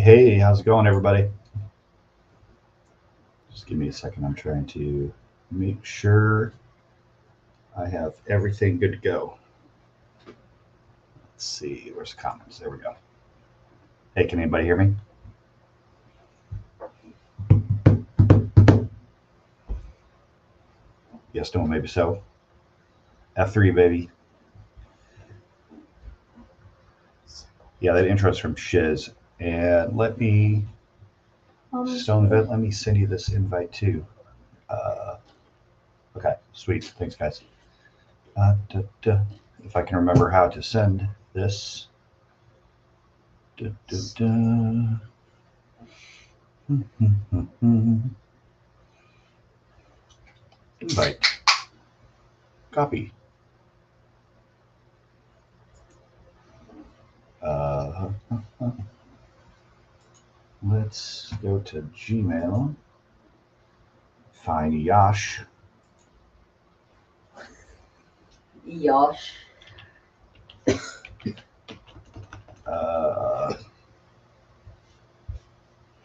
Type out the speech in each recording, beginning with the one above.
Hey, how's it going, everybody? Just give me a second. I'm trying to make sure I have everything good to go. Let's see, where's the comments? There we go. Hey, can anybody hear me? Yes, no, maybe so. F3, baby. Yeah, that intro's from Shiz. And let me, Stone Event, let me send you this invite too. Okay, sweet. Thanks, guys. If I can remember how to send this. Invite. Copy. Let's go to Gmail. Find Yash. Yash.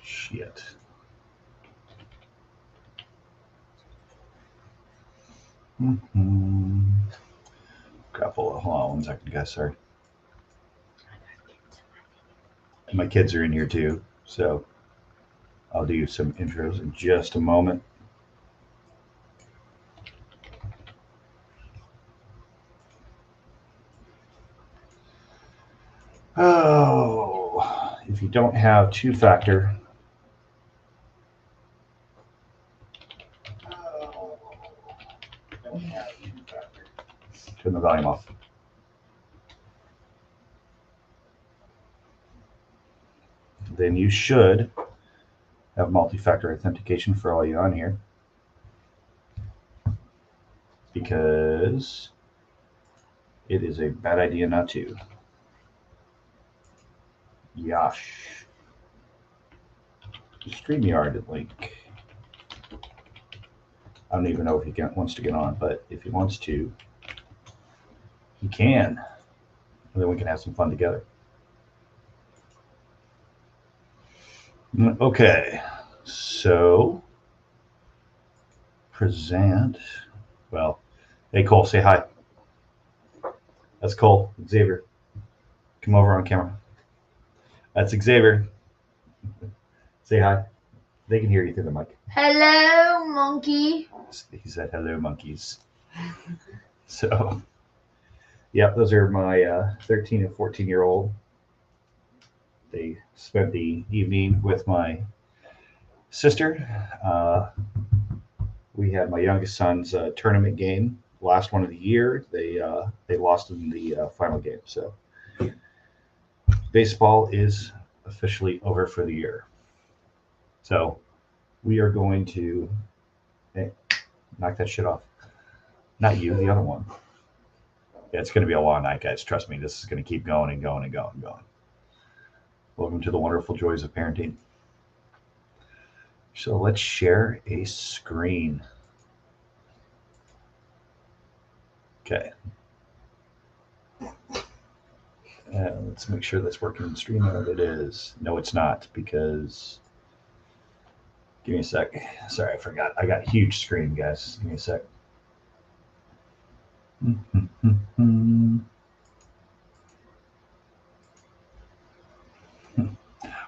Shit. Couple. Hold on 1 second, guys. Sorry. My kids are in here too, so I'll do some intros in just a moment. Oh, if you don't have two-factor, turn the volume off. Then you should have multi-factor authentication for all you on here, because it is a bad idea not to. Yash. StreamYard link. I don't even know if he wants to get on, but if he wants to, he can. And then we can have some fun together. Okay, so present. Well, hey Cole, say hi. That's Cole, Xavier. Come over on camera. That's Xavier. Say hi. They can hear you through the mic. Hello, monkey. He said, hello, monkeys. So, yeah, those are my 13 and 14-year-old. They spent the evening with my sister. We had my youngest son's tournament game, last one of the year. They lost in the final game. So, baseball is officially over for the year. So, we are going to knock that shit off. Not you, the other one. Yeah, it's going to be a long night, guys. Trust me, this is going to keep going and going and going and going. Welcome to the wonderful joys of parenting. So let's share a screen. Okay. And let's make sure that's working in StreamYard. It is. No, it's not, because... Give me a sec. Sorry, I forgot. I got a huge screen, guys. Give me a sec.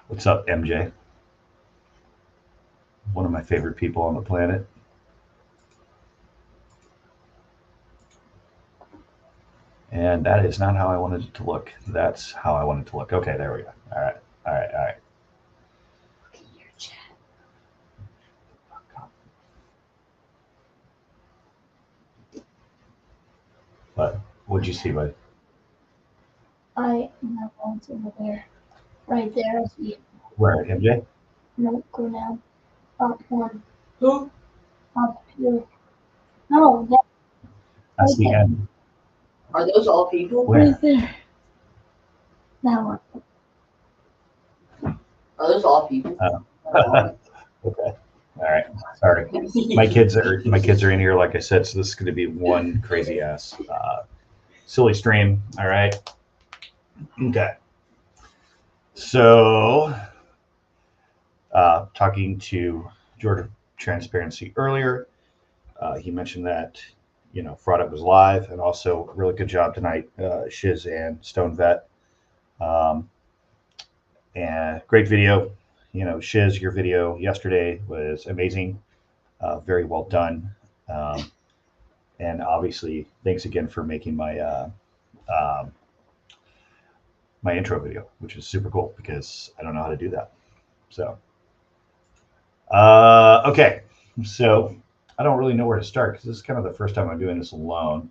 What's up, MJ? One of my favorite people on the planet. And that is not how I wanted it to look. That's how I want it to look. Okay, there we go. All right. All right. All right. Look at your chat. What? What'd you see, bud? I have one over there. Right there, I see it. Where, MJ? No, go down. Up one. Who? Up here. No, that I see him. Are those all people? Where? right there. That one. Are those all people? Okay. All right. Sorry. My kids are in here, like I said, so this is going to be one crazy ass silly stream. All right. Okay. So talking to Georgia Transparency earlier, he mentioned that, Fraudit was live, and also really good job tonight, Shiz and Stone Vet. And great video. Shiz, your video yesterday was amazing. Very well done. And obviously, thanks again for making my my intro video, which is super cool because I don't know how to do that. So, okay. So I don't really know where to start because this is kind of the first time I'm doing this alone.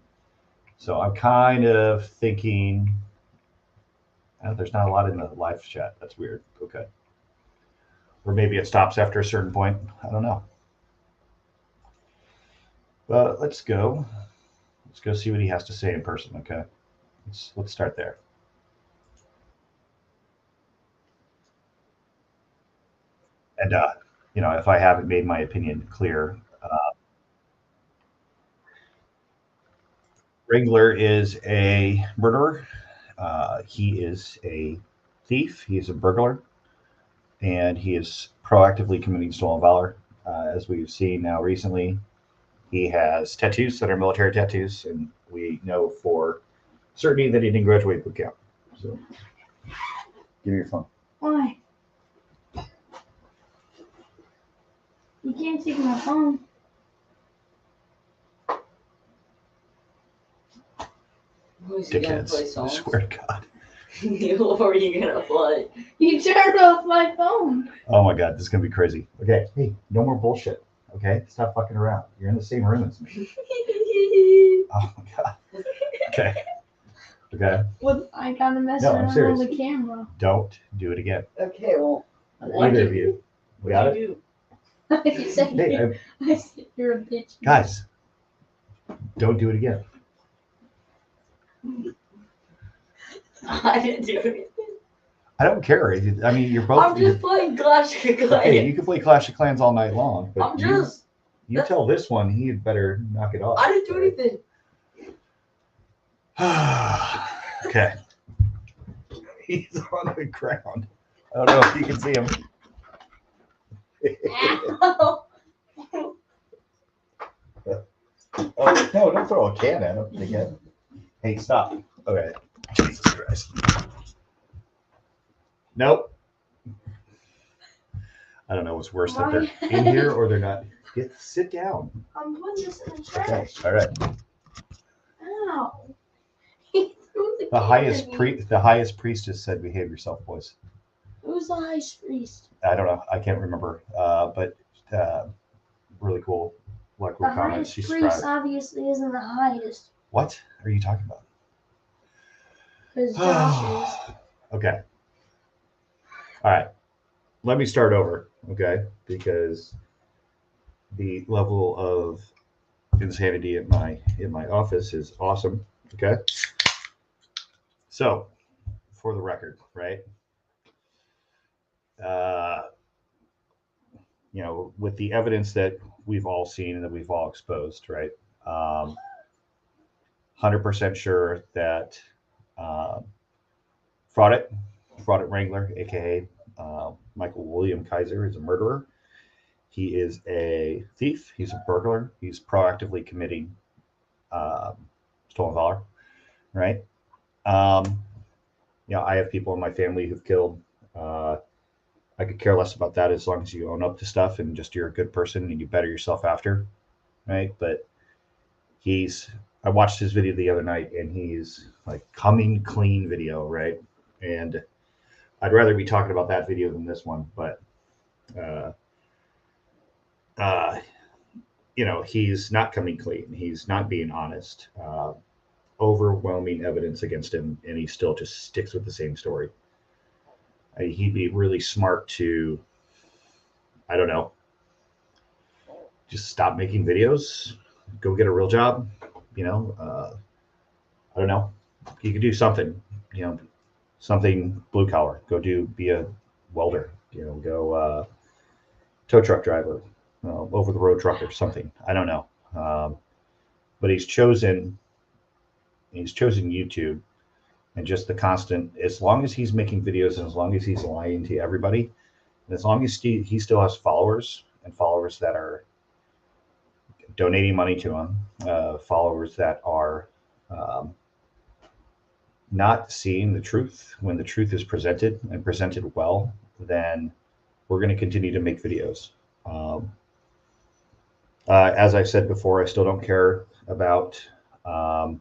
So I'm kind of thinking, there's not a lot in the live chat. That's weird. Okay. Or maybe it stops after a certain point. I don't know. But let's go. Let's go see what he has to say in person. Okay. Let's start there. And if I haven't made my opinion clear, Wrangler is a murderer. He is a thief. He is a burglar, and he is proactively committing stolen valor. As we've seen now recently, he has tattoos that are military tattoos, and we know for certainty that he didn't graduate boot camp. So, give me your phone. Why? You can't take my phone. Who's he gonna play Dickheads. I songs? swear to God. What are you gonna play? You turned off my phone. Oh my God, this is gonna be crazy. Okay, hey, no more bullshit. Okay, stop fucking around. You're in the same room as me. Oh my God. Okay. Okay. What? I gotta mess No, I'm around on serious. the camera. Don't do it again. Okay, well, Either of you. We got it? do? I said, Hey, I said you're a bitch. guys, don't do it again. I didn't do anything. I don't care. I mean, you're both. I'm just playing Clash of Hey, Clans. you can play Clash of Clans all night long, but I'm just. you tell this one he had better knock it off. I didn't do anything. Okay. He's on the ground. I don't know if you can see him. Ow. Oh, no, don't throw a can at him again. Hey, stop. Okay. Jesus Christ. Nope. I don't know what's worse, that they're in here or they're not. Sit down. I'm putting this in the Okay. trash. All right. Ow. He threw the The can highest at me. the highest priestess said, "Behave yourself, boys." Who's the highest priest? I don't know. I can't remember. But really cool. Like The comments. highest She's priest proud. obviously isn't the highest. What are you talking about? Because Josh is. Okay. All right. Let me start over, okay? Because the level of insanity in my office is awesome, okay? So, for the record, right? With the evidence that we've all seen and that we've all exposed, right? 100% sure that Fraudit Wrangler, aka Michael William Kaiser, is a murderer. He is a thief. He's a burglar. He's proactively committing stolen valor, right? I have people in my family who've killed. I could care less about that as long as you own up to stuff and just you're a good person and you better yourself after, right? But I watched his video the other night and he's like coming clean video, right? And I'd rather be talking about that video than this one, but he's not coming clean. He's not being honest. Overwhelming evidence against him, and he still just sticks with the same story. He'd be really smart to, I don't know, just stop making videos, go get a real job. I don't know. He could do something, something blue collar. Be a welder. Go tow truck driver, over the road truck or something. I don't know. But he's chosen YouTube, and just the constant, as long as he's making videos and as long as he's lying to everybody, As long as he still has followers and followers that are donating money to him, followers that are um, not seeing the truth when the truth is presented and presented well, then we're going to continue to make videos. As I've said before, I still don't care about the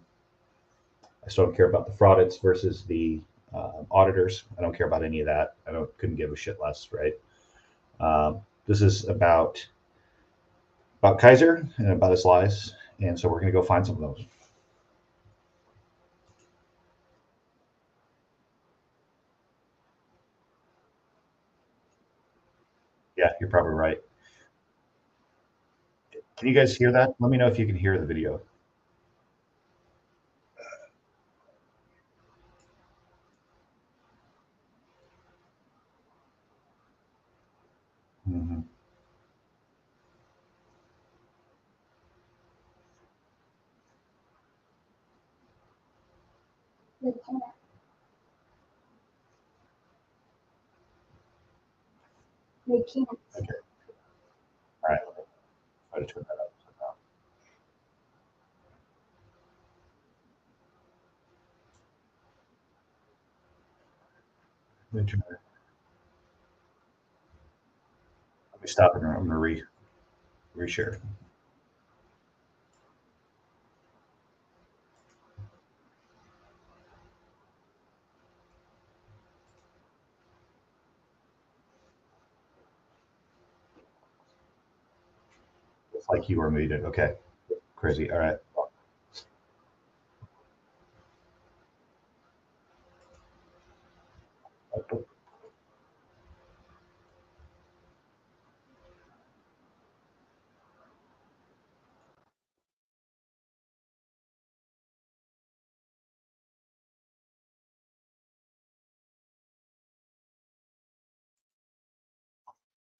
Fraudits versus the auditors. I don't care about any of that. Couldn't give a shit less, right? This is about Kaiser and about his lies, and so we're going to go find some of those. Yeah, you're probably right. Can you guys hear that? Let me know if you can hear the video. Mm-hmm. They can't. They can't. Okay. All right. Try to turn that up. Let me stop it. I'm going to reshare. It's like you were muted. Okay. Crazy. All right.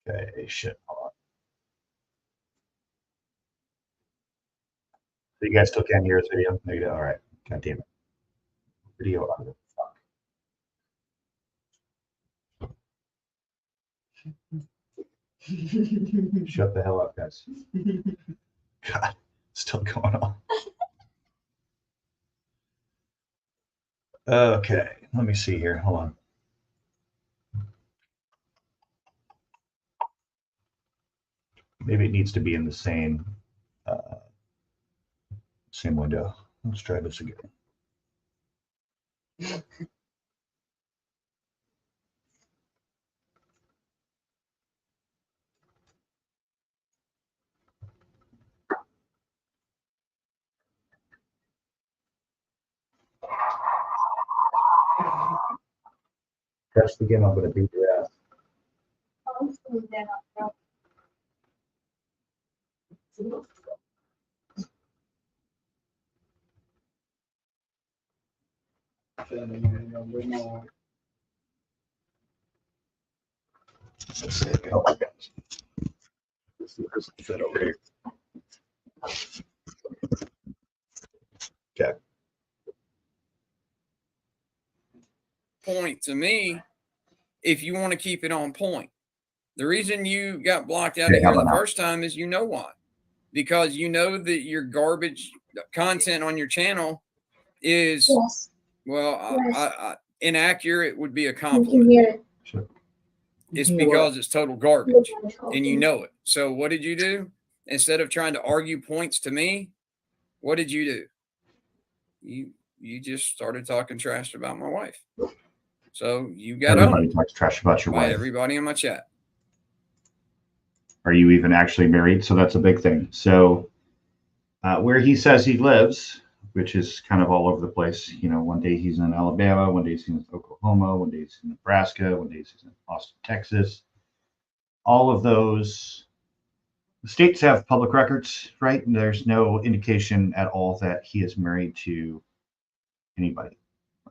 Okay. Shit. Hold on. So you guys still can't hear this video? No, you don't. All right. God damn it. Video audio. Fuck. Shut the hell up, guys. God, still going on. Okay. Let me see here. Hold on. Maybe it needs to be in the same window. Let's try this again. Test again. I'm going to beat your ass. Let's see. Oh my God. This doesn't fit over here. Okay. Point to me if you want to keep it on point. The reason you got blocked out of here the first time is you know why. Because you know that your garbage content on your channel is, Yes. well, Yes. inaccurate would be a You can compliment. hear it. Sure. It's because it's total garbage and you Mhm. know it. So what did you do? Instead of trying to argue points to me, what did you do? You just started talking trash about my wife. So you got Everybody talks trash about your by wife. everybody in my chat. Are you even actually married? So that's a big thing. So where he says he lives, which is kind of all over the place. You know, one day he's in Alabama, one day he's in Oklahoma, one day he's in Nebraska, one day he's in Austin, Texas. All of those states have public records, right? And there's no indication at all that he is married to anybody.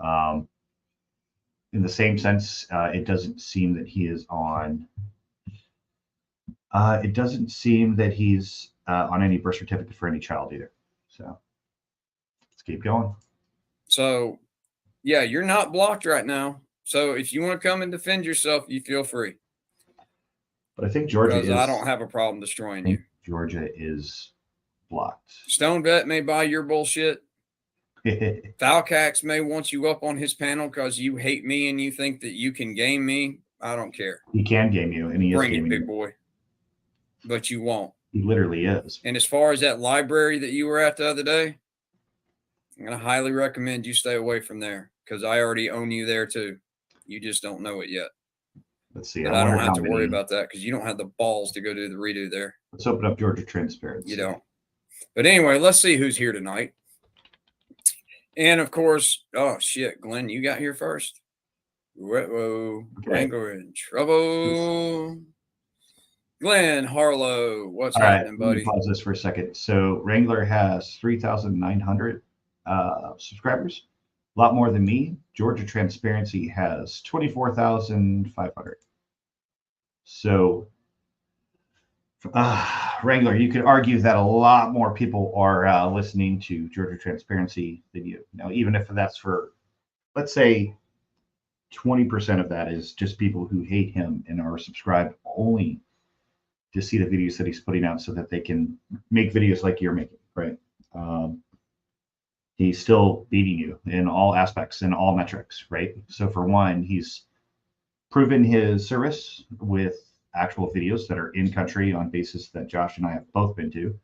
In the same sense, it doesn't seem that he is on. It doesn't seem that he's on any birth certificate for any child either. So let's keep going. So, yeah, you're not blocked right now. So if you want to come and defend yourself, you feel free. But I think Georgia because is. I don't have a problem destroying you. Georgia is blocked. Stone Vet may buy your bullshit. Falcax may want you up on his panel because you hate me and you think that you can game me. I don't care. He can game you, and he is Bring it, gaming big you. boy. But you won't. He literally is. And as far as that library that you were at the other day, I'm going to highly recommend you stay away from there because I already own you there too. You just don't know it yet. Let's see. But I don't have to worry about that because you don't have the balls to go do the redo there. Let's open up Georgia Transparency. You don't. But anyway, let's see who's here tonight. And of course, oh shit, Glenn, you got here first. Whoa, Wrangler in trouble. Glenn Harlow, what's happening, buddy? Let me pause this for a second. So Wrangler has 3,900 subscribers, a lot more than me. Georgia Transparency has 24,500. So Wrangler, you could argue that a lot more people are listening to Georgia Transparency than you. Now, even if that's for, let's say, 20% of that is just people who hate him and are subscribed only to see the videos that he's putting out so that they can make videos like you're making, right? He's still beating you in all aspects, in all metrics, right? So for one, he's proven his service with actual videos that are in country on bases that Josh and I have both been to,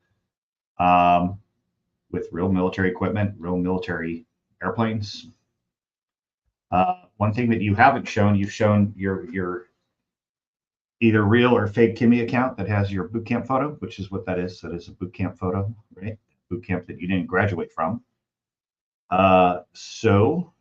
with real military equipment, real military airplanes. One thing that you haven't shown, you've shown your either real or fake Kimmy account that has your boot camp photo, which is what that is. That is a boot camp photo, right? Boot camp that you didn't graduate from. So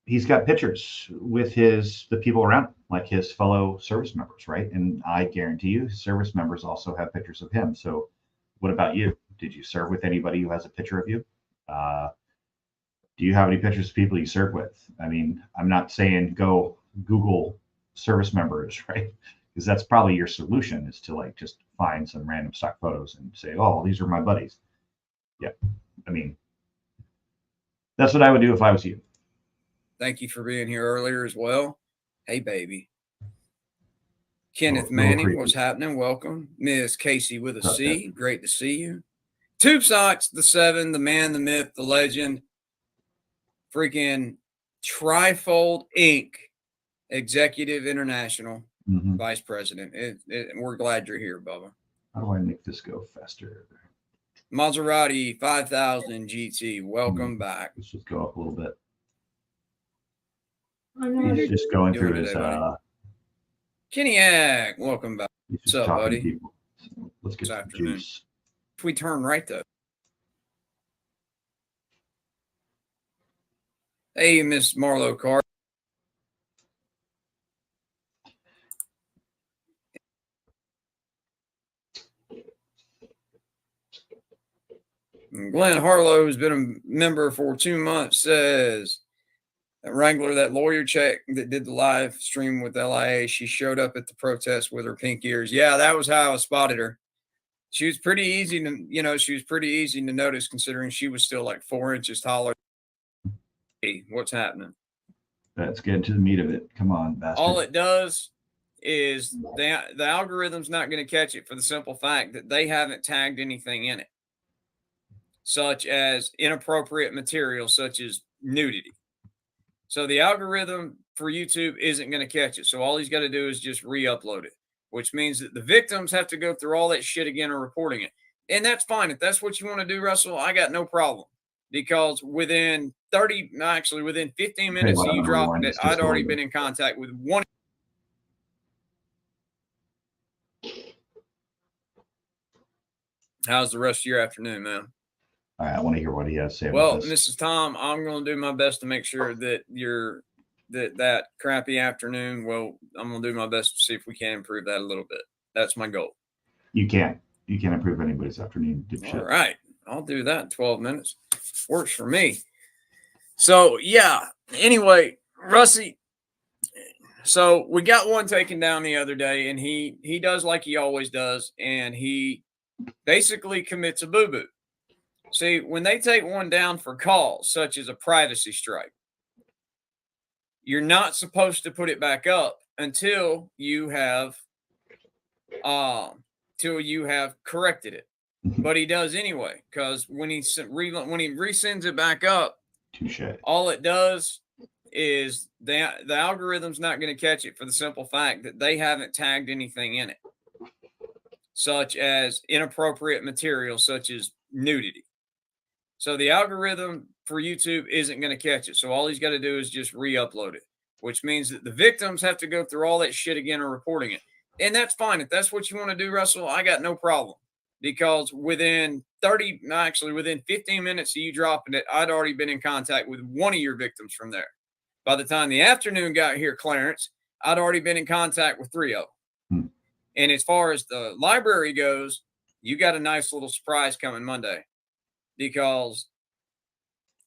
he's got pictures with the people around him, like his fellow service members, right? And I guarantee you, his service members also have pictures of him. So what about you? Did you serve with anybody who has a picture of you? Do you have any pictures of people you served with? I mean, I'm not saying go Google service members, right? Because that's probably your solution, is to like just find some random stock photos and say, oh, these are my buddies. Yeah. I mean, that's what I would do if I was you. Thank you for being here earlier as well. Hey, baby. Kenneth Manning, what's happening? Welcome. Miss Casey with a C. Great to see you. Tube Socks, the 7, the man, the myth, the legend. Freaking Trifold Inc. Executive International Vice President. We're glad you're here, Bubba. How do I make this go faster? Maserati 5000 GT. Welcome back. Let's just go up a little bit. He's just going through his Keniak, welcome back. What's up, buddy? People. So let's get some juice. If we turn right though. Hey, Miss Marlowe Carr. Glenn Harlow, who's been a member for 2 months, says that Wrangler, that lawyer check that did the live stream with LIA, she showed up at the protest with her pink ears. Yeah, that was how I spotted her. She was pretty easy to, notice considering she was still like 4 inches taller. Hey, what's happening? Let's get into the meat of it. Come on, bastard. All it does is the algorithm's not going to catch it for the simple fact that they haven't tagged anything in it, such as inappropriate material, such as nudity. So the algorithm for YouTube isn't going to catch it. So all he's got to do is just re-upload it, which means that the victims have to go through all that shit again and reporting it. And that's fine. If that's what you want to do, Russell, I got no problem. Because within 15 minutes you dropped it, I'd already been in contact with one. How's the rest of your afternoon, man? All right, I want to hear what he has to say. Well, Mrs. Tom, I'm going to do my best to make sure that that crappy afternoon. Well, I'm going to do my best to see if we can improve that a little bit. That's my goal. You can't improve anybody's afternoon. All right, I'll do that in 12 minutes. Works for me. So yeah. Anyway, Russie. So we got one taken down the other day, and he does like he always does, and he basically commits a boo-boo. See, when they take one down for cause, such as a privacy strike, you're not supposed to put it back up until you have corrected it. But he does anyway, because when he resends it back up, Touche. all it does is the algorithm's not going to catch it for the simple fact that they haven't tagged anything in it, such as inappropriate material, such as nudity. So the algorithm for YouTube isn't going to catch it. So all he's got to do is just re-upload it, which means that the victims have to go through all that shit again and reporting it. And that's fine. If that's what you want to do, Russell, I got no problem. Because within 15 minutes of you dropping it, I'd already been in contact with one of your victims from there. By the time the afternoon got here, Clarence, I'd already been in contact with 3 of them. And as far as the library goes, you got a nice little surprise coming Monday. Because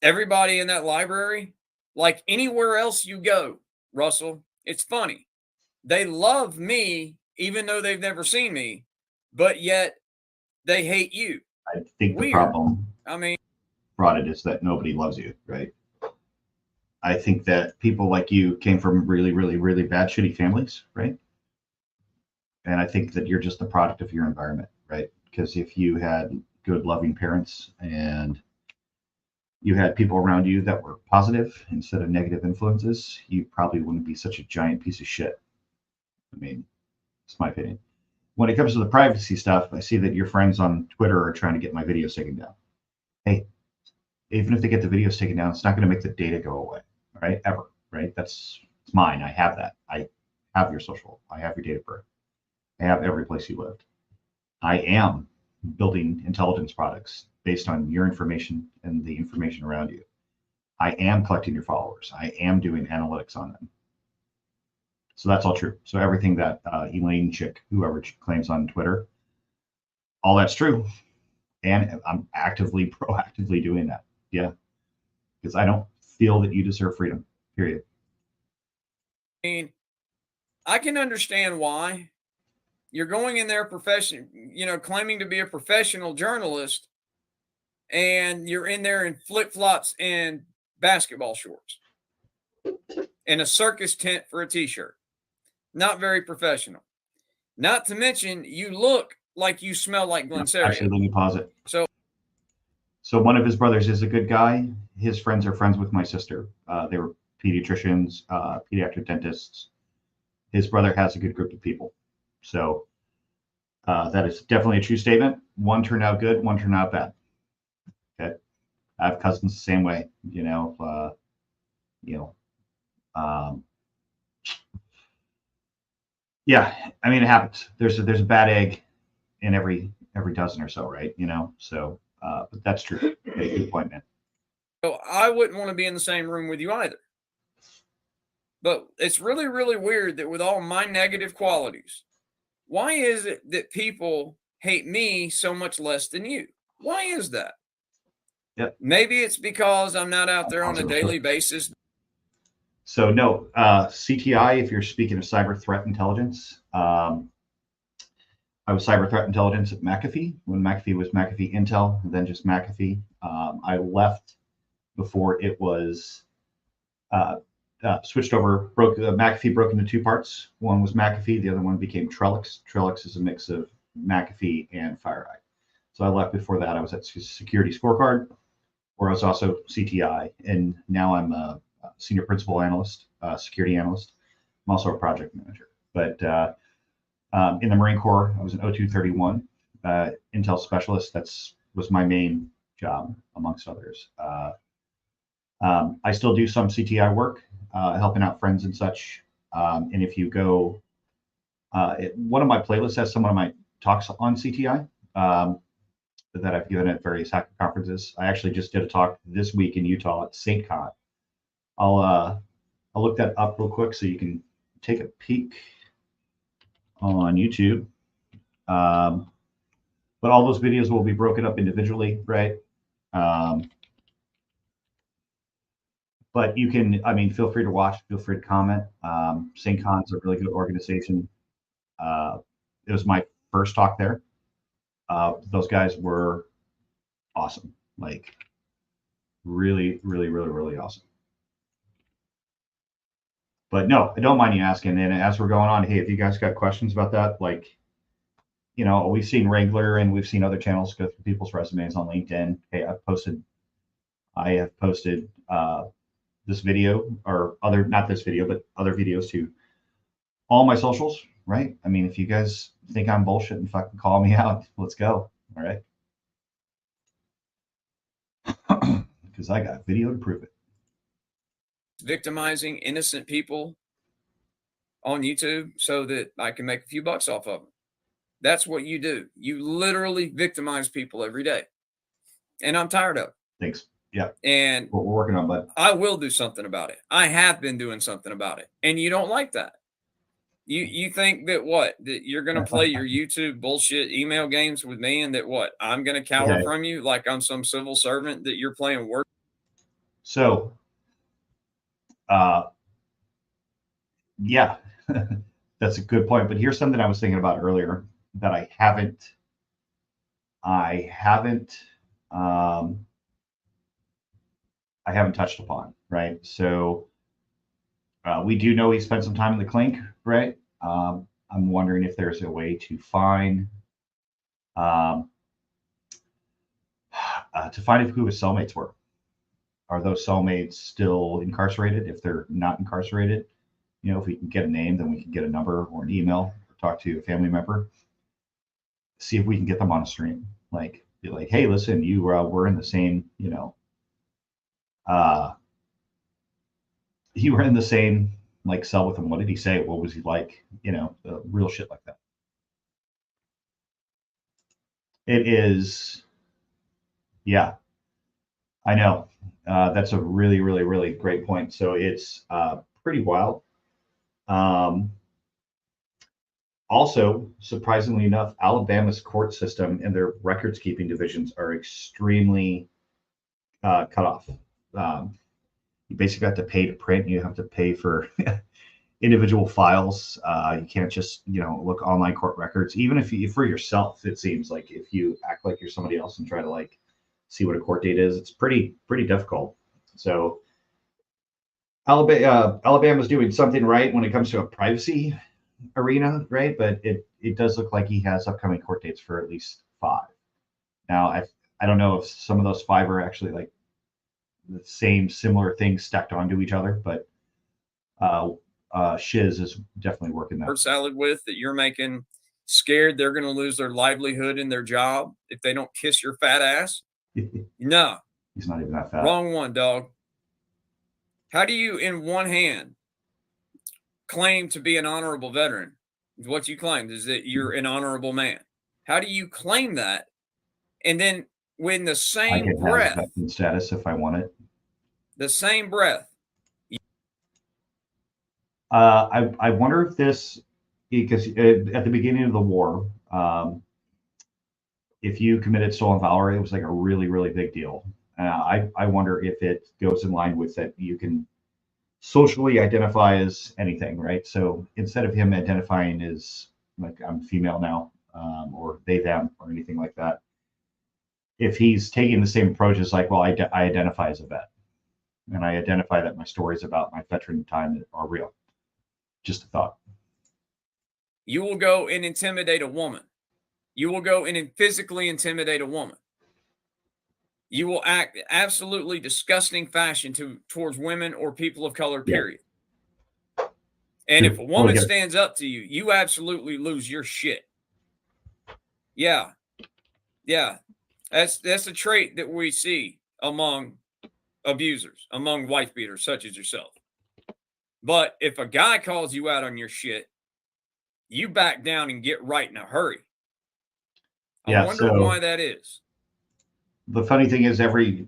everybody in that library, like anywhere else you go, Russell, it's funny. They love me, even though they've never seen me, but yet they hate you. I think the problem, Fraudit, is that nobody loves you, right? I think that people like you came from really, really, really bad, shitty families, right? And I think that you're just the product of your environment, right? Because if you had good, loving parents and you had people around you that were positive instead of negative influences, you probably wouldn't be such a giant piece of shit. I mean, it's my opinion. When it comes to the privacy stuff, I see that your friends on Twitter are trying to get my videos taken down. Hey, even if they get the videos taken down, it's not going to make the data go away, right? Ever, right? It's mine. I have that. I have your social. I have your date of birth. I have every place you lived. I am building intelligence products based on your information and the information around you. I am collecting your followers. I am doing analytics on them. So that's all true. So everything that Elaine Chick, whoever claims on Twitter, all that's true. And I'm proactively doing that. Yeah. Because I don't feel that you deserve freedom, period. I mean, I can understand why. You're going in there claiming to be a professional journalist, and you're in there in flip-flops and basketball shorts and a circus tent for a t-shirt. Not very professional. Not to mention, you look like you smell like Glensaria. Actually, let me pause it. So one of his brothers is a good guy. His friends are friends with my sister. They were pediatricians, pediatric dentists. His brother has a good group of people. So that is definitely a true statement. One turned out good, one turned out bad. Okay. I have cousins the same way, yeah, I mean, it happens. There's a bad egg in every dozen or so, right? So but that's true. Okay, good point, man. So I wouldn't want to be in the same room with you either. But it's really, really weird that with all my negative qualities, why is it that people hate me so much less than you? Why is that? Yep. Maybe it's because I'm not out there on a daily basis. So no, CTI, if you're speaking of cyber threat intelligence, I was cyber threat intelligence at McAfee when McAfee was McAfee Intel, and then just McAfee. I left before it was switched over. McAfee broke into 2 parts. One was McAfee, the other one became Trellix. Trellix is a mix of McAfee and FireEye. So I left before that. I was at Security Scorecard, where I was also CTI, and now I'm a senior principal analyst, security analyst. I'm also a project manager. But in the Marine Corps, I was an O231 Intel specialist. Was my main job, amongst others. I still do some CTI work, helping out friends and such. And if you go, one of my playlists has some of my talks on CTI that I've given at various hacker conferences. I actually just did a talk this week in Utah at SaintCon. I'll look that up real quick so you can take a peek on YouTube. But all those videos will be broken up individually, right? But you can, feel free to watch, feel free to comment. SaintCon's a really good organization. It was my first talk there. Those guys were awesome. Like really, really, really, really awesome. But no, I don't mind you asking. And as we're going on, hey, if you guys got questions about that, like, you know, we've seen Wrangler and we've seen other channels go through people's resumes on LinkedIn. Hey, I have posted this video or other, not this video, but other videos to all my socials, right? I mean, if you guys think I'm bullshit and fucking call me out, let's go. All right. Because I got video to prove it. Victimizing innocent people on YouTube so that I can make a few bucks off of them. That's what you do. You literally victimize people every day. And I'm tired of it. Thanks. Yeah. And What we're working on, bud. I will do something about it. I have been doing something about it. And you don't like that. You think that what? That you're going to play your YouTube bullshit email games with me and that what? I'm going to cower from you like I'm some civil servant that you're playing work. So, yeah, that's a good point. But here's something I was thinking about earlier that I haven't touched upon, right? So we do know he spent some time in the clink, right? I'm wondering if there's a way to find who his cellmates were. Are those cellmates still incarcerated? If they're not incarcerated, you know, if we can get a name, then we can get a number or an email, or talk to a family member, see if we can get them on a stream. Like, be like, hey, listen, you were in the same, you know, you were in the same like cell with him. What did he say? What was he like? You know, real shit like that. It is, yeah, I know. That's a really, really, really great point. So it's pretty wild. Also, surprisingly enough, Alabama's court system and their records keeping divisions are extremely cut off. You basically have to pay to print. You have to pay for individual files. You can't just, you know, look online court records. Even if you, for yourself, it seems like if you act like you're somebody else and try to like see what a court date is, it's pretty difficult. So Alabama's doing something right when it comes to a privacy arena, right? But it does look like he has upcoming court dates for at least 5. Now I don't know if some of those 5 are actually like the same similar things stacked onto each other, but Shiz is definitely working that. Salad with that you're making scared they're going to lose their livelihood in their job if they don't kiss your fat ass. No, he's not even that fat. Wrong one, dog. How do you, in one hand, claim to be an honorable veteran? What you claim is that you're an honorable man. How do you claim that? And then, when the same breath, have veteran status if I want it. The same breath. I wonder if this, because at the beginning of the war, if you committed stolen valor, it was like a really, really big deal. I wonder if it goes in line with that you can socially identify as anything, right? So instead of him identifying as like I'm female now, or they them or anything like that, if he's taking the same approach as like, well, I identify as a vet, and I identify that my stories about my veteran time are real. Just a thought. You will go and intimidate a woman. You will go and physically intimidate a woman. You will act absolutely disgusting fashion towards women or people of color, period. Yeah. And if a woman stands up to you, you absolutely lose your shit. Yeah. Yeah. That's a trait that we see among abusers, among wife beaters such as yourself. But if a guy calls you out on your shit, you back down and get right in a hurry. I wonder why that is. The funny thing is every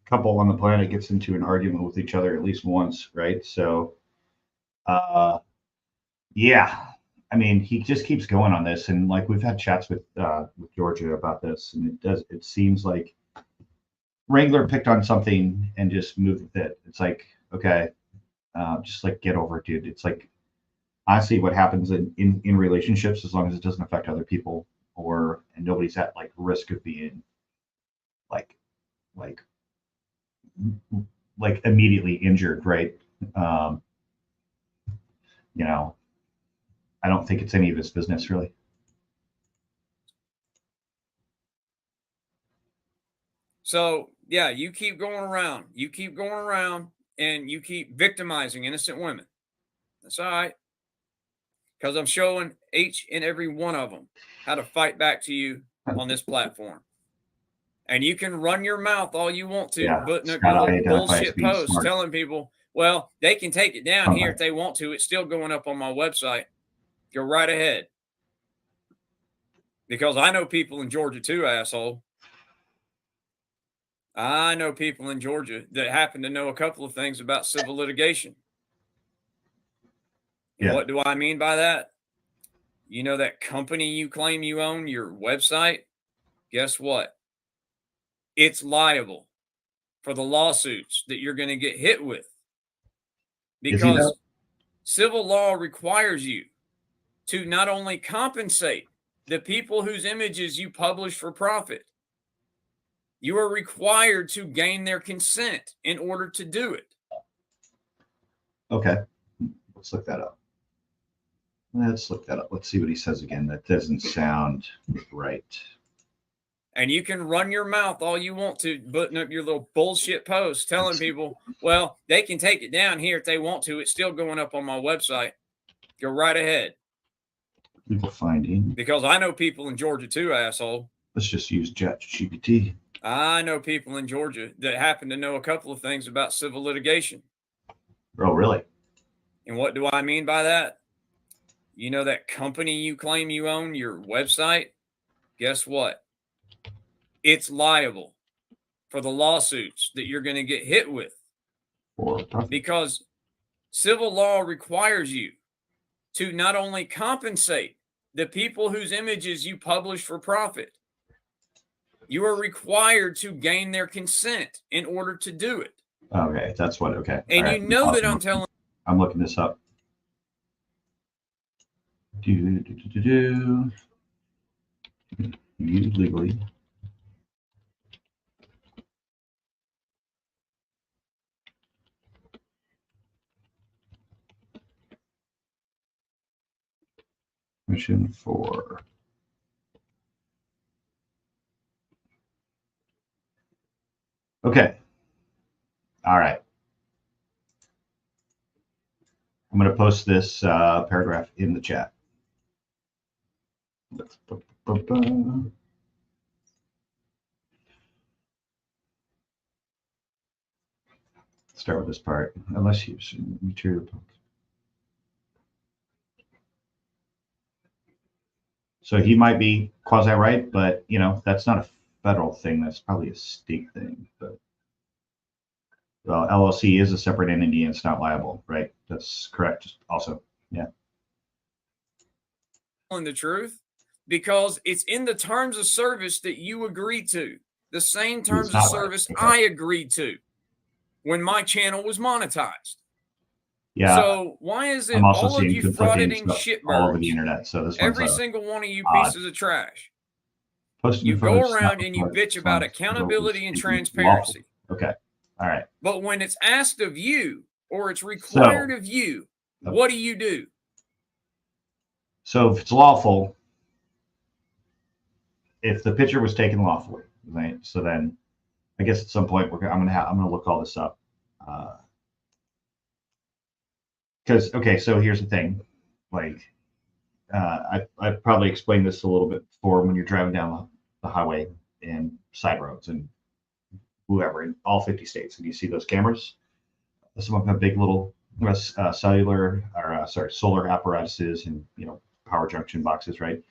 couple on the planet gets into an argument with each other at least once, right? So, yeah. I mean, he just keeps going on this, and like we've had chats with Georgia about this, and it seems like Wrangler picked on something and just moved with it. It's like, okay, just like get over it, dude. It's like honestly what happens in relationships, as long as it doesn't affect other people and nobody's at like risk of being like immediately injured, right? you know, I don't think it's any of his business, really. So yeah, you keep going around, and you keep victimizing innocent women. That's all right. Because I'm showing each and every one of them how to fight back to you on this platform. And you can run your mouth all you want to, Yeah, putting up Scott, your I little identify as bullshit being posts smart. telling people, well, they can take it down here Okay. if they want to. It's still going up on my website. Go right ahead. Because I know people in Georgia too, asshole. I know people in Georgia that happen to know a couple of things about civil litigation. And Yeah. what do I mean by that? You know that company you claim you own, your website? Guess what? It's liable for the lawsuits that you're going to get hit with. Is he, though? Because civil law requires you to not only compensate the people whose images you publish for profit, you are required to gain their consent in order to do it. Okay. Let's look that up. Let's look that up. Let's see what he says again. That doesn't sound right. And you can run your mouth all you want to, putting up your little bullshit posts telling people, well, they can take it down here if they want to. It's still going up on my website. Go right ahead. Legal finding. Because I know people in Georgia too, asshole. Let's just use ChatGPT. I know people in Georgia that happen to know a couple of things about civil litigation. Oh, really? And what do I mean by that? You know that company you claim you own, your website? Guess what? It's liable for the lawsuits that you're going to get hit with. Because civil law requires you to not only compensate the people whose images you publish for profit, you are required to gain their consent in order to do it. Okay, that's what, okay. And all you right. know that I'm telling. I'm looking this up. Use legally. Mission 4. Okay. All right. I'm going to post this paragraph in the chat. Start with this part. Unless you material. So he might be quasi right, but you know that's not a federal thing. That's probably a state thing. But well, LLC is a separate entity and it's not liable, right? That's correct. Also, yeah. The truth, because it's in the terms of service that you agreed to, the same terms of service I agreed to when my channel was monetized. Yeah. So why is it all of you frauditing shitbirds all over the internet? So this every single one of you pieces of trash. You go around and you bitch about accountability and transparency. Okay. All right. But when it's asked of you or it's required of you, what do? So if it's lawful, if the picture was taken lawfully, right? So then I guess at some point I'm gonna look all this up. Because okay, so here's the thing, like I probably explained this a little bit before when you're driving down the highway and side roads and whoever in all 50 states, and you see those cameras. Some of them have big little solar apparatuses and power junction boxes, right?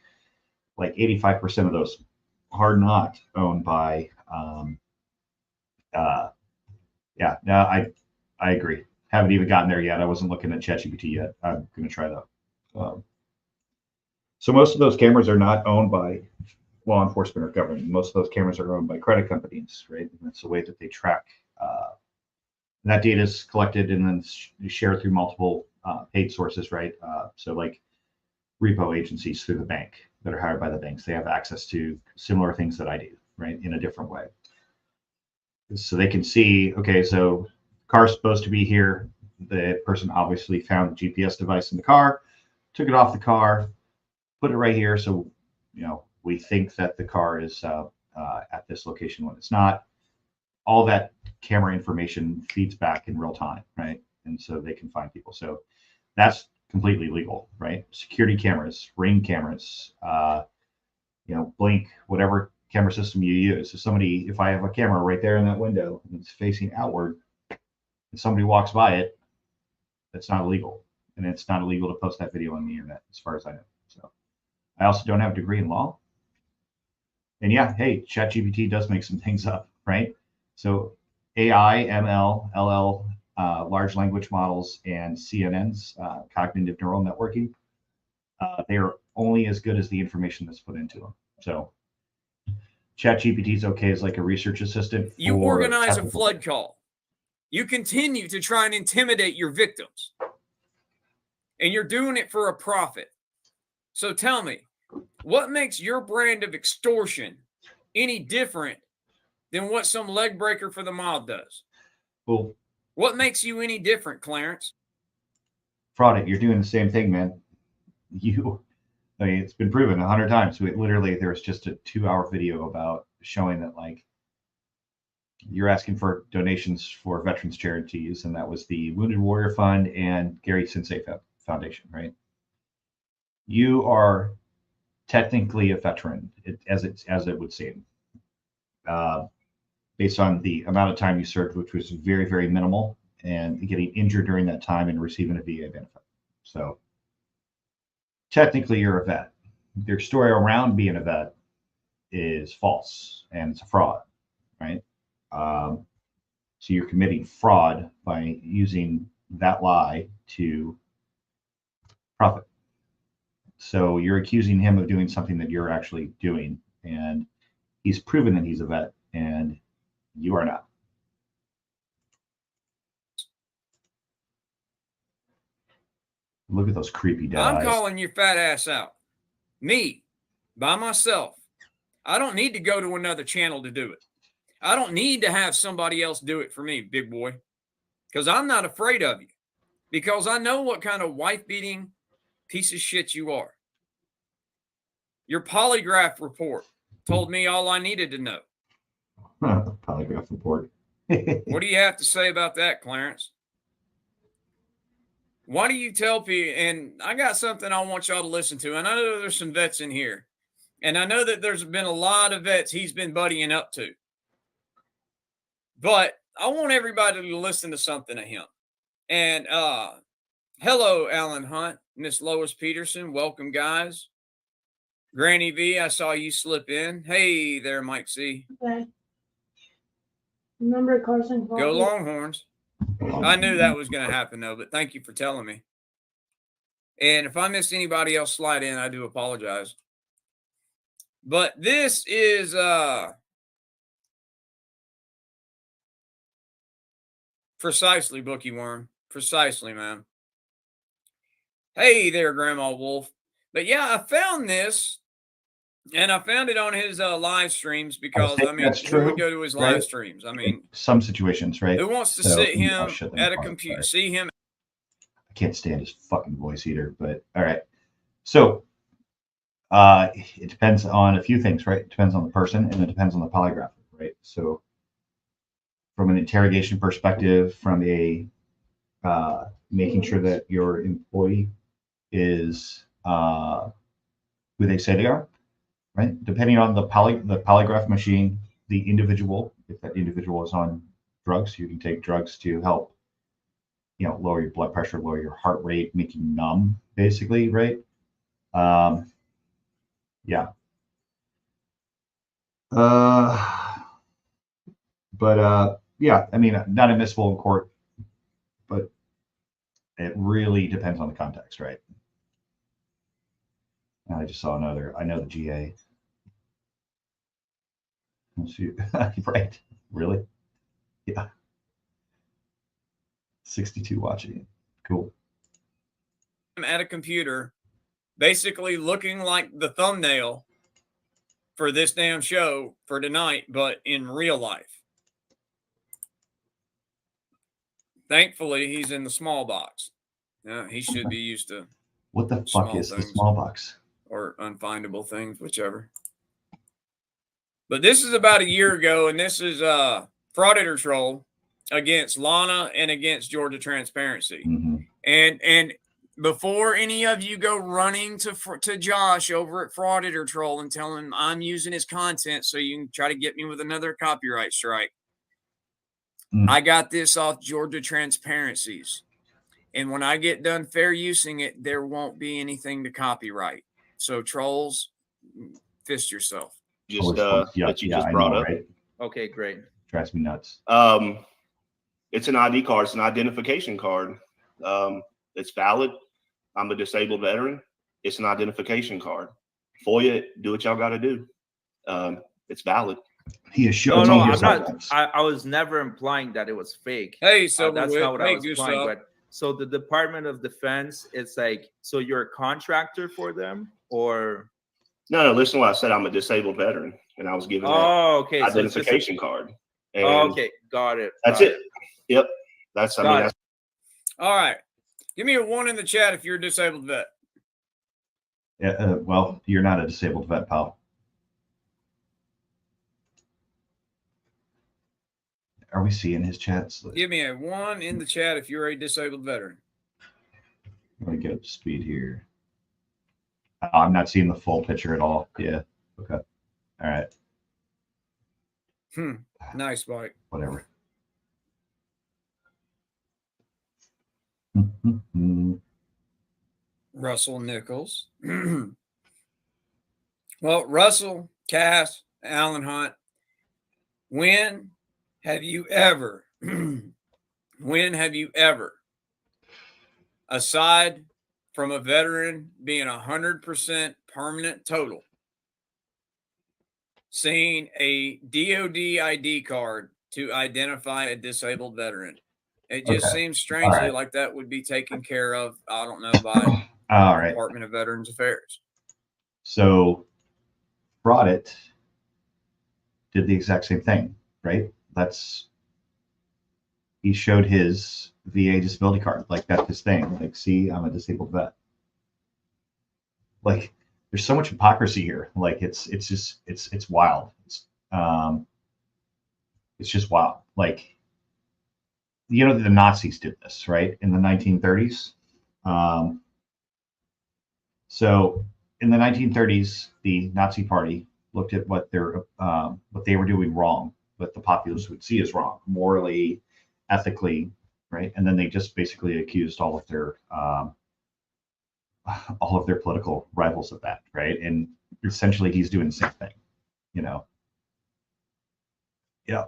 Like 85% of those are not owned by. Yeah, no, I agree. Haven't even gotten there yet. I wasn't looking at ChatGPT yet. I'm going to try that. So most of those cameras are not owned by law enforcement or government. Most of those cameras are owned by credit companies, right? And that's the way that they track. That data is collected and then shared through multiple paid sources, right? So like repo agencies through the bank that are hired by the banks, they have access to similar things that I do, right? In a different way. So they can see, okay, so car's supposed to be here The person obviously found the GPS device in the car, took it off the car, put it right here. So, we think that the car is at this location when it's not. All that camera information feeds back in real time, right? And so they can find people. So that's completely legal, right? Security cameras, Ring cameras, Blink, whatever camera system you use. So if I have a camera right there in that window and it's facing outward, and somebody walks by it, that's not illegal. And it's not illegal to post that video on the internet, as far as I know. So I also don't have a degree in law. And yeah, hey, ChatGPT does make some things up, right? So AI, ML, LL, large language models, and CNNs, cognitive neural networking, they are only as good as the information that's put into them. So ChatGPT is okay as like a research assistant. You organize a flood call. You continue to try and intimidate your victims. And you're doing it for a profit. So tell me, what makes your brand of extortion any different than what some leg breaker for the mob does? Well, what makes you any different, Clarence? Fraudit, you're doing the same thing, man. It's been proven 100 times. There was just a 2-hour video about showing that, like, you're asking for donations for veterans charities, and that was the Wounded Warrior Fund and Gary Sensei Foundation, right? You are technically a veteran, as it would seem, based on the amount of time you served, which was very, very minimal, and getting injured during that time and receiving a VA benefit. So technically, you're a vet. Your story around being a vet is false, and it's a fraud, right? So you're committing fraud by using that lie to profit. So you're accusing him of doing something that you're actually doing, and he's proven that he's a vet, and you are not. Look at those creepy dead eyes. I'm calling your fat ass out. Me, by myself. I don't need to go to another channel to do it. I don't need to have somebody else do it for me, big boy, because I'm not afraid of you, because I know what kind of wife-beating piece of shit you are. Your polygraph report told me all I needed to know. Polygraph report. What do you have to say about that, Clarence? Why do you tell people, and I got something I want y'all to listen to, and I know there's some vets in here, and I know that there's been a lot of vets he's been buddying up to. But I want everybody to listen to something of him. And hello, Alan Hunt, Miss Lois Peterson. Welcome, guys. Granny V, I saw you slip in. Hey there, Mike C. Okay. Remember Carson? Go Longhorns. I knew that was going to happen, though, but thank you for telling me. And if I missed anybody else slide in, I do apologize. But this is precisely, Bookie Worm. Precisely, man. Hey there, Grandma Wolf. But yeah, I found this, and I found it on his live streams because, I mean, that's true, who would go to his live streams? I mean, in some situations, right? Who wants to sit him at a computer, see him? I can't stand his fucking voice either, but all right. So it depends on a few things, right? It depends on the person, and it depends on the polygraph, right? So from an interrogation perspective, from a making sure that your employee is who they say they are, right? Depending on the polygraph machine, the individual, if that individual is on drugs, you can take drugs to help, lower your blood pressure, lower your heart rate, make you numb, basically, right? Yeah. Yeah, I mean, not admissible in court, but it really depends on the context, right? And I just saw another. I know the GA. Let's see. Right? Really? Yeah. 62 watching. Cool. I'm at a computer, basically looking like the thumbnail for this damn show for tonight, but in real life. Thankfully, he's in the small box. He should be used to What the fuck small is the things. small box? Or unfindable things, whichever. But this is about a year ago, and this is Fraudit Troll against Lana and against Georgia Transparency. Mm-hmm. And before any of you go running to Josh over at Fraudit Troll and tell him I'm using his content so you can try to get me with another copyright strike, I got this off Georgia Transparencies. And when I get done fair using it, there won't be anything to copyright. So trolls, fist yourself. Just that you just brought up. Right? Okay, great. Drives me nuts. It's an ID card. It's an identification card. It's valid. I'm a disabled veteran. It's an identification card. FOIA, do what y'all got to do. It's valid. He has shown. No, I'm not. I was never implying that it was fake. Hey, so that's not what I was implying. But so the Department of Defense, it's like, so you're a contractor for them, or? No. Listen to what I said. I'm a disabled veteran, and I was given okay, identification card. And okay, got it. That's it. Yep. That's. All right. Give me a 1 in the chat if you're a disabled vet. Yeah. Well, you're not a disabled vet, pal. Are we seeing his chats? Give me a 1 in the chat if you're a disabled veteran. Let me get up to speed here. I'm not seeing the full picture at all. Yeah. Okay. All right. Nice, Mike. Whatever. Russell Nichols. Well, Russell, Cass, Alan Hunt, when have you ever, aside from a veteran being 100% permanent total, seen a DOD ID card to identify a disabled veteran? It just seems strangely like that would be taken care of, I don't know, by the Department of Veterans Affairs. So Fraudit did the exact same thing, right? He showed his VA disability card. Like, that's his thing. Like, see, I'm a disabled vet. Like, there's so much hypocrisy here. Like, it's wild. It's just wild. Like, you know, the Nazis did this, right? In the 1930s. So in the 1930s, the Nazi Party looked at what they were doing wrong, what the populace would see as wrong, morally, ethically, right? And then they just basically accused all of their political rivals of that, right? And essentially, he's doing the same thing, you know. Yeah.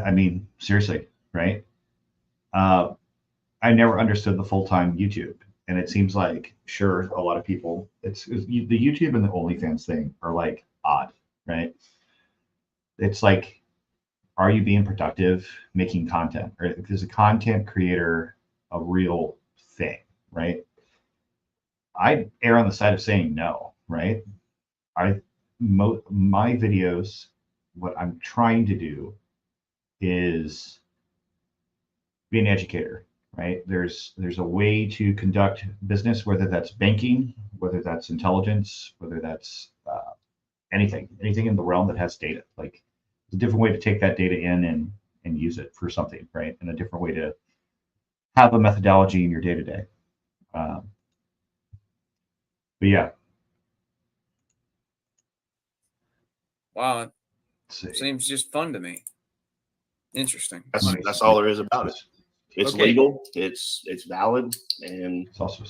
I mean, seriously, right? I never understood the full-time YouTube, and it seems like, sure, a lot of people, the YouTube and the OnlyFans thing are like odd, right? It's like, are you being productive making content? Or is a content creator a real thing, right? I err on the side of saying no, right? My videos, what I'm trying to do is be an educator, right? There's a way to conduct business, whether that's banking, whether that's intelligence, whether that's anything in the realm that has data. Like, it's a different way to take that data in and use it for something, right? And a different way to have a methodology in your day-to-day. But yeah. Wow. Seems just fun to me. Interesting. That's all there is about it. It's legal. It's valid, and it's also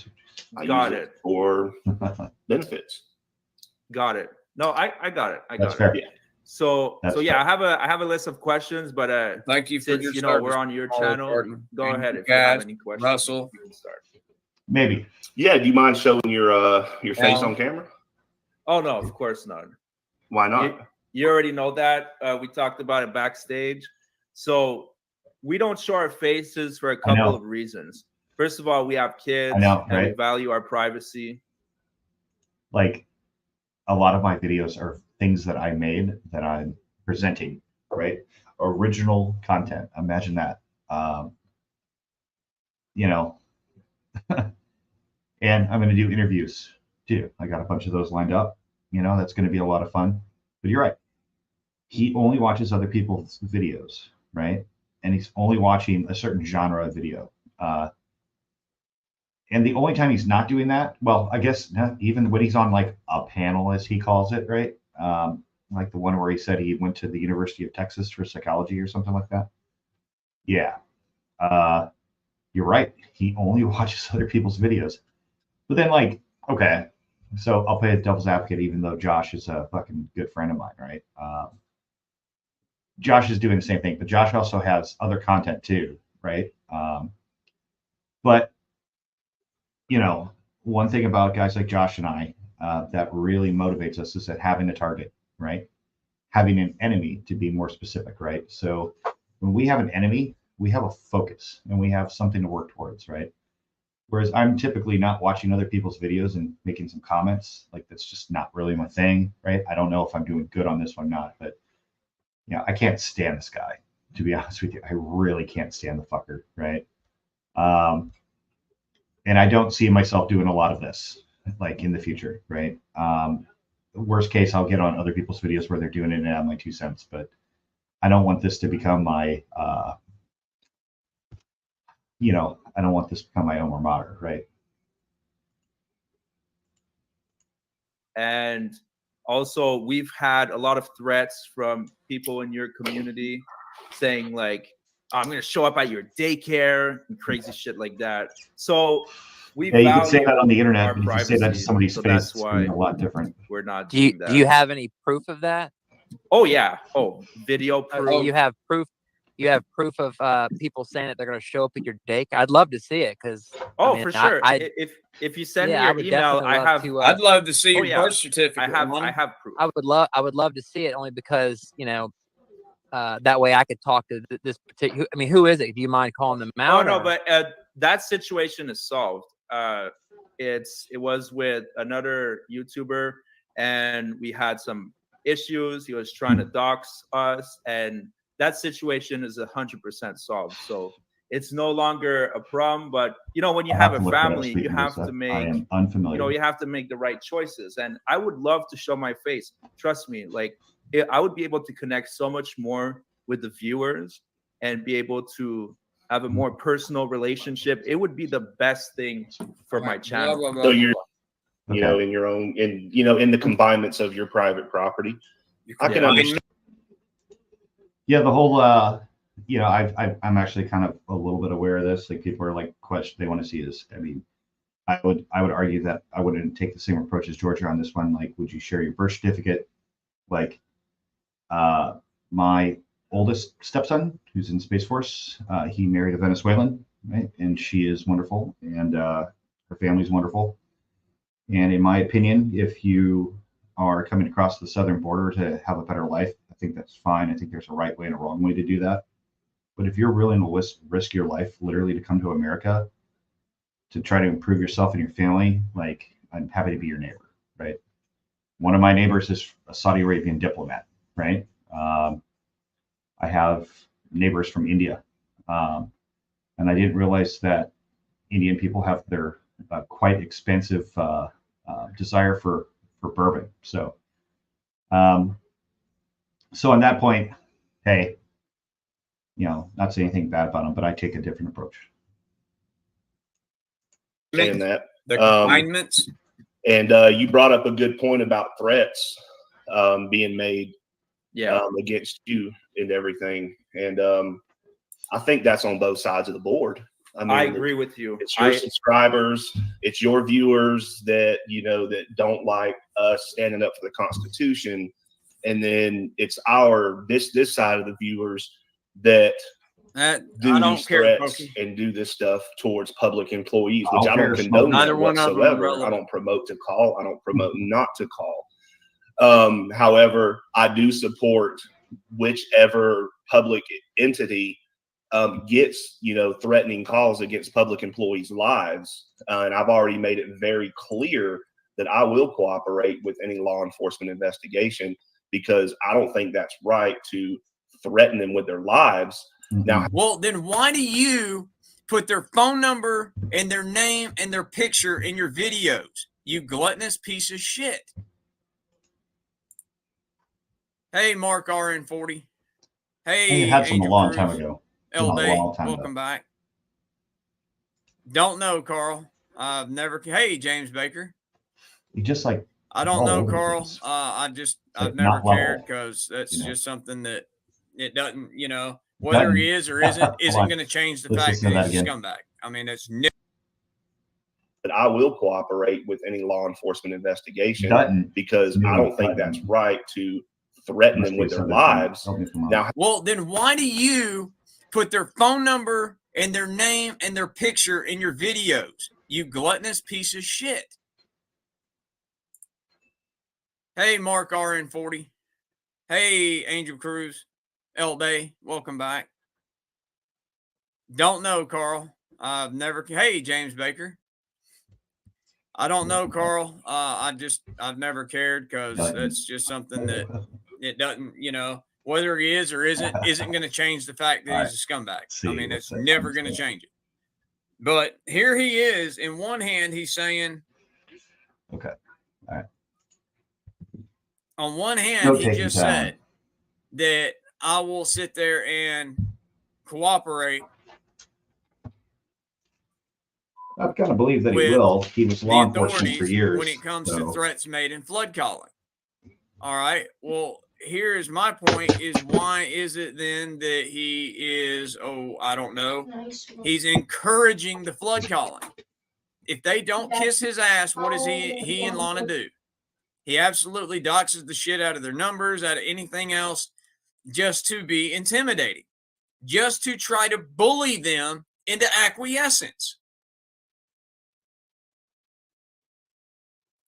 I use it for benefits. Got it. No, I got it. That's fair. Yeah. So yeah, I have a list of questions, but thank you for since we're on your channel, go ahead if you have any questions. Russell, you can start. Maybe. Yeah. Do you mind showing your face on camera? Oh no, of course not. Why not? You already know that. We talked about it backstage. So we don't show our faces for a couple of reasons. First of all, we have kids, and we value our privacy. Like, a lot of my videos are things that I made that I'm presenting, right? original content. Imagine that. You know, and I'm going to do interviews too. I got a bunch of those lined up. You know, that's going to be a lot of fun. But you're right. He only watches other people's videos, right? And he's only watching a certain genre of video. And the only time he's not doing that, well, I guess even when he's on like a panel, as he calls it, right? Like the one where he said he went to the University of Texas for psychology or something like that. Yeah. You're right. He only watches other people's videos. But then, like, okay, so I'll play the devil's advocate, even though Josh is a fucking good friend of mine, right? Josh is doing the same thing, but Josh also has other content too, right? But, you know, one thing about guys like Josh and I that really motivates us is that having a target, right? Having an enemy, to be more specific, right? So when we have an enemy, we have a focus and we have something to work towards, right? Whereas I'm typically not watching other people's videos and making some comments. Like, that's just not really my thing, right? I don't know if I'm doing good on this one or not, but you know, I can't stand this guy, to be honest with you. I really can't stand the fucker, right? And I don't see myself doing a lot of this, like, in the future, right? Worst case, I'll get on other people's videos where they're doing it and add my 2 cents, but I don't want this to become my, you know, I don't want this to become my alma mater, right? And also, we've had a lot of threats from people in your community saying like, oh, I'm going to show up at your daycare and crazy shit like that. So we you can say that on the internet, but if you say that to somebody's face, that's it's why a lot different. we're not Do you, doing that. do you have any proof of that? Oh, yeah. Oh, video proof. You have proof. You have proof of people saying that they're going to show up at your daycare. I'd love to see it because. Oh, for sure. If you send me your email, I'd love to see your birth certificate. I have proof. I would love to see it only because, you know, that way I could talk to this particular. I mean, who is it? Do you mind calling them out? Oh no, but that situation is solved. It was with another YouTuber, and we had some issues. He was trying to dox us, and that situation is 100% solved. So it's no longer a problem. But you know, when you have a family, you have to make. I am unfamiliar. You know, you have to make the right choices. And I would love to show my face. Trust me, like I would be able to connect so much more with the viewers and be able to have a more personal relationship. It would be the best thing for my channel. So you're, you know, in your own, in the confinements of your private property. I can understand. Yeah, the whole, you know, I'm actually kind of a little bit aware of this. Like, people are like, they want to see this. I mean, I would argue that I wouldn't take the same approach as Georgia on this one. Like, would you share your birth certificate? Like, my oldest stepson, who's in Space Force, he married a Venezuelan, right? And she is wonderful, and her family's wonderful. And in my opinion, if you are coming across the southern border to have a better life, I think that's fine. I think there's a right way and a wrong way to do that. But if you're willing to risk your life literally to come to America to try to improve yourself and your family, like, I'm happy to be your neighbor, right? One of my neighbors is a Saudi Arabian diplomat, right? I have neighbors from India, and I didn't realize that Indian people have their quite expensive desire for bourbon. So, so on that point, hey, you know, not saying anything bad about them, but I take a different approach. Saying that the confinements, and you brought up a good point about threats being made, against you and everything, and I think that's on both sides of the board. I mean, I agree with you. It's your subscribers, it's your viewers that, you know, that don't like us standing up for the Constitution, and then it's this side of the viewers that do these threats and do this stuff towards public employees, which I don't condone whatsoever. I don't promote to call. I don't promote not to call. However, I do support whichever public entity gets, you know, threatening calls against public employees' lives. And I've already made it very clear that I will cooperate with any law enforcement investigation, because I don't think that's right to threaten them with their lives. Now, well, then why do you put their phone number and their name and their picture in your videos? You gluttonous piece of shit. Hey, Mark RN40. Hey, I had some a Angel long Cruz. time ago. El A Bay, long time welcome ago. back. Don't know, Carl. I've never. Hey, James Baker. You just like I don't all know, over the Carl. place. I've like never not level, cared because that's you know. just something that it doesn't, whether he is or isn't going to change the Let's fact listen to that that he's a again. scumbag. I mean, it's that I will cooperate with any law enforcement investigation Dutton, because I don't think that's right to threaten them with their lives. Now, well, then why do you put their phone number and their name and their picture in your videos? You gluttonous piece of shit. Hey, Mark RN40. Hey, Angel Cruz. El Bay, welcome back. Don't know, Carl. I've never. Hey, James Baker. I don't know, Carl. I've never cared because that's just something that it doesn't, whether he is or isn't going to change the fact that he's a scumbag. I mean, it's never going to change it. But here he is. In one hand, he's saying, okay, all right. On one hand, No he taking just time. said that I will sit there and cooperate. I've got to believe that he will. He was law enforcement for years. When it comes to threats made in flood calling. All right. Well, here's my point is why is it then that he is, I don't know. He's encouraging the flood calling. If they don't kiss his ass, what does he and Lana do? He absolutely doxes the shit out of their numbers, out of anything else, just to be intimidating, just to try to bully them into acquiescence.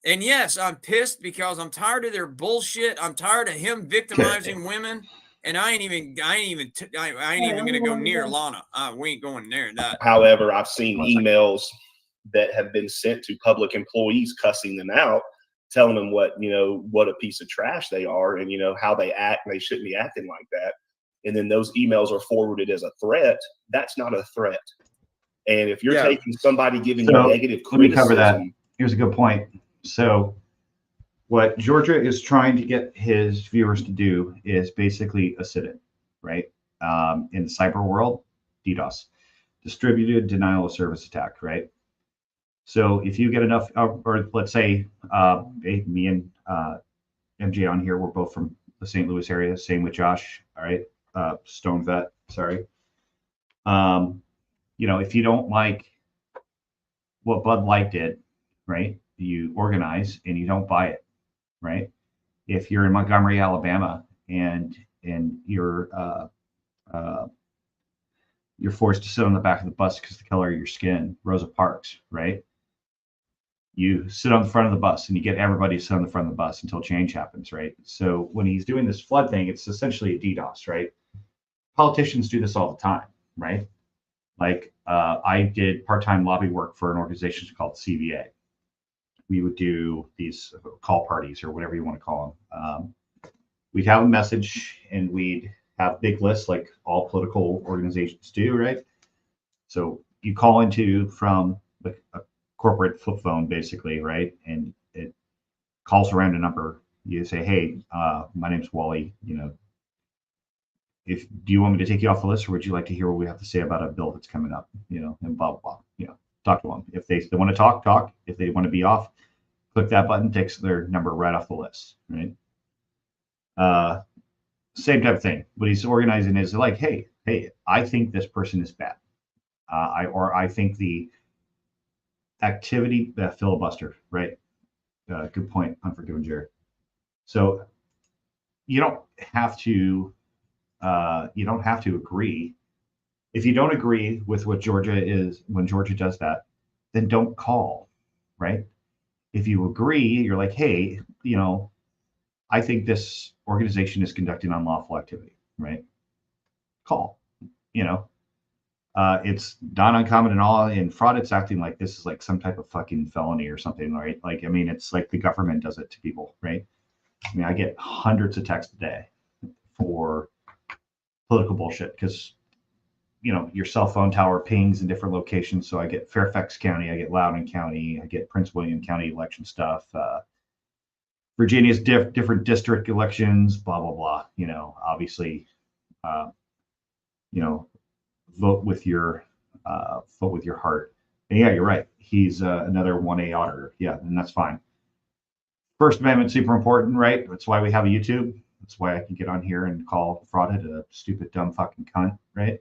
And yes, I'm pissed because I'm tired of their bullshit. I'm tired of him victimizing women. And I ain't even gonna go near Lana. We ain't going near that. However, I've seen emails that have been sent to public employees cussing them out, telling them what a piece of trash they are, and how they act. They shouldn't be acting like that. And then those emails are forwarded as a threat. That's not a threat. And if you're taking somebody giving you negative criticism, let me cover that. Here's a good point. So what Georgia is trying to get his viewers to do is basically a sit-in, right? In the cyber world, DDoS, distributed denial of service attack, right? So if you get enough, or let's say me and MJ on here, we're both from the St. Louis area, same with Josh, all right? Stone Vet, sorry. If you don't like what Bud Light did, right? You organize and you don't buy it, right? If you're in Montgomery, Alabama, and you're forced to sit on the back of the bus because of the color of your skin, Rosa Parks, right? You sit on the front of the bus and you get everybody to sit on the front of the bus until change happens, right? So when he's doing this flood thing, it's essentially a DDoS, right? Politicians do this all the time, right? Like I did part-time lobby work for an organization called CVA. We would do these call parties or whatever you want to call them. We'd have a message and we'd have big lists like all political organizations do, right? So you call into from a corporate flip phone, basically, right? And it calls around a number. You say, hey, my name's Wally. Do you want me to take you off the list, or would you like to hear what we have to say about a bill that's coming up? And blah, blah, blah. Talk to them. If they want to talk. If they want to be off, click that button, takes their number right off the list, right? Same type of thing. What he's organizing is like, hey, I think this person is bad. I think the activity, filibuster, right? Good point. Unforgiven, Jared. So you don't have to agree. If you don't agree with what Georgia is, when Georgia does that, then don't call, right? If you agree, you're like, hey, I think this organization is conducting unlawful activity, right? Call, it's not uncommon at all in fraud. It's acting like this is like some type of fucking felony or something, right? Like, I mean, it's like the government does it to people, right? I mean, I get hundreds of texts a day for political bullshit because, your cell phone tower pings in different locations. So I get Fairfax County, I get Loudoun County, I get Prince William County election stuff. Virginia's different district elections, blah, blah, blah. Obviously, vote with your heart. And yeah, you're right. He's another 1A auditor. Yeah, and that's fine. First Amendment, super important, right? That's why we have a YouTube. That's why I can get on here and call Fraudit a stupid, dumb fucking cunt, right?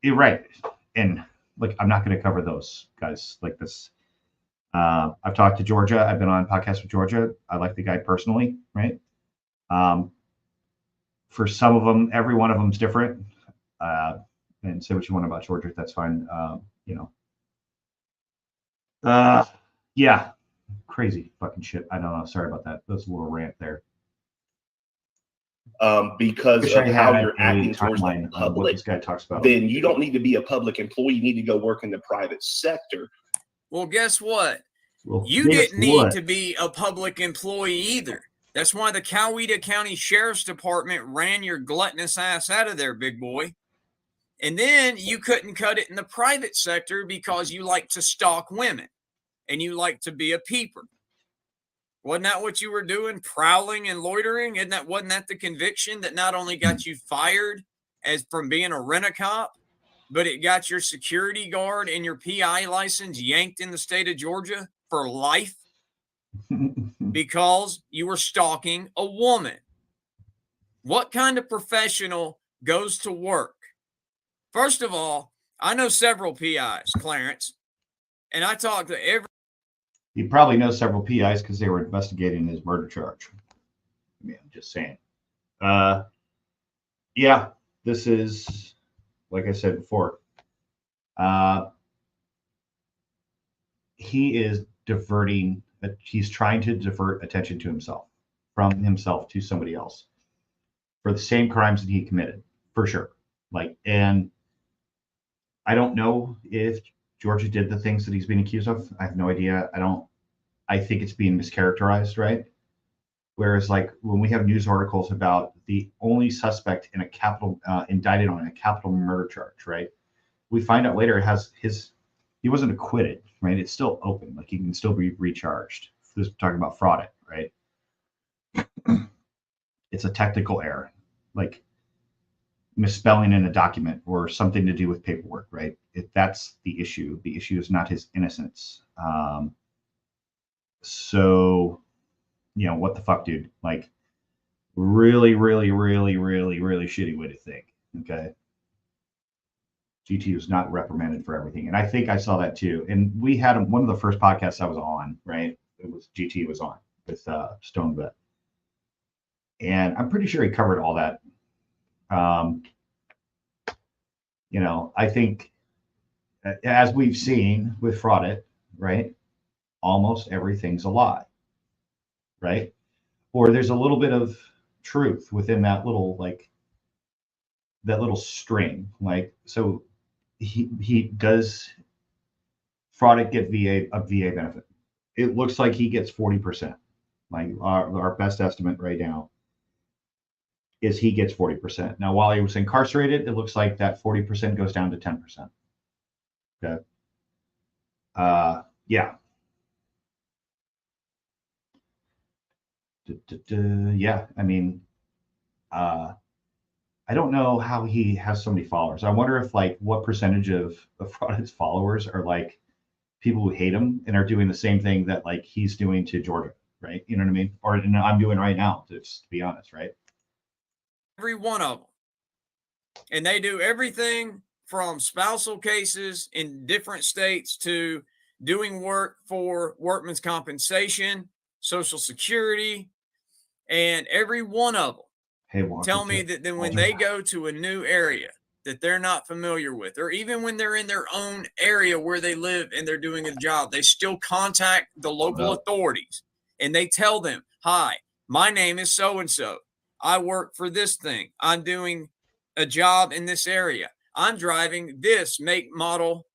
You're right. And I'm not going to cover those guys like this. I've talked to Georgia. I've been on podcasts with Georgia. I like the guy personally, right? For some of them, every one of them is different. And say what you want about Georgia, that's fine. Yeah, crazy fucking shit. I don't know. Sorry about that. That was a little rant there. Because of how you're acting towards the what public, this guy talks about. then you don't need to be a public employee. You need to go work in the private sector. Well, guess what? Well, You guess didn't need what? to be a public employee either. That's why the Coweta County Sheriff's Department ran your gluttonous ass out of there, big boy. And then you couldn't cut it in the private sector because you like to stalk women and you like to be a peeper. Wasn't that what you were doing? Prowling and loitering? Wasn't that the conviction that not only got you fired as from being a rent-a-cop, but it got your security guard and your PI license yanked in the state of Georgia for life because you were stalking a woman? What kind of professional goes to work? First of all, I know several PIs, Clarence, and I talk to every. You probably know several PIs because they were investigating his murder charge. I mean, I'm just saying. Yeah, this is, like I said before, he is diverting, he's trying to divert attention to himself, from himself to somebody else for the same crimes that he committed, for sure. And I don't know if Georgia did the things that he's being accused of. I have no idea. I think it's being mischaracterized, right? Whereas when we have news articles about the only suspect in a capital, indicted on a capital murder charge, right? We find out later he wasn't acquitted, right? It's still open. He can still be recharged. This is talking about Fraudit, right? It's a technical error, misspelling in a document or something to do with paperwork, right? That's the issue. The issue is not his innocence. So, what the fuck, dude? Really, really, really, really, really shitty way to think. Okay. GT was not reprimanded for everything. And I think I saw that too. And we had one of the first podcasts I was on, right? It was GT was on with Stonevet. And I'm pretty sure he covered all that. I think as we've seen with Fraudit, right? Almost everything's a lie, right? Or there's a little bit of truth within that little string. So he does Fraudit get a VA benefit? It looks like he gets 40%. Our best estimate right now is he gets 40%. Now, while he was incarcerated, it looks like that 40% goes down to 10%. Okay. Yeah. Yeah. I mean, I don't know how he has so many followers. I wonder if what percentage of Fraudit's followers are people who hate him and are doing the same thing that he's doing to Georgia, right? You know what I mean? Or I'm doing right now, to be honest, right? Every one of them. And they do everything from spousal cases in different states to doing work for workman's compensation, Social Security, and every one of them tell me that then when they go to a new area that they're not familiar with, or even when they're in their own area where they live and they're doing a job, they still contact the local authorities and they tell them, hi, my name is so-and-so. I work for this thing. I'm doing a job in this area. I'm driving this make, model,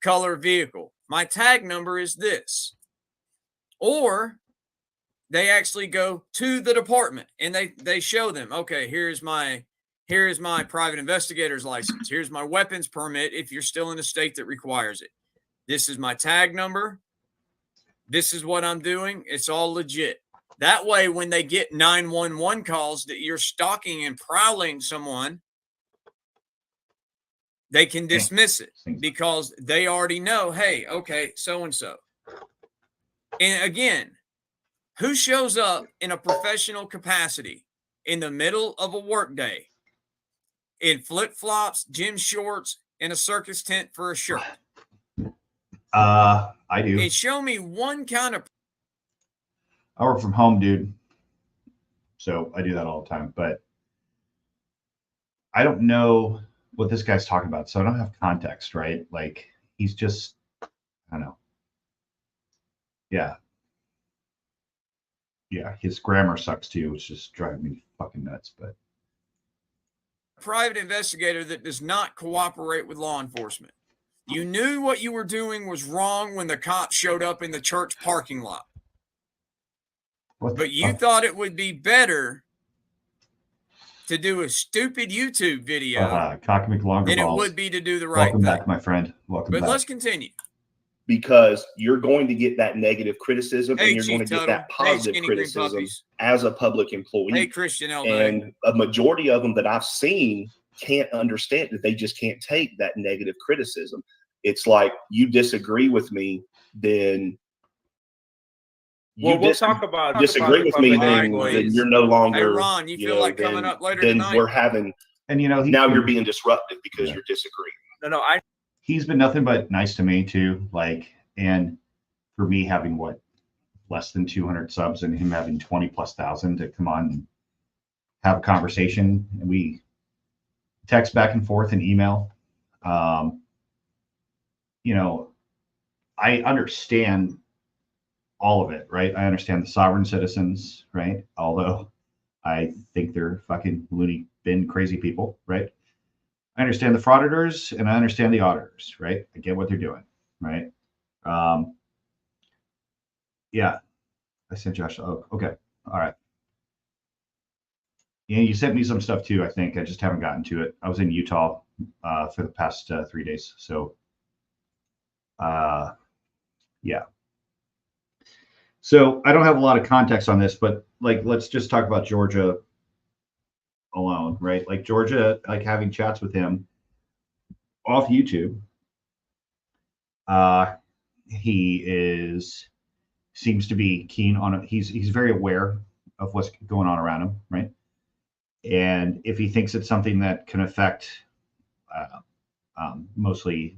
color vehicle. My tag number is this. Or they actually go to the department and they show them, okay, here's my private investigator's license. Here's my weapons permit if you're still in a state that requires it. This is my tag number. This is what I'm doing. It's all legit. That way, when they get 911 calls that you're stalking and prowling someone, they can dismiss it because they already know, hey, okay, so-and-so. And again, who shows up in a professional capacity in the middle of a workday in flip-flops, gym shorts, and a circus tent for a shirt? I do. And show me one kind of. I work from home, dude. So I do that all the time. But I don't know what this guy's talking about. So I don't have context, right? Like, he's just, I don't know. Yeah. Yeah, his grammar sucks too, which just driving me fucking nuts. But private investigator that does not cooperate with law enforcement. You knew what you were doing was wrong when the cops showed up in the church parking lot. But you thought it would be better to do a stupid YouTube video than it would be to do the right thing. Welcome back, my friend. Welcome back. But let's continue. Because you're going to get that negative criticism and you're going to get that positive criticism as a public employee. Hey, Christian L. And a majority of them that I've seen can't understand that. They just can't take that negative criticism. It's like, you disagree with me, then we'll talk about disagree with me, then you're no longer. Hey, Ron, you feel like coming up later then tonight? We're having, and now you're being disruptive because you're disagreeing. No, he's been nothing but nice to me too. Like, and for me having less than 200 subs and him having 20,000+ to come on and have a conversation, and we text back and forth and email. I understand all of it, right? I understand the sovereign citizens, right? Although I think they're fucking loony bin crazy people, right? I understand the frauditors and I understand the auditors, right? I get what they're doing, right? Yeah, I sent Josh. Oh, okay. All right. Yeah, you sent me some stuff too, I think. I just haven't gotten to it. I was in Utah for the past 3 days. So, yeah. So I don't have a lot of context on this, but like, let's just talk about Georgia alone, right? Like Georgia, like having chats with him off YouTube. He seems to be keen on it. He's very aware of what's going on around him, right? And if he thinks it's something that can affect mostly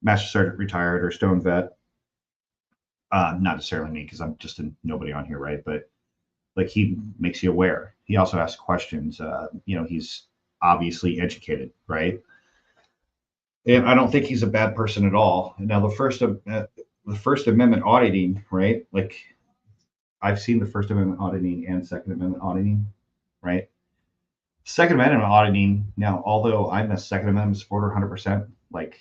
Master Sergeant retired or Stone vet, not necessarily me, because I'm just a nobody on here, right? But like, he makes you aware. He also asks questions. He's obviously educated, right? And I don't think he's a bad person at all. Now, the First Amendment auditing, right? Like, I've seen the First Amendment auditing and Second Amendment auditing, right? Second Amendment auditing, now, although I'm a Second Amendment supporter 100%, like,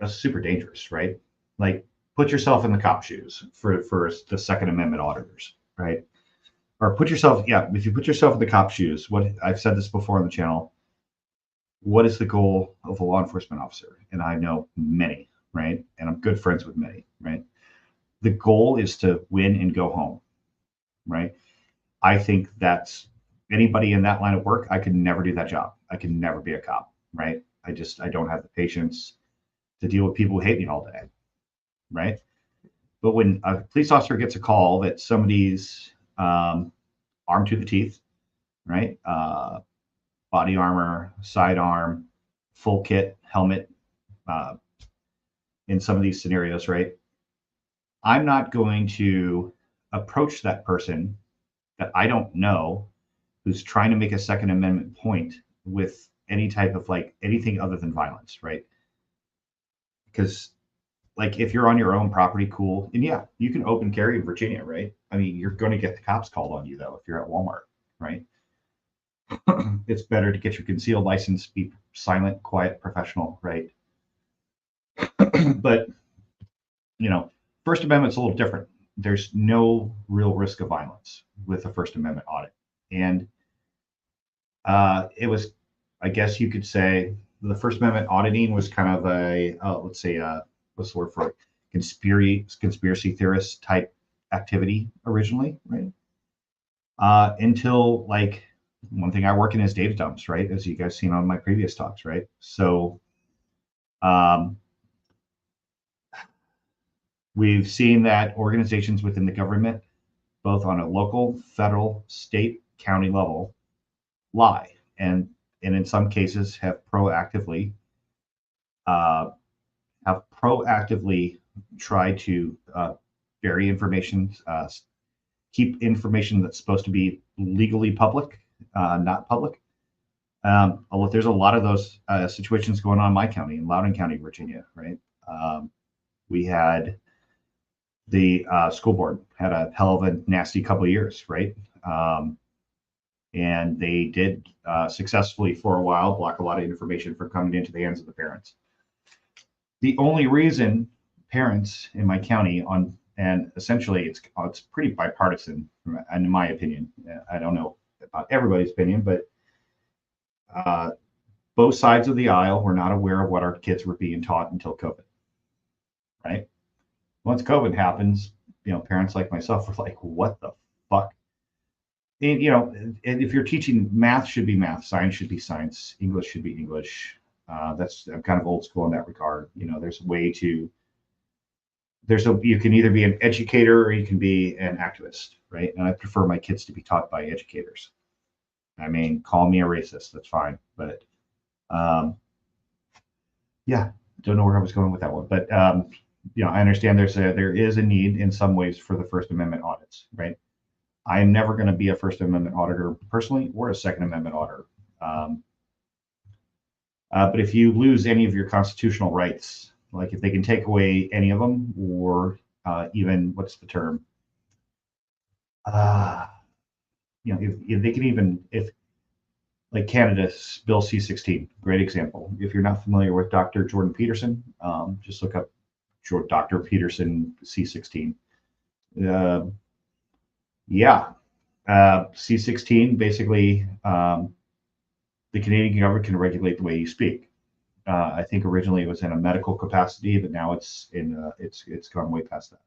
that's super dangerous, right? Like, put yourself in the cop shoes for the Second Amendment auditors, right? Or if you put yourself in the cop shoes, what I've said this before on the channel, what is the goal of a law enforcement officer? And I know many, right? And I'm good friends with many, right? The goal is to win and go home, right? I think that's anybody in that line of work. I could never do that job. I could never be a cop, right? I don't have the patience to deal with people who hate me all day, right? But when a police officer gets a call that somebody's armed to the teeth, right? Body armor, sidearm, full kit, helmet, in some of these scenarios, right? I'm not going to approach that person that I don't know who's trying to make a Second Amendment point with any type of like anything other than violence, right? Because like, if you're on your own property, cool. And yeah, you can open carry in Virginia, right? I mean, you're going to get the cops called on you though if you're at Walmart, right? It's better to get your concealed license, be silent, quiet, professional, right? But First Amendment's a little different. There's no real risk of violence with a First Amendment audit. And it was, I guess you could say, the First Amendment auditing was kind of a, let's say, what's the word for it? Conspiracy theorist type activity originally, right? Until like one thing I work in is data dumps, right? As you guys seen on my previous talks, right? So we've seen that organizations within the government, both on a local, federal, state, county level, lie, and in some cases have proactively tried to bury information, keep information that's supposed to be legally public, not public. There's a lot of those situations going on in my county, in Loudoun County, Virginia, right? We had the school board had a hell of a nasty couple of years, right? And they did successfully for a while block a lot of information from coming into the hands of the parents. The only reason parents in my county and essentially it's pretty bipartisan, in my opinion. I don't know about everybody's opinion, but both sides of the aisle were not aware of what our kids were being taught until COVID, right? Once COVID happens, parents like myself were like, what the fuck? And, and if you're teaching, math should be math, science should be science, English should be English. I'm kind of old school in that regard. You can either be an educator or you can be an activist, right? And I prefer my kids to be taught by educators. I mean, call me a racist, that's fine. But yeah, don't know where I was going with that one. But I understand there is a need in some ways for the First Amendment audits, right? I am never going to be a First Amendment auditor personally, or a Second Amendment auditor. But if you lose any of your constitutional rights, like if they can take away any of them, or even what's the term? If they can even, if like Canada's Bill C-16, great example. If you're not familiar with Dr. Jordan Peterson, just look up Dr. Peterson C-16. C-16 basically, the Canadian government can regulate the way you speak. I think originally it was in a medical capacity, but now it's gone way past that.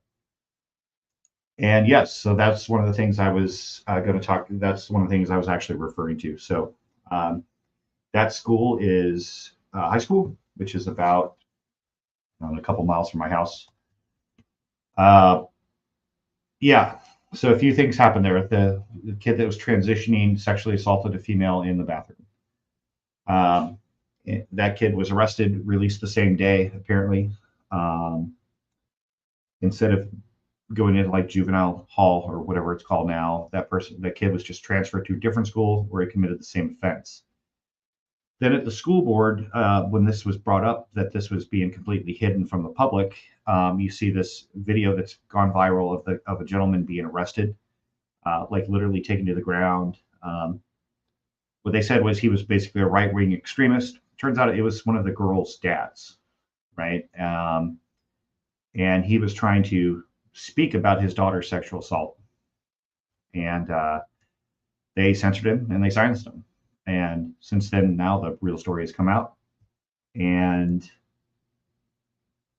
And yes, so that's one of the things I was going to talk. That's one of the things I was actually referring to. So that school is high school, which is about a couple miles from my house. So a few things happened there. The kid that was transitioning sexually assaulted a female in the bathroom. That kid was arrested, released the same day, apparently. Instead of going into like juvenile hall or whatever it's called now, that kid was just transferred to a different school where he committed the same offense. Then at the school board, when this was brought up that this was being completely hidden from the public, you see this video that's gone viral of a gentleman being arrested, like literally taken to the ground. What they said was he was basically a right-wing extremist. Turns out it was one of the girl's dads, right? And he was trying to speak about his daughter's sexual assault. And they censored him and they silenced him. And since then, now the real story has come out. And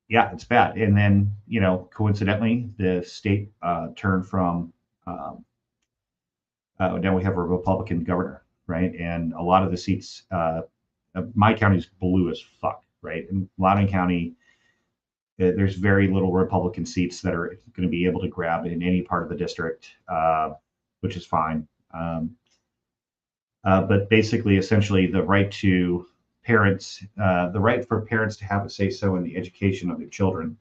yeah, it's bad. And then, coincidentally, the state turned from, now we have a Republican governor, right? And a lot of the seats, my county's blue as fuck, right? In Loudoun County, there's very little Republican seats that are going to be able to grab in any part of the district, which is fine. But basically, essentially, the right for parents to have a say-so in the education of their children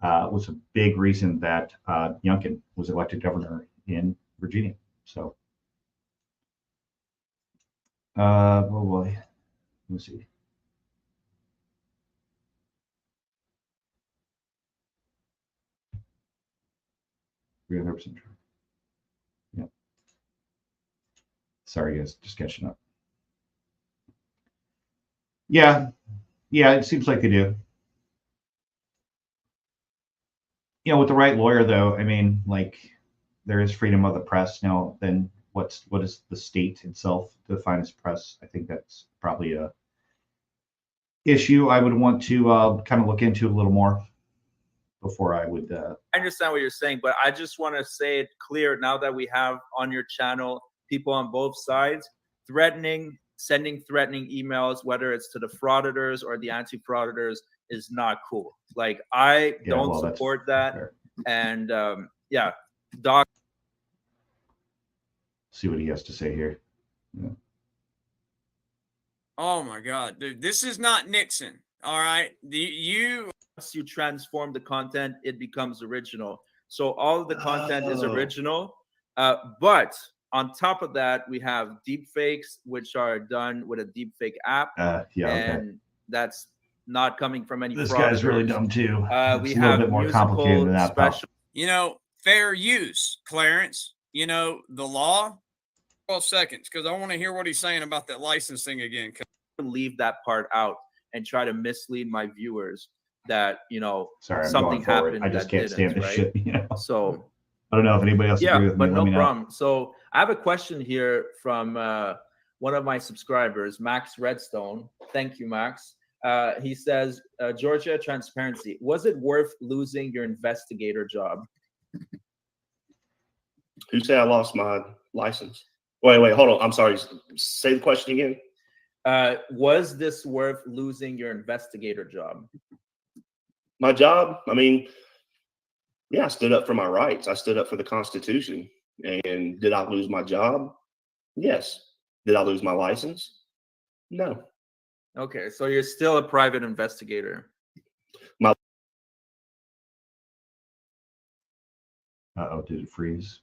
was a big reason that Youngkin was elected governor in Virginia. So, oh boy, let's see. %. Yeah. Sorry, guys, just catching up. Yeah, it seems like they do. you know, with the right lawyer, though, I mean, like, there is freedom of the press. Now, then what is the state itself define as press? I think that's probably a issue I would want to kind of look into a little more before I would. I understand what you're saying, but I just want to say it clear now that we have on your channel people on both sides sending threatening emails, whether it's to the frauditors or the anti-frauditors, is not cool. Like, I don't support that. Fair. And yeah, Doc. See what he has to say here. Yeah. Oh my God, dude, this is not Nixon. All right, Once you transform the content, it becomes original. So all of the content is original, but on top of that, we have deep fakes, which are done with a deep fake app. And that's not coming from any. This guy's really dumb too. We a have little bit more complicated than that. Special. You know, fair use, Clarence. You know, the law. 12 seconds, because I want to hear what he's saying about that licensing again. Leave that part out and try to mislead my viewers that, you know, sorry, something happened. I just can't stand this shit. You know? So I don't know if anybody else agree with me. But no problem. So I have a question here from one of my subscribers, Max Redstone. Thank you, Max. He says, Georgia transparency. Was it worth losing your investigator job? Who said I lost my license? Wait, hold on. I'm sorry. Say the question again. Was this worth losing your investigator job? My job? I mean, yeah, I stood up for my rights. I stood up for the Constitution. And did I lose my job? Yes. Did I lose my license? No. Okay, so you're still a private investigator. Uh-oh, did it freeze?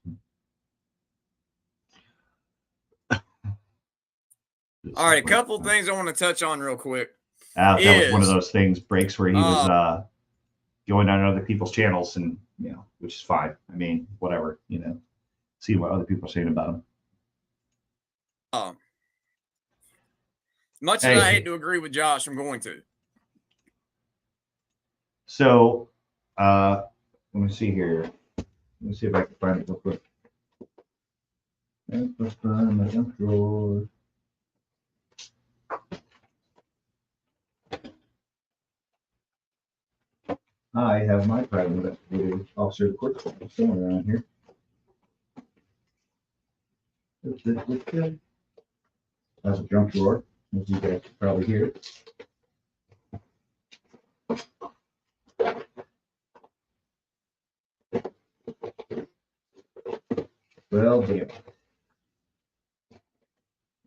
All right, a couple things I want to touch on real quick. That was one of those things, breaks where he was going on other people's channels, and you know, which is fine. I mean, whatever, you know, see what other people are saying about him. Much as I hate to agree with Josh, I'm going to. So, let me see here. Let me see if I can find it real quick. I have my private investigator officer of the court somewhere around here. That's a junk drawer, as you guys can probably hear. Well, damn.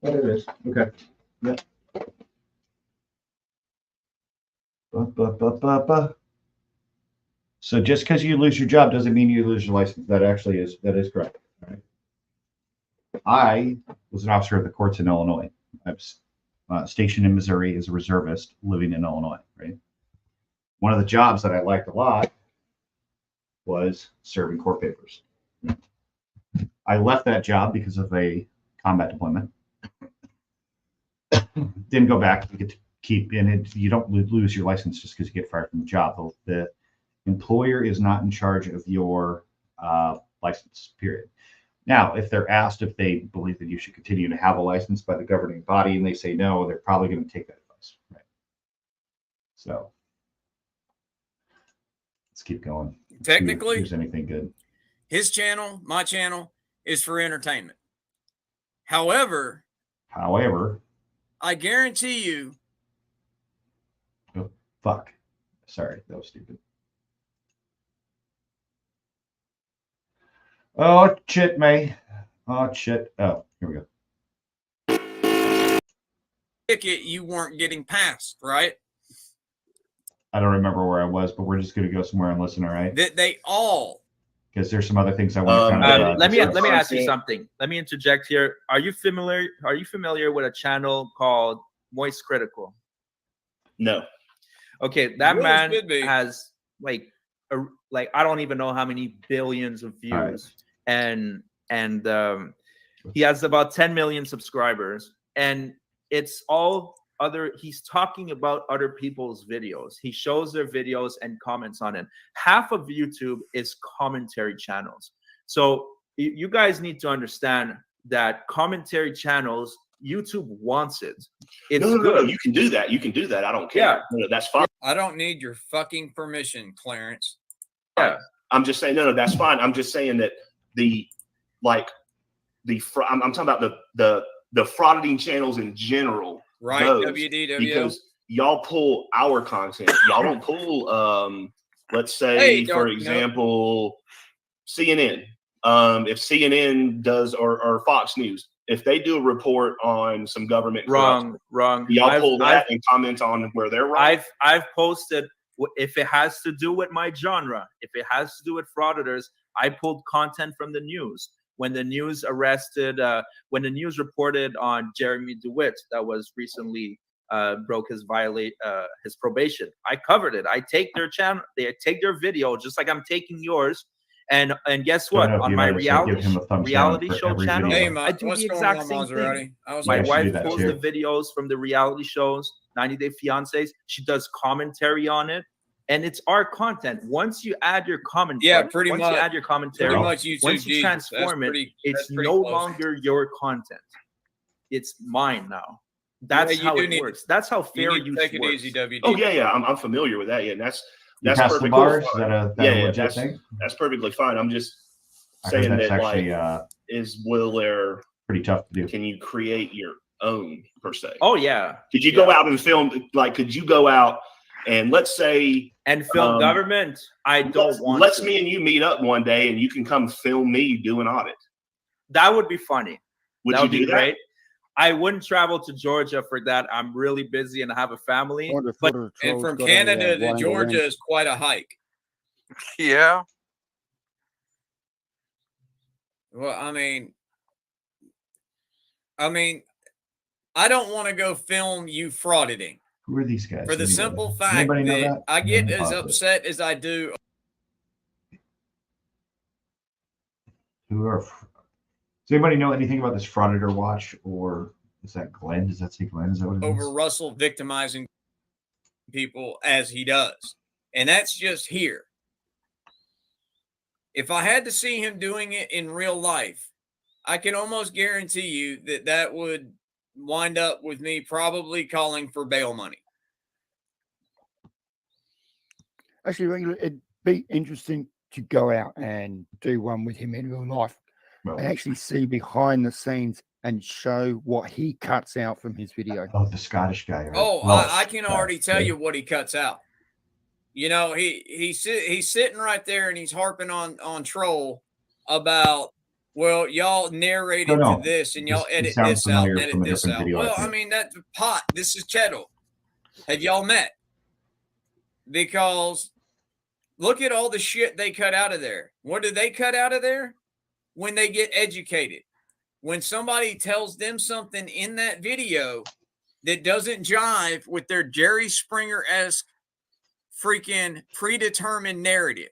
Oh, there it is. Okay. Yep. So just because you lose your job doesn't mean you lose your license. That is correct. All right. I was an officer of the courts in Illinois. I was stationed in Missouri as a reservist living in Illinois, right? One of the jobs that I liked a lot was serving court papers. I left that job because of a combat deployment. Didn't go back. You get to keep in it. You don't lose your license just because you get fired from the job. The employer is not in charge of your license, period. Now, if they're asked if they believe that you should continue to have a license by the governing body and they say no, they're probably going to take that advice. Right? So let's keep going. Technically, if there's anything good. His channel, my channel, is for entertainment. However, I guarantee you. Oh, fuck. Sorry, that was stupid. Oh, shit, May. Oh, shit. Oh, here we go. Ticket you weren't getting past, right? I don't remember where I was, but we're just going to go somewhere and listen, all right? That they all. Because there's some other things I want to kind of. Let me ask you something. Let me interject here. Are you familiar with a channel called Moist Critical? No. Okay, that man has like I don't even know how many billions of views, and he has about 10 million subscribers, and it's all he's talking about other people's videos. He shows their videos and comments on it. Half of YouTube is commentary channels. So you guys need to understand that commentary channels, YouTube wants it. It's no, good. you can do that. You can do that. I don't care. Yeah. No, that's fine. I don't need your fucking permission, Clarence. Yeah. I'm just saying, no, that's fine. I'm just saying that I'm talking about the frauditing channels in general. Right, WDW. Because y'all pull our content. Y'all don't pull, let's say, for example, CNN. If CNN does, or Fox News, if they do a report on some government wrong, y'all pull that and comment on where they're wrong. I've posted, if it has to do with my genre, if it has to do with frauditors, I pulled content from the news. When the news reported on Jeremy DeWitt that was recently broke his probation, I covered it. I take their channel, they take their video just like I'm taking yours. And guess what? On my reality show channel, hey, I do the exact same thing. My wife pulls the videos from the reality shows, 90 Day Fiancés. She does commentary on it. And it's our content. Once you add your commentary, once you transform it, it's no longer your content. It's mine now. That's how it works. That's how fair use works. Take it easy, WD. Oh yeah, I'm familiar with that. Yeah, and that's perfectly fine. Is that a legit thing? That's perfectly fine. I'm just saying that actually, pretty tough to do. Can you create your own per se? Oh yeah. Could you go out and film? Like, could you go out and let's say film government? I don't want. Let's me and you meet up one day, and you can come film me do an audit. That would be funny. Would you do that? Great. I wouldn't travel to Georgia for that. I'm really busy and I have a family. And from Canada to Georgia is quite a hike. Yeah. Well, I mean, I don't want to go film you frauditing. Who are these guys? For the simple fact that I get as upset as I do. Does anybody know anything about this Frauditor Watch, or is that Glenn? Does that say Glenn? Is that what it is? Over Russell victimizing people as he does. And that's just here. If I had to see him doing it in real life, I can almost guarantee you that would wind up with me probably calling for bail money. Actually, Wrangler, it'd be interesting to go out and do one with him in real life. And actually see behind the scenes and show what he cuts out from his video. Oh, the Scottish guy. Right? Oh, I can already tell you what he cuts out. You know, he's sitting right there and he's harping on Troll about, well, y'all narrated to this and y'all edit this out and edit this out. Well, I mean, that's pot. This is Chettle. Have y'all met? Because look at all the shit they cut out of there. What do they cut out of there? When they get educated, when somebody tells them something in that video that doesn't jive with their Jerry Springer-esque freaking predetermined narrative,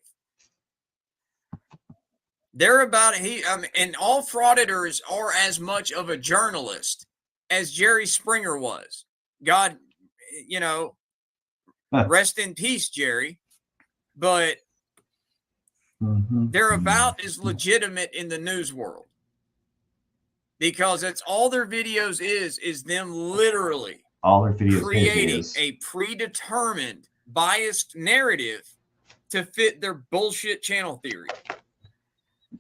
they're about and all frauditors are as much of a journalist as Jerry Springer was. God, rest in peace, Jerry. But they're about as legitimate in the news world because that's all their videos is them literally all their videos creating a predetermined biased narrative to fit their bullshit channel theory.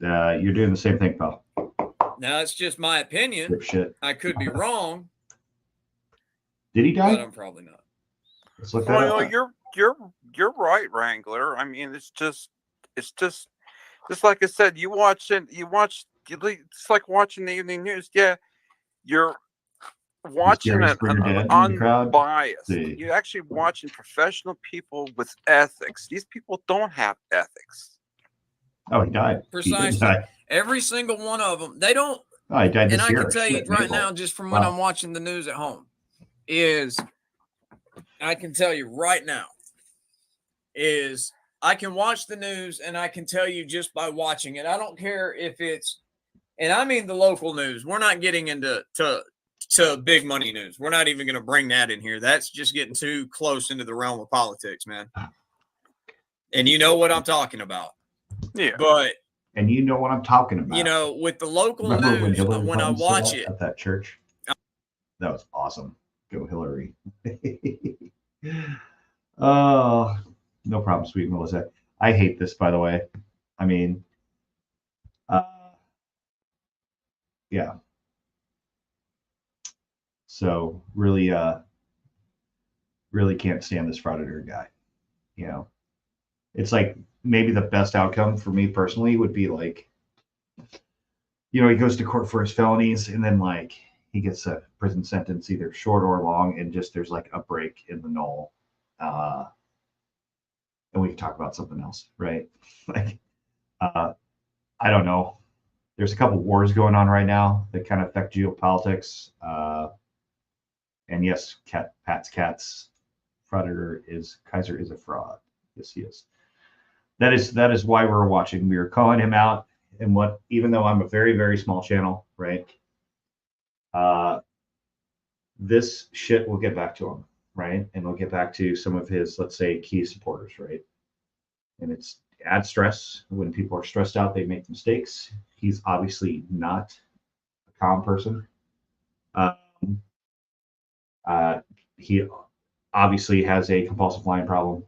You're doing the same thing, pal. Now it's just my opinion. Shit. I could be wrong. Did he die? But I'm probably not. Let's look that up. You're right, Wrangler. I mean, it's just like I said, it's like watching the evening news. Yeah, you're watching it unbiased. You're actually watching professional people with ethics. These people don't have ethics. Oh, he died. Precisely. Every single one of them. They don't. Oh, he died this year. And I can tell you right now, just from when I'm watching the news at home, I can tell you right now, I can watch the news and I can tell you just by watching it. I don't care if it's, and I mean the local news. We're not getting into to big money news. We're not even going to bring that in here. That's just getting too close into the realm of politics, man. And you know what I'm talking about. Yeah. But and you know what I'm talking about. you know, with the local Remember news, Hillary when I Clinton said watch that it, at that church? That was awesome. Go Hillary. Oh, no problem, sweet Melissa. I hate this, by the way. I mean, yeah. So really, really can't stand this frauditor guy. You know, it's like maybe the best outcome for me personally would be like, you know, he goes to court for his felonies and then like he gets a prison sentence, either short or long, and just there's like a break in the null. And we can talk about something else, right? Like, I don't know. There's a couple wars going on right now that kind of affect geopolitics. And yes, Pat's cats. Frauditor is Kaiser is a fraud. Yes, he is. That is why we're watching. We are calling him out. And what, even though I'm a very, very small channel, right? This shit will get back to him, right? And we'll get back to some of his, let's say, key supporters, right? And it's add stress. When people are stressed out, they make mistakes. He's obviously not a calm person. He obviously has a compulsive lying problem.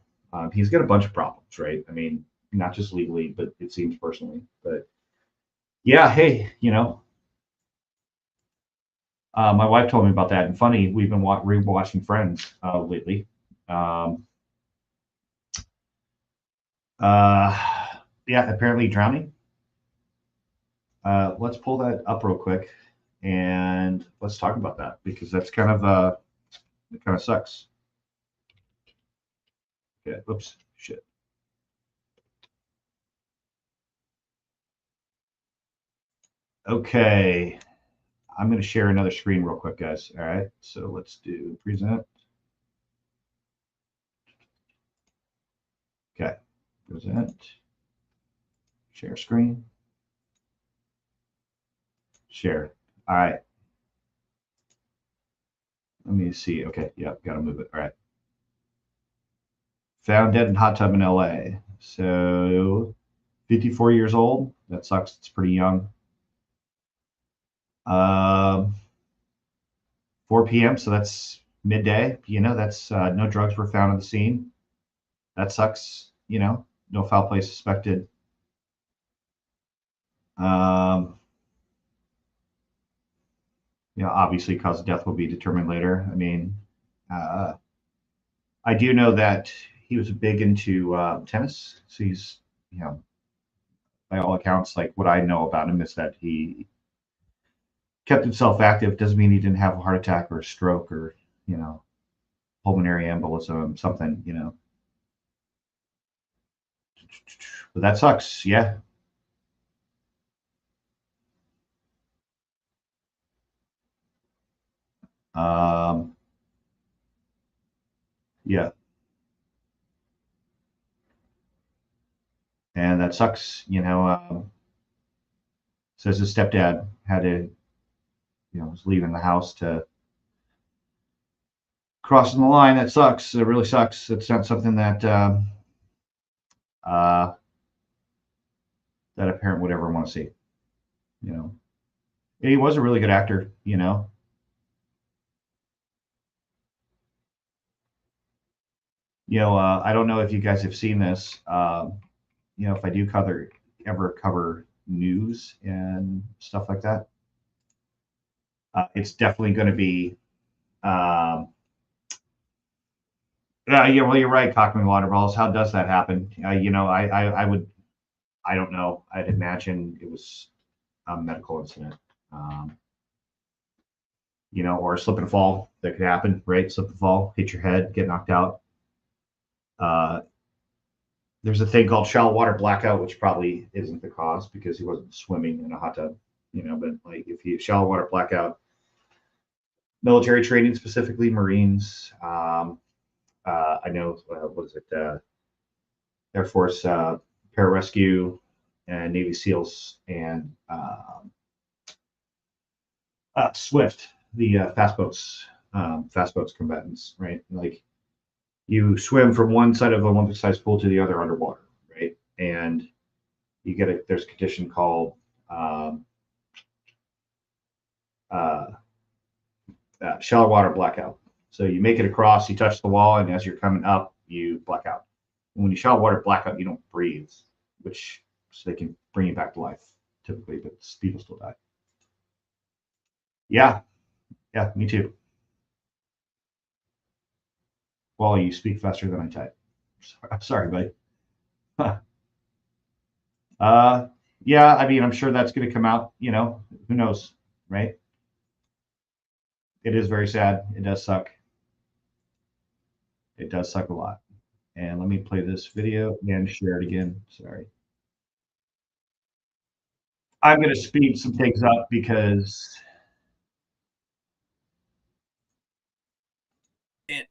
He's got a bunch of problems, right? I mean, not just legally, but it seems personally. But yeah, hey, you know, my wife told me about that. And funny, we've been rewatching Friends lately. Yeah, apparently drowning. Let's pull that up real quick and let's talk about that because that's kind of it kind of sucks. Okay, oops, shit. Okay, I'm going to share another screen real quick, guys. All right, so let's do present. Okay, present, share screen, share. All right. Let me see. Okay, yep, got to move it. All right. Found dead in hot tub in LA. So 54 years old. That sucks. It's pretty young. 4 p.m. So that's midday. You know, that's no drugs were found at the scene. That sucks. You know, no foul play suspected. You know, obviously cause of death will be determined later. I mean, I do know that he was big into tennis. So he's, you know, by all accounts, like what I know about him is that he kept himself active. Doesn't mean he didn't have a heart attack or a stroke or, you know, pulmonary embolism, something, you know. But that sucks. Yeah. Yeah. And that sucks, you know. Says his stepdad had to, you know, was leaving the house to crossing the line. That sucks. It really sucks. It's not something that that a parent would ever want to see, you know. And he was a really good actor, you know. You know, I don't know if you guys have seen this. You know, if I do ever cover news and stuff like that, it's definitely going to be. Yeah, well, you're right, Cockman Waterballs. How does that happen? You know, I would, I don't know. I'd imagine it was a medical incident, you know, or a slip and fall that could happen, right? Slip and fall, hit your head, get knocked out. There's a thing called shallow water blackout, which probably isn't the cause because he wasn't swimming in a hot tub, you know, but like if you shallow water blackout, military training, specifically Marines, I know, what is it, Air Force pararescue and Navy SEALs and SWIFT, the fast boats combatants, right? Like you swim from one side of the Olympic-sized pool to the other underwater, right? And you get a there's a condition called shallow water blackout. So you make it across, you touch the wall, and as you're coming up, you black out. And when you shallow water blackout, you don't breathe, which so they can bring you back to life typically, but people still die. Yeah, me too. Well, you speak faster than I type. I'm sorry, buddy. Yeah, I mean, I'm sure that's going to come out. You know, who knows, right? It is very sad. It does suck. It does suck a lot. And let me play this video and share it again. Sorry. I'm going to speed some things up because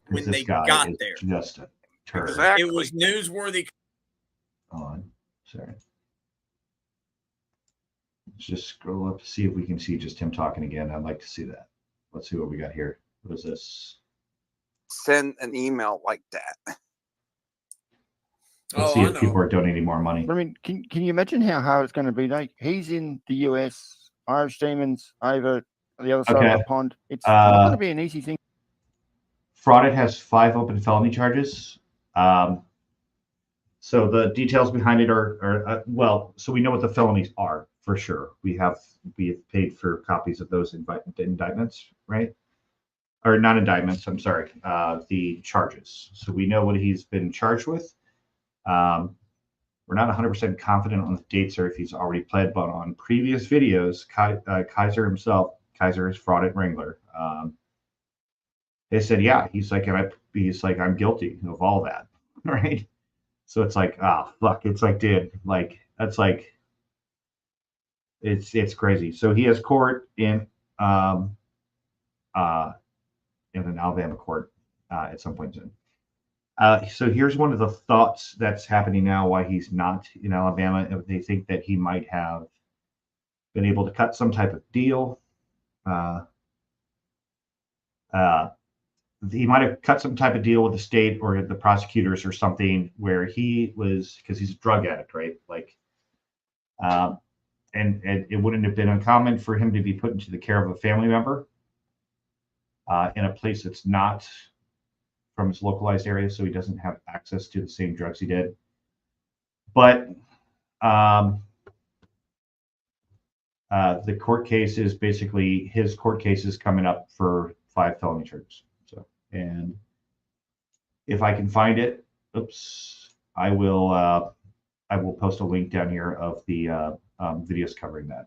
when this they guy got is there, just a turd. Exactly. it was newsworthy. On. Sorry. Let's just scroll up to see if we can see just him talking again. I'd like to see that. Let's see what we got here. What is this? Send an email like that. Let's see if people are donating more money. I mean, can you imagine how hard it's going to be? Like, he's in the US, Irish demons over the other side of the pond. It's not going to be an easy thing. Fraudit has 5 open felony charges. So the details behind it are well. So we know what the felonies are for sure. We have paid for copies of those indictments, right? Or not indictments. I'm sorry. The charges. So we know what he's been charged with. We're not 100% confident on the dates or if he's already pled, but on previous videos, Kaiser himself, Kaiser is Fraudit Wrangler. They said, yeah, he's like, I'm guilty of all that, right? So it's like, fuck. It's like, dude, like that's like, it's crazy. So he has court in an Alabama court at some point soon. So here's one of the thoughts that's happening now why he's not in Alabama. They think that he might have been able to cut some type of deal. He might have cut some type of deal with the state or the prosecutors or something where he was, because he's a drug addict, right? Like, and it wouldn't have been uncommon for him to be put into the care of a family member in a place that's not from his localized area, so he doesn't have access to the same drugs he did. But the court case is basically his court case is coming up for 5 felony charges. So, and if I can find it, I will post a link down here of the videos covering that.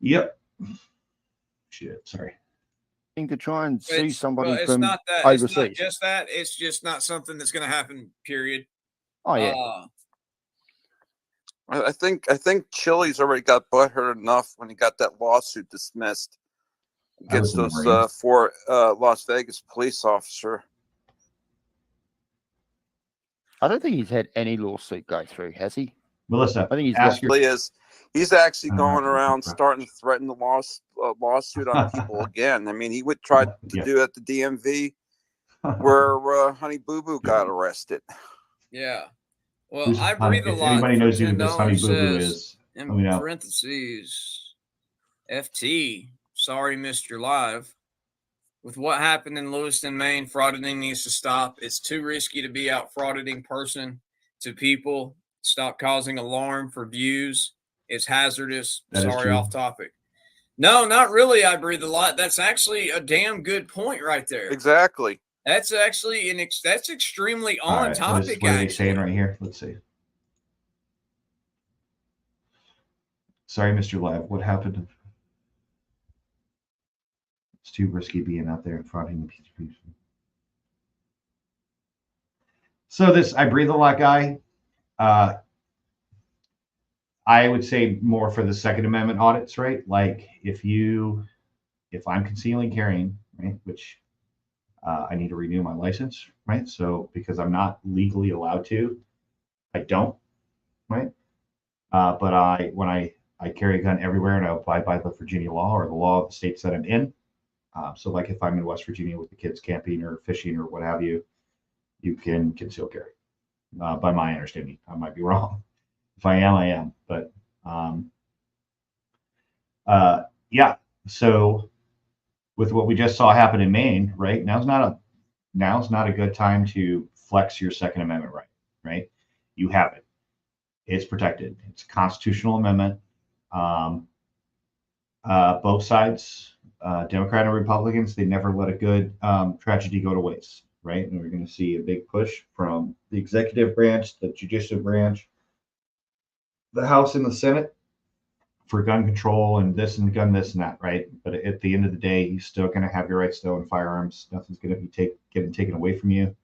Yep. Shit. Sorry. To try and see somebody it's from not that, overseas. It's not just that. It's just not something that's going to happen. Period. Oh yeah. I think Chili's already got butthurt enough when he got that lawsuit dismissed against those 4 Las Vegas police officer. I don't think he's had any lawsuit go through, has he? Melissa, I think he's actually going around starting to threaten the lawsuit on people again. I mean, he would try to do it at the DMV where Honey Boo Boo got arrested. Yeah. Well, I breathe a lot. Anybody knows who this Honey Boo Boo is? In parentheses, FT, sorry missed your live. With what happened in Lewiston, Maine, frauditing needs to stop. It's too risky to be out frauditing person to people. Stop causing alarm for views. It's hazardous. Sorry, off topic. No, not really. I breathe a lot. That's actually a damn good point right there. Exactly. That's actually that's extremely on topic. What are they saying right here? Let's see. Sorry, Mr. Live. What happened? It's too risky being out there and frauding the people. So this I breathe a lot guy. I would say more for the Second Amendment audits, right? Like if I'm concealing carrying, right, which I need to renew my license, right? So because I'm not legally allowed to, I don't, right? But when I I carry a gun everywhere, and I abide by the Virginia law or the law of the states that I'm in. So like if I'm in West Virginia with the kids camping or fishing or what have you, you can conceal carry. By my understanding, I might be wrong. If I am, I am. But yeah. So with what we just saw happen in Maine, right? Now's not a good time to flex your Second Amendment right? You have it. It's protected. It's a constitutional amendment. Both sides, Democrat and Republicans, they never let a good tragedy go to waste, right? And we're going to see a big push from the executive branch, the judicial branch, the House and the Senate for gun control and this and this and that, right? But at the end of the day, you're still going to have your rights to own firearms. Nothing's going to be getting taken away from you.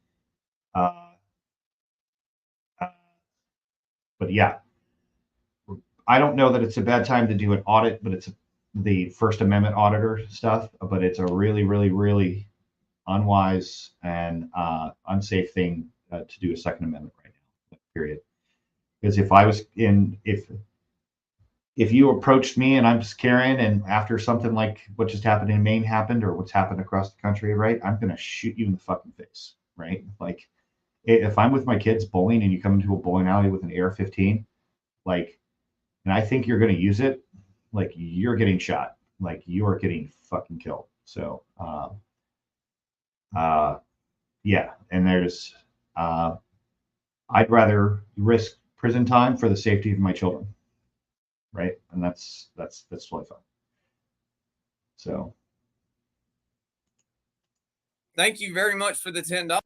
But yeah, I don't know that it's a bad time to do an audit, but it's the First Amendment auditor stuff. But it's a really, really, really unwise and unsafe thing to do a Second Amendment right now. Period. Because if you approached me and I'm just carrying, and after something like what just happened in Maine happened, or what's happened across the country, right, I'm gonna shoot you in the fucking face, right? Like, if I'm with my kids bowling and you come into a bowling alley with an AR-15, like, and I think you're gonna use it, like, you're getting shot, like, you are getting fucking killed. So, yeah, and there's, I'd rather risk prison time for the safety of my children. Right, and that's totally fine. So, thank you very much for the $10.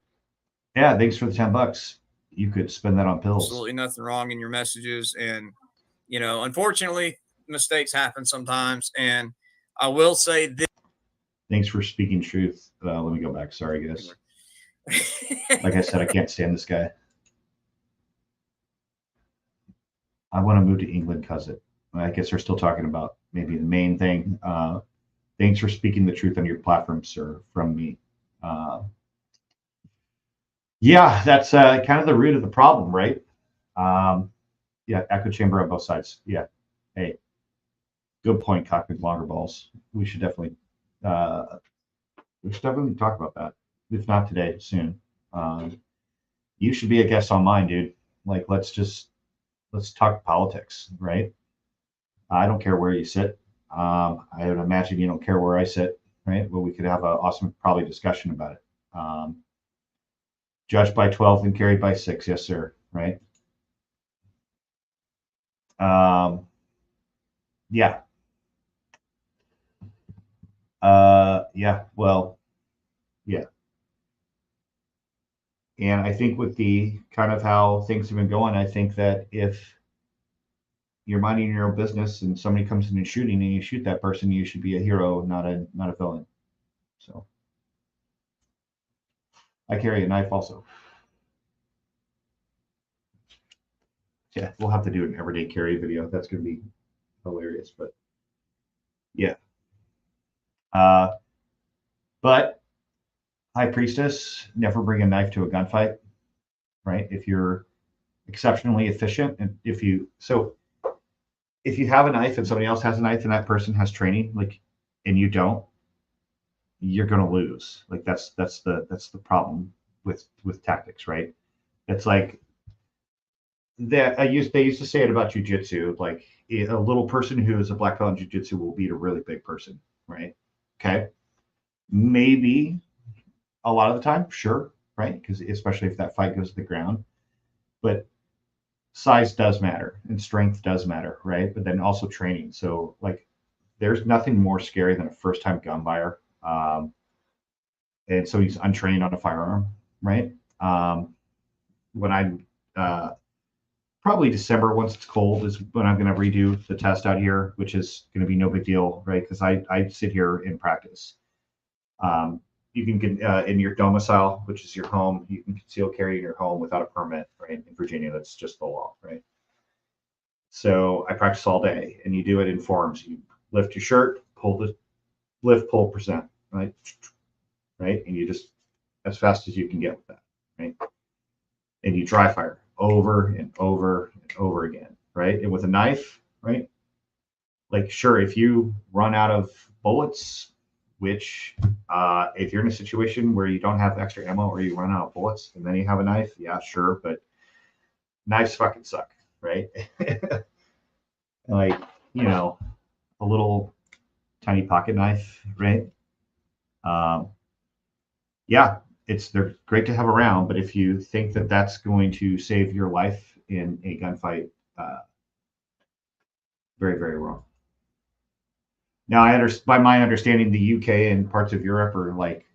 Yeah, thanks for the $10. You could spend that on pills. Absolutely nothing wrong in your messages, and unfortunately, mistakes happen sometimes. And I will say this. Thanks for speaking truth. Let me go back. Sorry, guys. Like I said, I can't stand this guy. I want to move to England because I guess they're still talking about maybe the main thing. Thanks for speaking the truth on your platform, sir, from me. Yeah, that's kind of the root of the problem, right? Yeah, echo chamber on both sides. Yeah. Hey, good point, cock with longer balls. We should definitely talk about that. If not today, soon. You should be a guest on mine, dude. Like, let's talk politics, right? I don't care where you sit. I would imagine you don't care where I sit, right? Well, we could have an awesome, probably discussion about it. Judged by 12 and carried by 6, yes, sir. Right? Yeah. Yeah. Well, yeah. And I think with the kind of how things have been going, I think that if you're minding your own business and somebody comes in and shooting and you shoot that person, you should be a hero, not a villain. So I carry a knife also. Yeah, we'll have to do an everyday carry video. That's going to be hilarious, but yeah. But High Priestess, never bring a knife to a gunfight, right? If you're exceptionally efficient, and if you have a knife and somebody else has a knife and that person has training, like, and you don't, you're going to lose. Like, that's the problem with tactics, right? It's like that. They used to say it about jujitsu, like a little person who is a black belt in jujitsu will beat a really big person, right? Okay, maybe a lot of the time, sure, right? Because especially if that fight goes to the ground, but size does matter and strength does matter, right? But then also training. So, like, there's nothing more scary than a first-time gun buyer, and so he's untrained on a firearm, right? When I'm probably December, once it's cold, is when I'm going to redo the test out here, which is going to be no big deal, right? Because I sit here in practice. You can get in your domicile, which is your home, you can conceal carry in your home without a permit, right? In Virginia, that's just the law, right? So I practice all day, and you do it in forms. You lift your shirt, pull percent, right? Right, and you just as fast as you can get with that, right? And you dry fire over and over and over again, right? And with a knife, right? like, sure, if you run out of bullets, which if you're in a situation where you don't have extra ammo or you run out of bullets and then you have a knife, yeah, sure, but knives fucking suck, right? Like, you know, a little tiny pocket knife, right? Yeah, they're great to have around, but if you think that that's going to save your life in a gunfight, very, very wrong. Now, by my understanding, the UK and parts of Europe are like,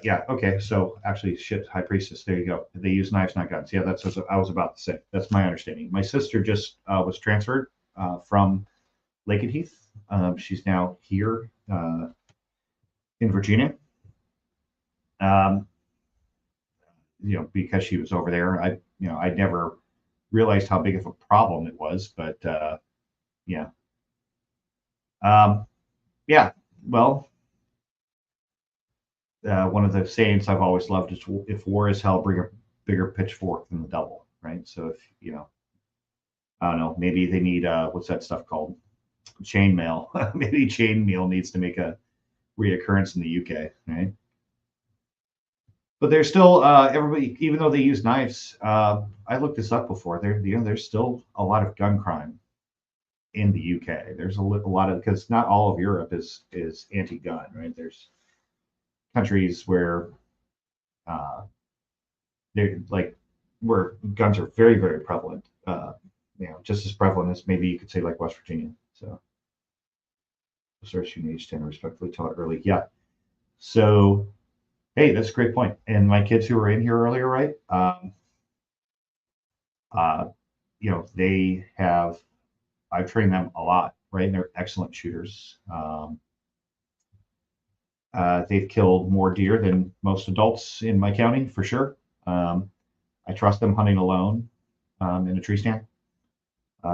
yeah, okay. So actually, shit, High Priestess, there you go. They use knives, not guns. Yeah, that's what I was about to say. That's my understanding. My sister just was transferred from Lakenheath. She's now here in Virginia. You know, because she was over there, I never realized how big of a problem it was, but yeah. Yeah, well, one of the sayings I've always loved is, if war is hell, bring a bigger pitchfork than the devil, right? So if, you know, I don't know, maybe they need, what's that stuff called? Chainmail. Maybe chainmail needs to make a reoccurrence in the UK, right? But there's still, everybody, even though they use knives, I looked this up before, there's still a lot of gun crime in the UK. There's a lot of, because not all of Europe is anti-gun, right? There's countries where they're like, where guns are very, very prevalent. You know, just as prevalent as maybe you could say like West Virginia. So, search you age 10, respectfully taught early. Yeah. So, hey, that's a great point. And my kids who were in here earlier, right? You know, I've trained them a lot, right? And they're excellent shooters. They've killed more deer than most adults in my county, for sure. I trust them hunting alone in a tree stand.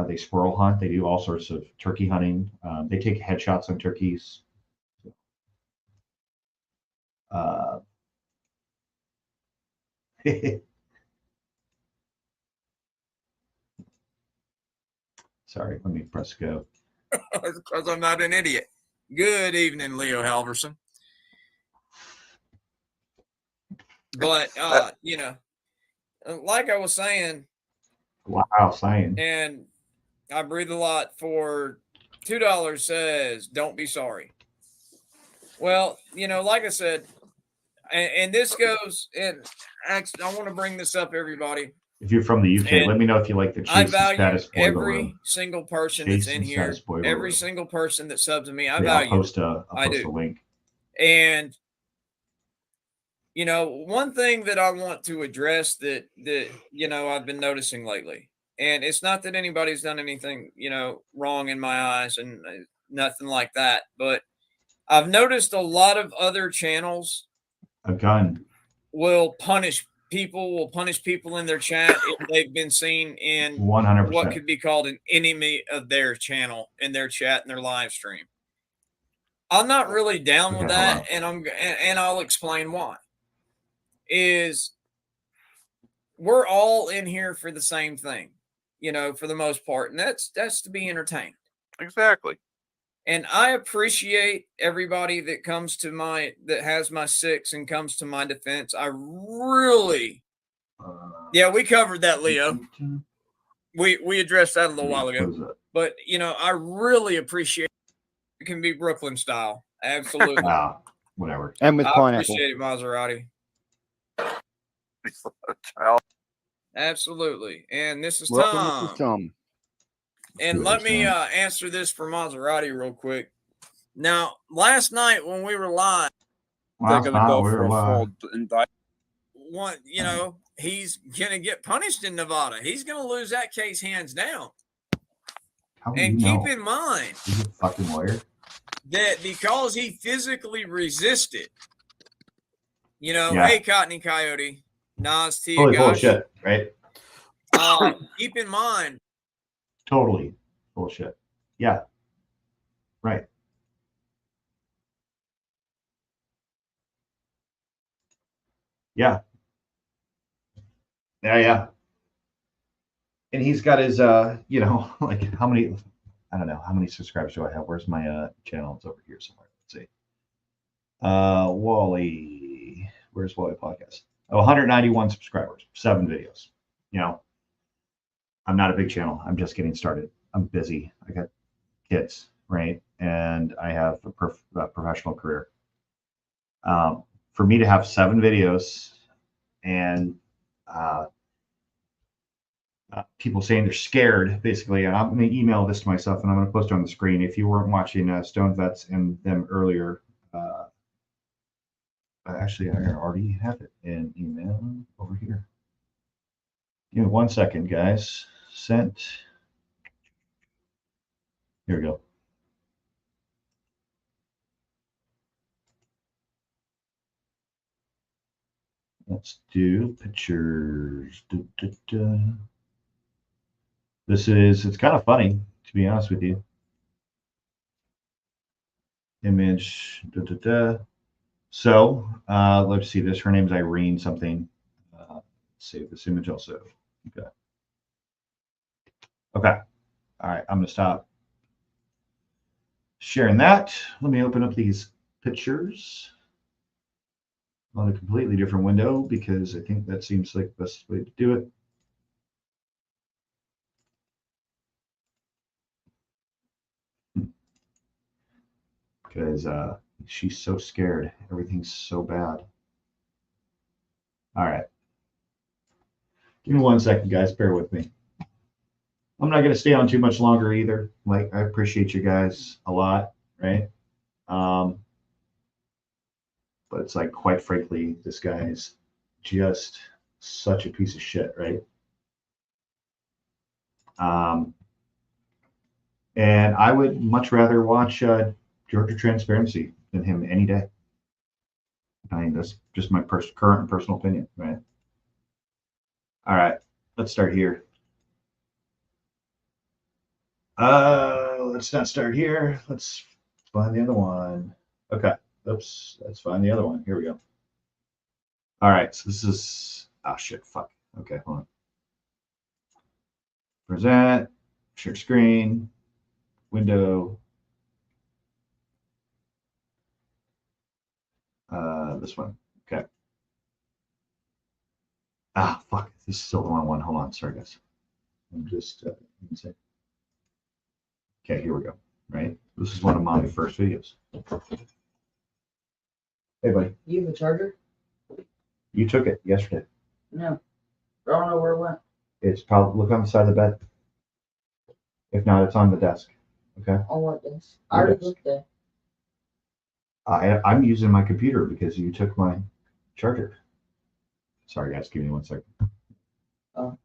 They squirrel hunt. They do all sorts of turkey hunting. They take headshots on turkeys. Sorry, let me press go. Because I'm not an idiot. Good evening, Leo Halverson. But you know, like I was saying, wow, saying, and I breathe a lot for $2 says, "Don't be sorry." Well, you know, like I said, and this goes, and actually, I want to bring this up, everybody. If you're from the UK, And let me know if you like the I Chase and value Status Boiler every Room. single person Chase that's in and here, Status Boiler every Room. single person that subs to me. I Yeah, value. I'll post a link. And you know, one thing that I want to address that you know I've been noticing lately, and it's not that anybody's done anything, you know, wrong in my eyes and nothing like that, but I've noticed a lot of other channels A gun will punish people in their chat if they've been seen in 100%. what could be called an enemy of their channel in their chat and their live stream. I'm not really down with that, and I'll explain why. Is we're all in here for the same thing, you know, for the most part, and that's to be entertained. Exactly. And I appreciate everybody that has my 6 and comes to my defense. I really, yeah, we covered that, Leo. We addressed that a little while ago, but you know, I really appreciate it. Can be Brooklyn style, absolutely. Whatever. And with I pineapple. appreciate it, Maserati. Absolutely. And this is Tom. And let me answer this for Maserati real quick. Now, last night when we were live, they're gonna go for a full indictment. You know, he's gonna get punished in Nevada. He's gonna lose that case hands down. And keep in mind, he's a fucking lawyer, that because he physically resisted, you know, hey, Cottony Coyote, Nas Tia Holy bullshit, right? Keep in mind, totally bullshit. Yeah, right. Yeah. Yeah. And he's got his, you know, like how many, I don't know. How many subscribers do I have? Where's my channel? It's over here somewhere. Let's see. Wally. Where's Wally Podcast? Oh, 191 subscribers, 7 videos. You know, I'm not a big channel. I'm just getting started. I'm busy. I got kids, right? And I have a professional career. For me to have 7 videos and people saying they're scared, basically, and I'm going to email this to myself and I'm going to post it on the screen. If you weren't watching Stone Vets and them earlier, actually, I already have it in email over here. Give me 1 second, guys. Sent. Here we go. Let's do pictures. This is, it's kind of funny, to be honest with you. Image. So let's see this. Her name's Irene something. Save this image also. Okay. Okay. All right. I'm going to stop sharing that. Let me open up these pictures on a completely different window because I think that seems like the best way to do it. Because she's so scared. Everything's so bad. All right. Give me 1 second, guys. Bear with me. I'm not going to stay on too much longer either. Like, I appreciate you guys a lot, right? But it's like, quite frankly, this guy is just such a piece of shit, right? And I would much rather watch Georgia Transparency than him any day. I mean, that's just my current personal opinion, right? All right, let's start here. Let's not start here. Let's find the other one. Okay. Oops. Let's find the other one. Here we go. All right. So this is, oh shit. Fuck. Okay. Hold on. Present. Share screen. Window. This one. Okay. Ah, fuck. This is still the wrong one. Hold on. Sorry, guys. I'm just, okay, here we go. Right? This is one of my first videos. Hey, buddy. You have a charger? You took it yesterday. No. I don't know where it went. It's probably, look on the side of the bed. If not, it's on the desk. Okay? On what desk? I already looked there. I'm using my computer because you took my charger. Sorry, guys. Give me 1 second. Oh. All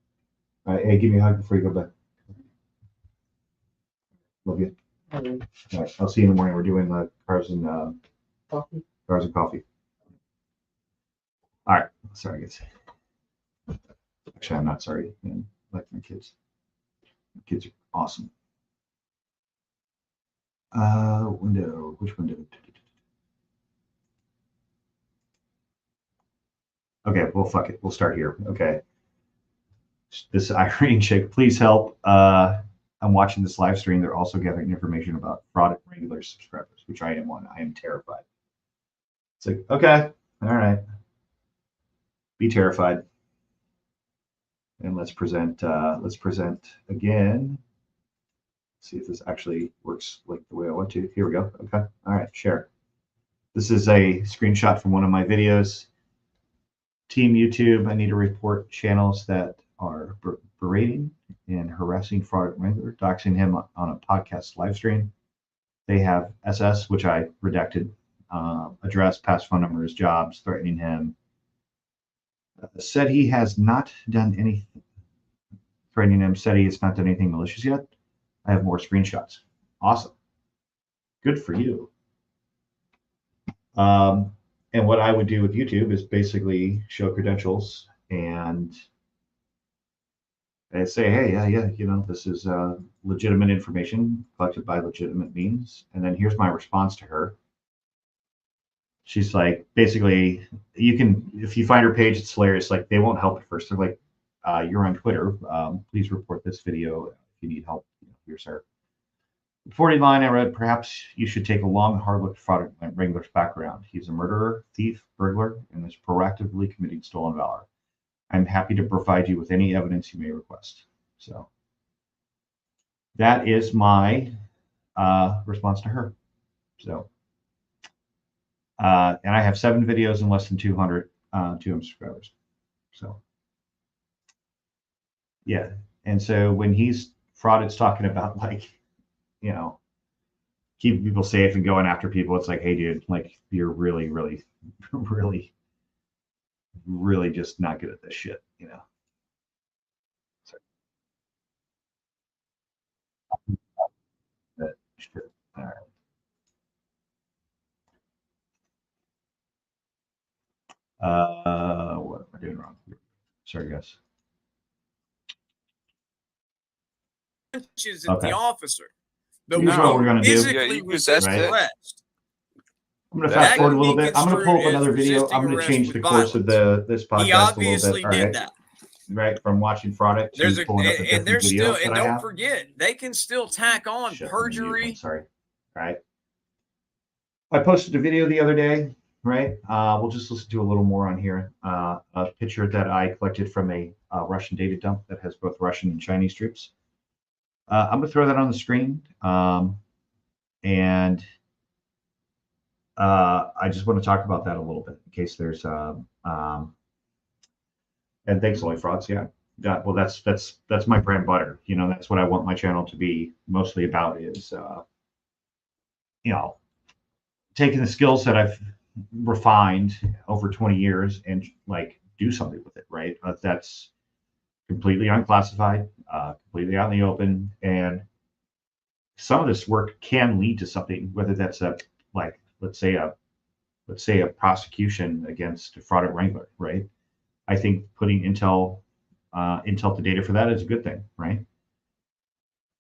right, hey, give me a hug before you go to bed. Love you. Okay. All right, I'll see you in the morning. We're doing the cars and Coffee. cars and coffee. All right. Sorry, guys. Actually, I'm not sorry. Man, I like my kids. My kids are awesome. Window. Which window? Okay, well, fuck it. We'll start here. Okay. This Irene chick, please help. I'm watching this live stream. They're also gathering information about Fraudit Wrangler subscribers, which I am one. I am terrified. It's like, okay, all right. Be terrified. And let's present again. See if this actually works like the way I want to. Here we go. Okay. All right, share. This is a screenshot from one of my videos. Team YouTube, I need to report channels that are berating and harassing Fraudit Wrangler, doxing him on a podcast live stream. They have SS, which I redacted, address, past phone numbers, jobs, threatening him. Said he has not done anything. Threatening him, said he has not done anything malicious yet. I have more screenshots. Awesome. Good for you. And what I would do with YouTube is basically show credentials and say, hey, yeah, you know, this is legitimate information collected by legitimate means. And then here's my response to her. She's like, basically, you can, if you find her page, it's hilarious. Like, they won't help at first. They're like, you're on Twitter. Please report this video if you need help. Here, sir. 49, I read, perhaps you should take a long, hard look at Fraudit Wrangler's background. He's a murderer, thief, burglar, and is proactively committing stolen valor. I'm happy to provide you with any evidence you may request. So that is my response to her. So, and I have 7 videos and less than 200 subscribers. So, yeah. And so when Fraudit's talking about, like, you know, keeping people safe and going after people, it's like, hey, dude, like, you're really, really, really, really just not good at this shit, you know. So, that shit. All right. What am I doing wrong? Sorry, guys. Punches at the officer. But Here's what we're gonna do. physically resist arrest. I'm going to fast forward a little bit. I'm going to pull up another video. I'm going to change the course of this podcast he obviously a little bit. did that. Right, from watching Fraudit to pulling up the different videos still, that and I don't have. forget, they can still tack on perjury. Sorry. Right. I posted a video the other day. Right. We'll just listen to a little more on here. A picture that I collected from a Russian data dump that has both Russian and Chinese troops. I'm going to throw that on the screen. And I just want to talk about that a little bit in case there's and thanks, Only Frauds. Yeah. Well, that's my bread and butter. You know, that's what I want my channel to be mostly about is, you know, taking the skills that I've refined over 20 years and like do something with it. Right. That's completely unclassified, completely out in the open. And some of this work can lead to something, whether that's like, let's say a prosecution against Fraudit Wrangler, right? I think putting Intel to data for that is a good thing, right?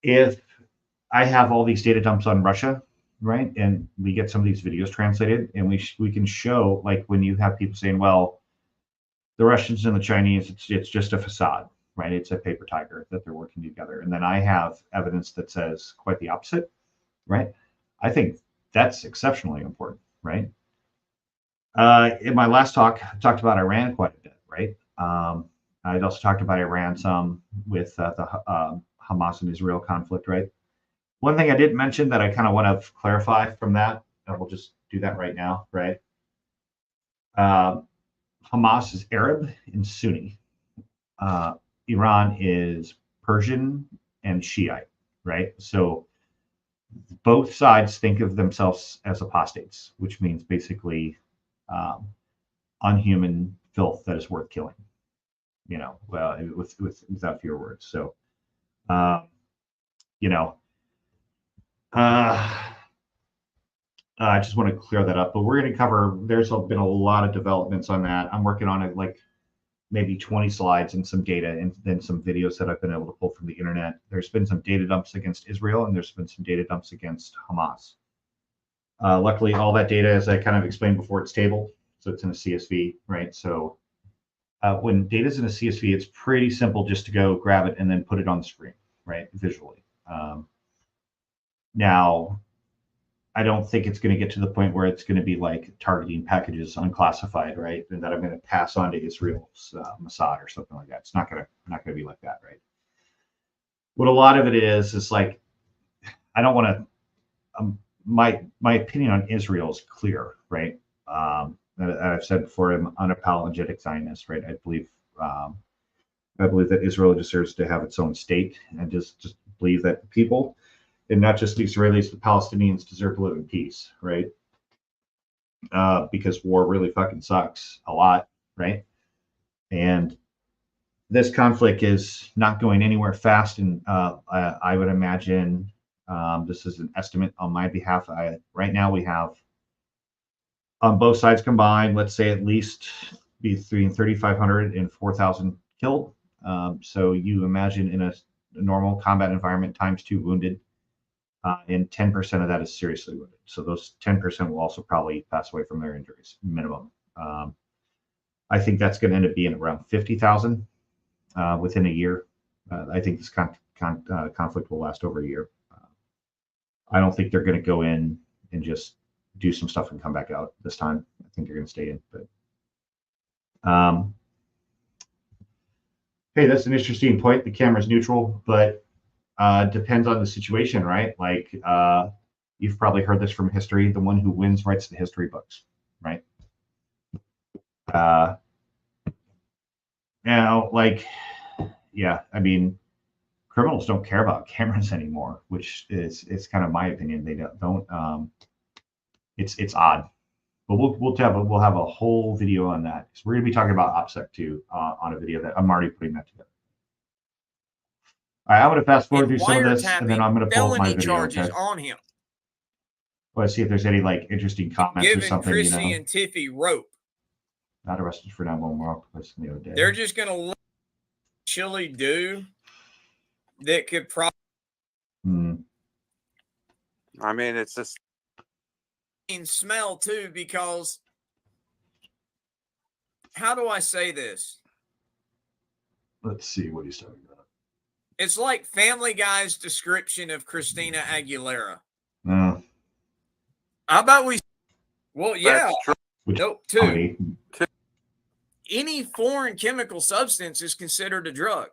If I have all these data dumps on Russia, right, and we get some of these videos translated, and we can show, like, when you have people saying, well, the Russians and the Chinese, it's just a facade, right? It's a paper tiger that they're working together, and then I have evidence that says quite the opposite, right? I think that's exceptionally important, right? In my last talk, I talked about Iran quite a bit, right? I'd also talked about Iran some with the Hamas and Israel conflict, right? One thing I didn't mention that I kind of want to clarify from that, and we'll just do that right now, right? Hamas is Arab and Sunni. Iran is Persian and Shiite, right? So both sides think of themselves as apostates, which means basically unhuman filth that is worth killing, you know, without fewer words. So, you know, I just want to clear that up, but we're going to cover, there's been a lot of developments on that. I'm working on it, like maybe 20 slides and some data and then some videos that I've been able to pull from the internet. There's been some data dumps against Israel and there's been some data dumps against Hamas. Luckily, all that data, as I kind of explained before, it's tabled. So it's in a CSV, right? So when data's in a CSV, it's pretty simple just to go grab it and then put it on the screen, right? Visually. Now, I don't think it's going to get to the point where it's going to be like targeting packages unclassified, right? And that I'm going to pass on to Israel's Mossad or something like that. It's not going to be like that, right? What a lot of it is like, I don't want to. My opinion on Israel is clear, right? I've said before, I'm unapologetic Zionist, right? I believe that Israel deserves to have its own state, and just believe that people, and not just the Israelis, the Palestinians deserve to live in peace, right? Because war really fucking sucks a lot, right? And this conflict is not going anywhere fast, and I would imagine this is an estimate on my behalf. Right now we have on both sides combined, let's say at least between 3,500 and 4,000 killed. So you imagine in a normal combat environment times 2 wounded, and 10% of that is seriously wounded. So those 10% will also probably pass away from their injuries, minimum. I think that's going to end up being around 50,000 within a year. I think this conflict will last over a year. I don't think they're going to go in and just do some stuff and come back out this time. I think they're going to stay in. But hey, that's an interesting point. The camera's neutral, but depends on the situation, right? Like you've probably heard this from history. The one who wins writes the history books, right? Like, yeah, I mean, criminals don't care about cameras anymore, which is kind of my opinion. They don't. It's odd, but we'll have a whole video on that. So we're gonna be talking about OPSEC too on a video that I'm already putting that together. All right, I'm gonna fast forward through some of this, and then I'm gonna pull up my video. Charges Okay. on him. Let's see if there's any like interesting comments or Giving something. Chrissy and Tiffy rope. Not arrested for 911 place the other day. They're just gonna let Chili do that could probably. I mean, it's just smell too, because how do I say this? Let's see what he's talking about. It's like Family Guy's description of Christina Aguilera. No. How about we? Well, yeah. Nope. Two. Any foreign chemical substance is considered a drug.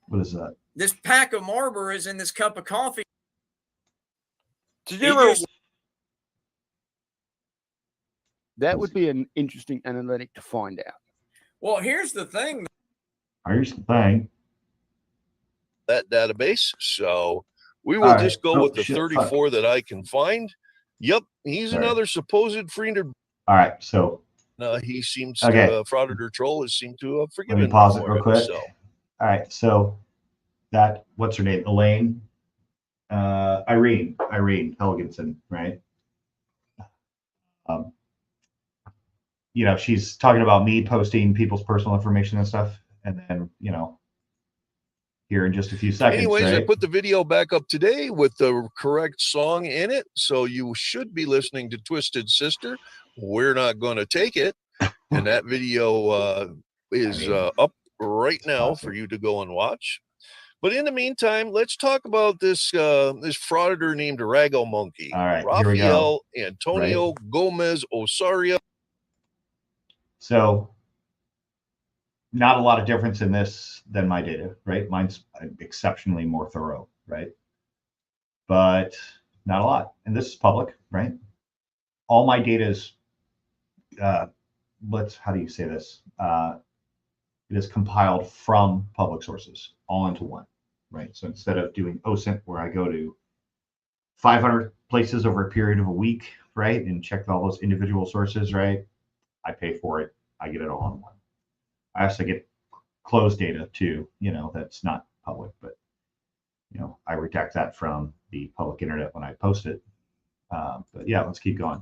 What is that? This pack of Marlboro is in this cup of coffee. Did you ever? That would be an interesting analytic to find out. Well, here's the thing. Here's the thing. That database. So we will just go with the 34 that I can find. Yep. He's another supposed friend. All right. So he seems to, Fraudit Troll has seemed to have forgiven. Let me pause it real quick. So. All right. So that, what's her name? Elaine, Irene Helgenson, right? You know, she's talking about me posting people's personal information and stuff. And then, you know, here in just a few seconds. Anyways, right? I put the video back up today with the correct song in it. So you should be listening to Twisted Sister. We're not going to take it. And that video is up right now for you to go and watch. But in the meantime, let's talk about this this frauditor named Rago Monkey. All right, Rafael Antonio Gomez Osorio. So not a lot of difference in this than my data, right? Mine's exceptionally more thorough, right? But not a lot. And this is public, right? All my data is, how do you say this? It is compiled from public sources all into one, right? So instead of doing OSINT, where I go to 500 places over a period of a week, right? And check all those individual sources, right? I pay for it. I get it all in one. I also get closed data too, you know, that's not public, but, you know, I redact that from the public internet when I post it. But yeah, let's keep going.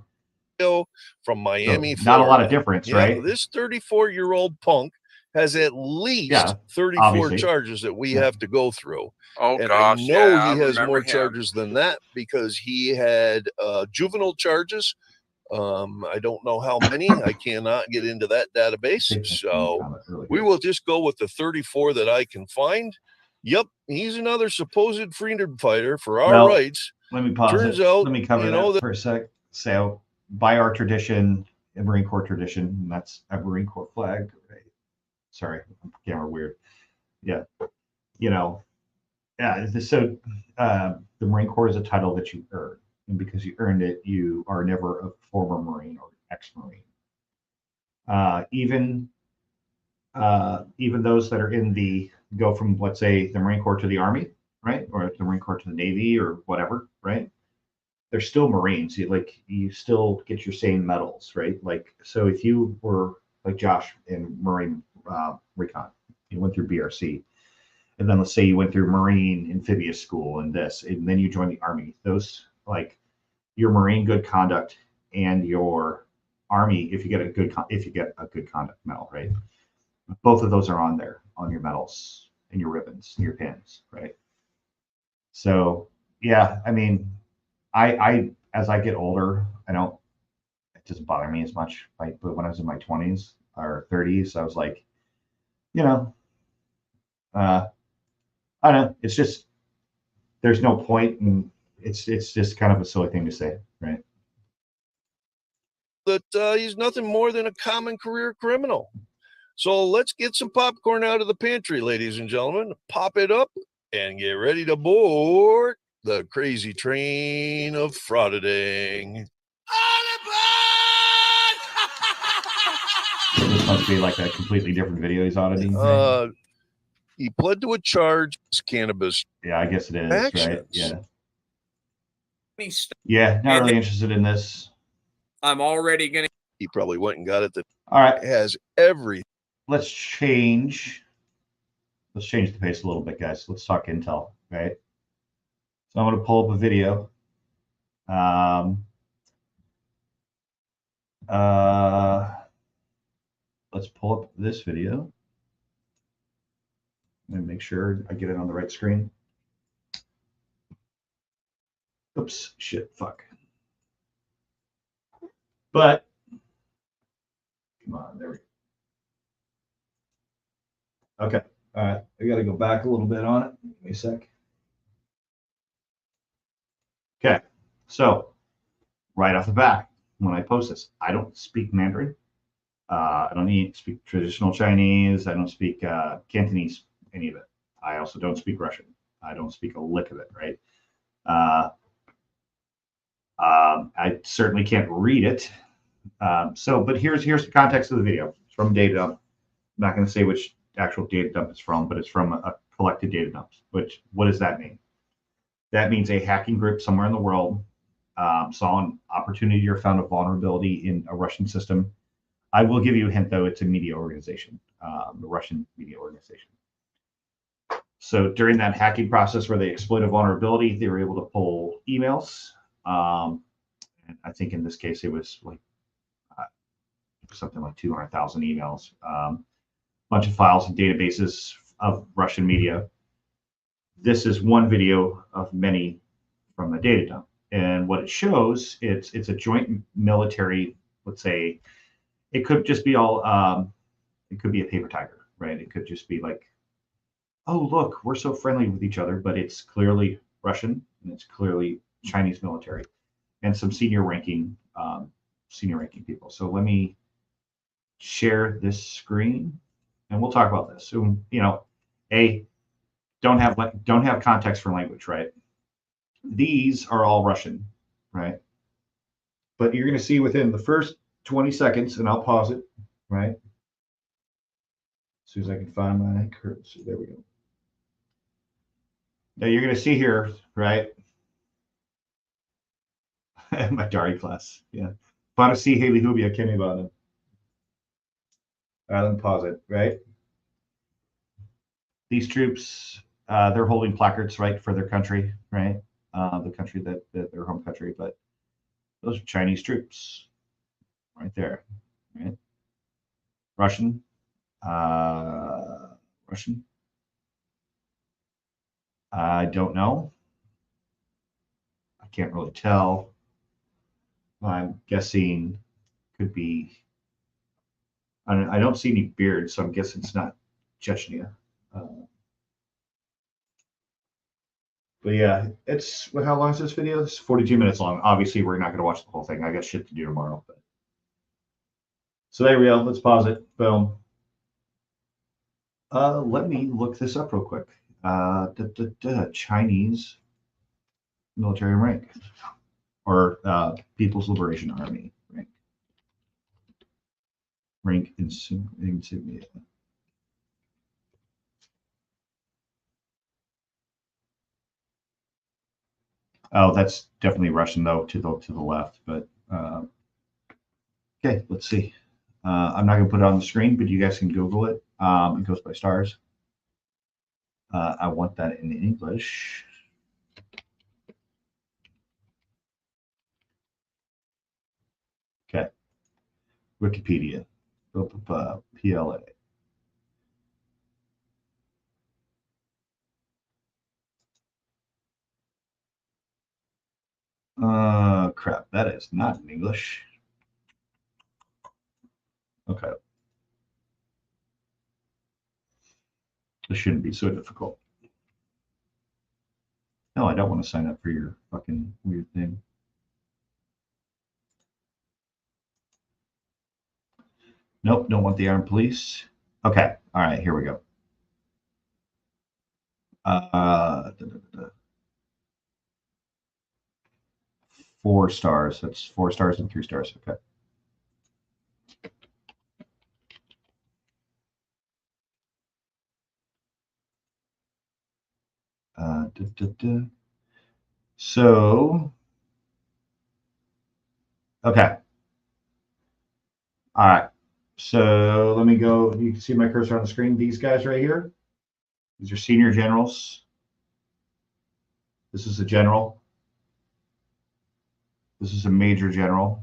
From Miami, so, not a lot of difference, right? This 34-year-old punk has at least 34 obviously. charges that we have to go through. Oh, and gosh, I know I he has more him. charges than that because he had juvenile charges. I don't know how many. I cannot get into that database. So we will just go with the 34 that I can find. Yep, he's another supposed freedom fighter for our rights. Let me pause Turns it. out, let me cover that for a sec. So by our tradition, a Marine Corps tradition, and that's a Marine Corps flag. Right? Sorry, camera weird. Yeah, you know, yeah. So the Marine Corps is a title that you earn. And because you earned it, you are never a former Marine or ex-Marine. Even those that are in the, go from, let's say, the Marine Corps to the Army, right? Or the Marine Corps to the Navy or whatever, right? They're still Marines. You still get your same medals, right? Like, so if you were like Josh in Marine Recon, you went through BRC, and then let's say you went through Marine Amphibious School and this, and then you joined the Army, those, like your Marine good conduct and your Army, if you get a good conduct medal, right? Both of those are on there on your medals and your ribbons and your pins, right? So yeah, I mean, I as I get older, it doesn't bother me as much. Like, but when I was in my 20s or 30s, I was like, you know, I don't know. It's just there's no point in it's just kind of a silly thing to say, right? That he's nothing more than a common career criminal. So let's get some popcorn out of the pantry, ladies and gentlemen. Pop it up and get ready to board the crazy train of frauditing. This must be like a completely different video he's auditing. Right? He pled to a charge of cannabis. Yeah, I guess it is, actions. right? Yeah. Yeah, not really interested in this. I'm already gonna. He probably went and got it. That all right has every. Let's change the pace a little bit, guys. Let's talk intel, right? So I'm going to pull up a video. Let's pull up this video and make sure I get it on the right screen. Oops, shit, fuck. But come on, there we go. Okay, all right. I got to go back a little bit on it. Give me a sec. Okay, so right off the bat, when I post this, I don't speak Mandarin. I don't speak traditional Chinese. I don't speak Cantonese, any of it. I also don't speak Russian. I don't speak a lick of it, right? I certainly can't read it. But here's the context of the video. It's from data dump. I'm not going to say which actual data dump it's from, but it's from a collected data dump. What does that mean? That means a hacking group somewhere in the world saw an opportunity or found a vulnerability in a Russian system. I will give you a hint, though. It's a media organization, the Russian media organization. So during that hacking process where they exploit a vulnerability, they were able to pull emails. And I think in this case, it was like something like 200,000 emails, bunch of files and databases of Russian media. This is one video of many from the data dump. And what it shows, it's a joint military, let's say, it could just be all, it could be a paper tiger, right? It could just be like, oh, look, we're so friendly with each other, but it's clearly Russian and it's clearly Chinese military and some senior ranking people. So let me share this screen and we'll talk about this. So, don't have context for language, right? These are all Russian, right? But you're going to see within the first 20 seconds, and I'll pause it, right? As soon as I can find my cursor, there we go. Now you're going to see here, right? My Dari class, yeah. Para si Haley Hubia Kemibana. Let me pause it, right? These troops, they're holding placards, right, for their country, right? The country that their home country, but those are Chinese troops, right there, right? Russian. I don't know. I can't really tell. I'm guessing could be. I don't see any beard, so I'm guessing it's not Chechnya. But yeah, it's how long is this video? It's 42 minutes long. Obviously, we're not going to watch the whole thing. I got shit to do tomorrow. But so there we go. Let's pause it. Boom. Let me look this up real quick. Chinese military rank or People's Liberation Army rank insignia. Oh, that's definitely Russian though to the left. But okay, let's see. I'm not gonna put it on the screen, but you guys can Google it. It goes by stars. I want that in English. Okay. Wikipedia. PLA. Crap. That is not in English. Okay. This shouldn't be so difficult. No, No, I don't want to sign up for your fucking weird thing. Nope, don't want the armed police. Okay, all right, here we go. 4 stars. That's 4 stars and 3 stars. Okay. So, okay. All right. So let me go. You can see my cursor on the screen. These guys right here. These are senior generals. This is a general. This is a major general.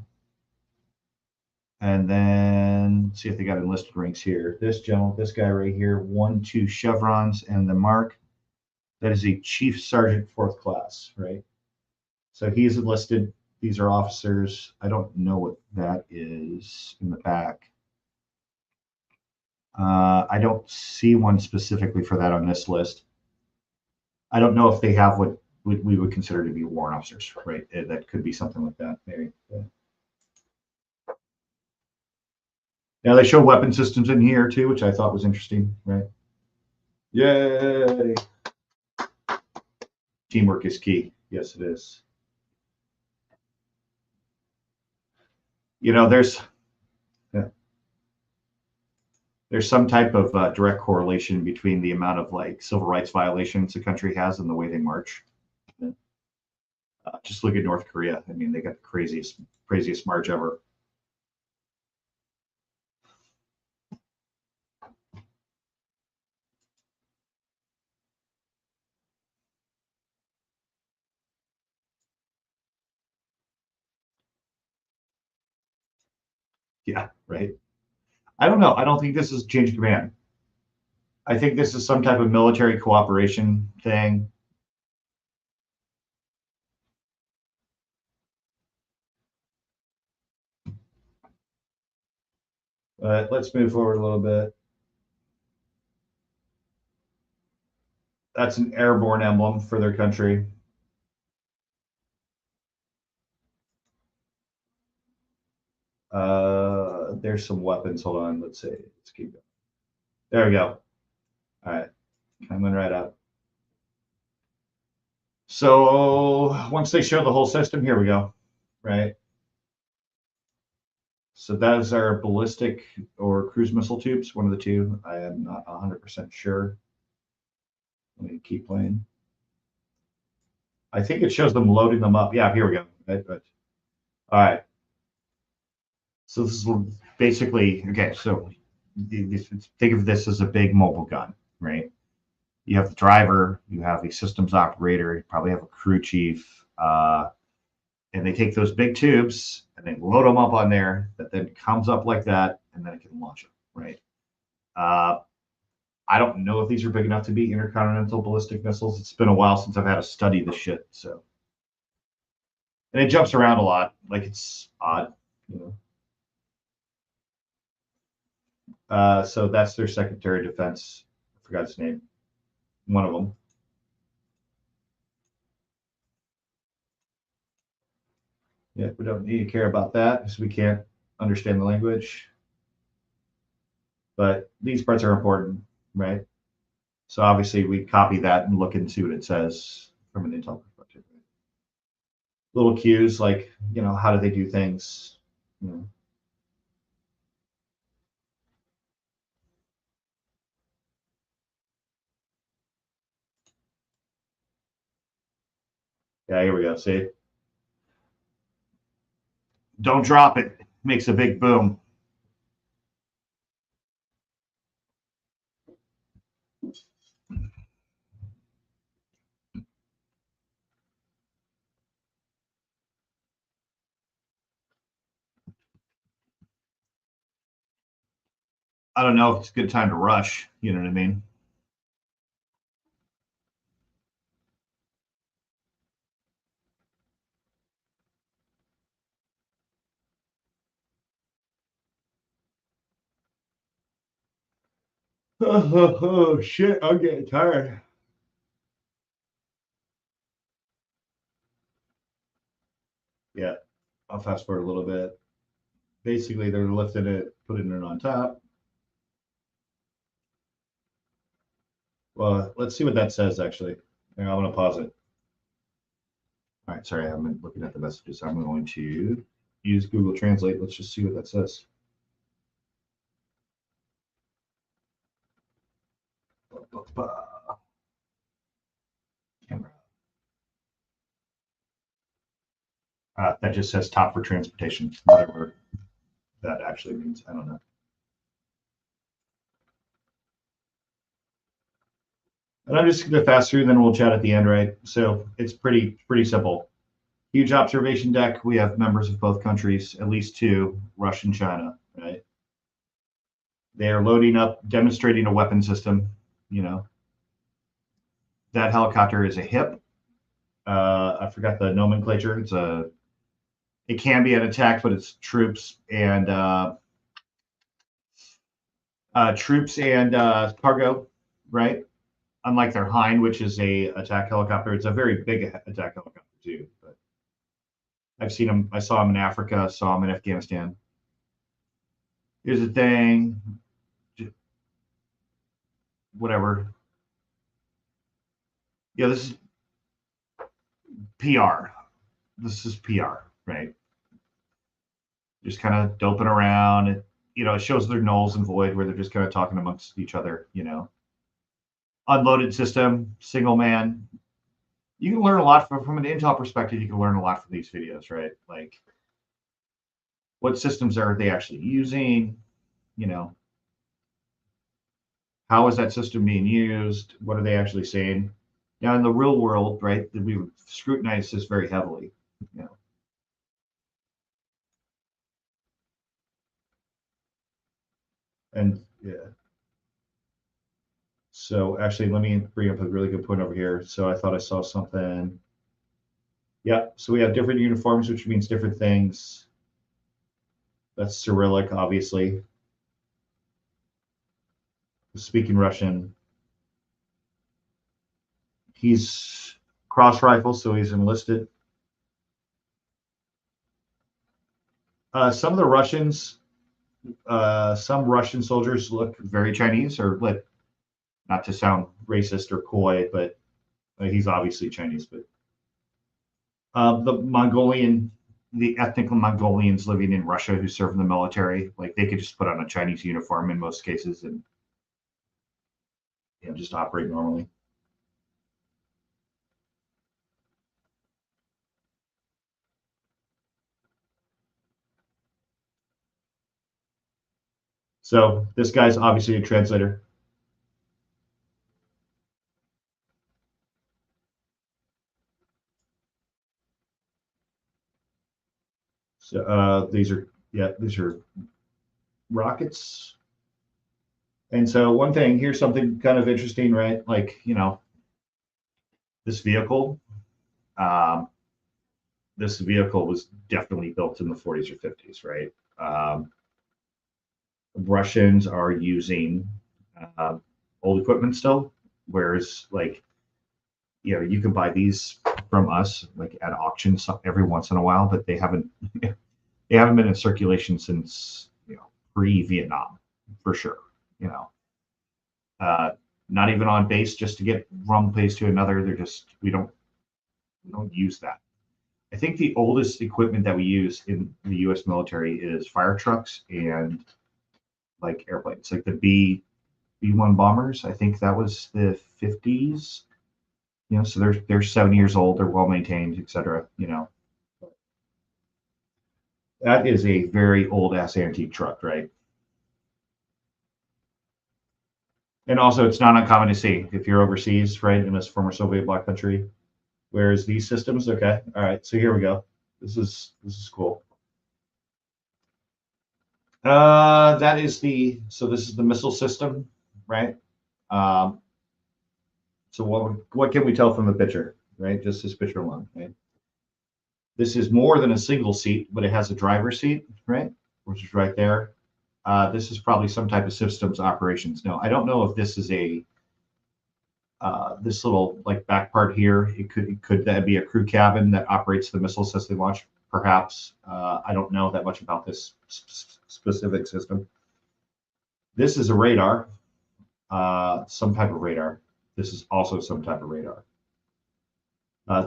And then let's see if they got enlisted ranks here. This general, this guy right here, 1, 2 chevrons, and the mark. That is a chief sergeant 4th class, right? So he's enlisted. These are officers. I don't know what that is in the back. I don't see one specifically for that on this list. I don't know if they have what we would consider to be warrant officers, right? That could be something like that, maybe. Now they show weapon systems in here too, which I thought was interesting, right? Yay! Teamwork is key. Yes, it is. You know, there's some type of direct correlation between the amount of like civil rights violations a country has and the way they march. Just look at North Korea. I mean, they got the craziest march ever. Yeah, right. I don't know. I don't think this is change of command. I think this is some type of military cooperation thing. Let's move forward a little bit. That's an airborne emblem for their country. There's some weapons. Hold on. Let's see. Let's keep going. There we go. All right. Coming right up. So once they show the whole system, here we go. Right. So that is our ballistic or cruise missile tubes, one of the two. I am not 100% sure. Let me keep playing. I think it shows them loading them up. Yeah, here we go. Right, but, all right. So this is basically, okay, so think of this as a big mobile gun, right? You have the driver, you have a systems operator, you probably have a crew chief, and they take those big tubes and they load them up on there that then comes up like that, and then it can launch them, right? I don't know if these are big enough to be intercontinental ballistic missiles. It's been a while since I've had to study this shit, so. And it jumps around a lot, like it's odd, you know. So that's their Secretary of Defense. I forgot his name. One of them. Yeah, we don't need to care about that because we can't understand the language. But these parts are important, right? So obviously we copy that and look and see what it says from an intel perspective. Little cues like, you know, how do they do things? You know. Yeah, here we go. See? Don't drop it. Makes a big boom. I don't know if it's a good time to rush. You know what I mean? Oh, shit, I'm getting tired. I'll fast forward a little bit. Basically, they're lifting it, putting it on top. Well, let's see what that says, actually. I'm going to pause it. All right, sorry, I haven't been looking at the messages. I'm going to use Google Translate. Let's just see what that says. Camera. That just says top for transportation, whatever that actually means. I don't know. And I'm just going to fast through, then we'll chat at the end, right? So it's pretty simple. Huge observation deck. We have members of both countries, at least two, Russia and China, right? They are loading up, demonstrating a weapon system, you know. That helicopter is a HIP. I forgot the nomenclature. It can be an attack, but it's troops and cargo, right? Unlike their Hind, which is a attack helicopter, it's a very big attack helicopter too. But I've seen them. I saw them in Africa. Saw them in Afghanistan. Here's the thing. Whatever. Yeah, this is PR. This is PR, right? Just kind of doping around. It shows their nulls and void where they're just kind of talking amongst each other, Unloaded system, single man. You can learn a lot from an Intel perspective. You can learn a lot from these videos, right? Like, what systems are they actually using? How is that system being used? What are they actually saying? Now, in the real world, right, we would scrutinize this very heavily. And yeah. So actually, let me bring up a really good point over here. So I thought I saw something. Yeah, so we have different uniforms, which means different things. That's Cyrillic, obviously. Speaking Russian. He's cross rifle, so he's enlisted. Some of the Russians, some Russian soldiers look very Chinese, or not to sound racist or coy, but he's obviously Chinese. But the ethnic Mongolians living in Russia who serve in the military, like they could just put on a Chinese uniform in most cases and just operate normally. So this guy's obviously a translator. So these are rockets. And so one thing, here's something kind of interesting, right? Like, this vehicle was definitely built in the 40s or 50s, right? Russians are using old equipment still, whereas you can buy these from us like at auctions every once in a while, but they haven't been in circulation since pre-Vietnam for sure. Not even on base just to get from one place to another. We don't use that. I think the oldest equipment that we use in the U.S. military is fire trucks and like airplanes, like the B-1 bombers. I think that was the 50s. So they're 7 years old. They're well maintained, etc. That is a very old ass antique truck, right? And also, it's not uncommon to see if you're overseas, right, in this former Soviet bloc country. Whereas these systems, okay, all right. So here we go. This is cool. This is the missile system, right? So what can we tell from the picture, right? Just this picture alone, right? This is more than a single seat, but it has a driver's seat, right? Which is right there. This is probably some type of systems operations. Now, I don't know if this is this little like back part here. Could that be a crew cabin that operates the missiles as they launch? perhaps. I don't know that much about this specific system. This is a radar, some type of radar. This is also some type of radar.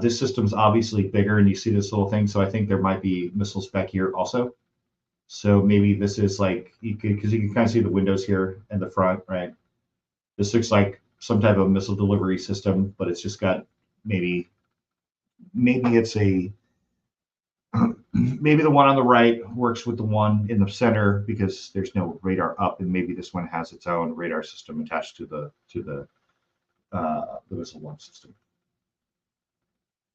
This system's obviously bigger, and you see this little thing, so I think there might be missile spec here also. So maybe this is like, because you can kind of see the windows here in the front, right? This looks like some type of missile delivery system, but it's just got maybe it's a, maybe the one on the right works with the one in the center because there's no radar up, and maybe this one has its own radar system attached to the missile launch system.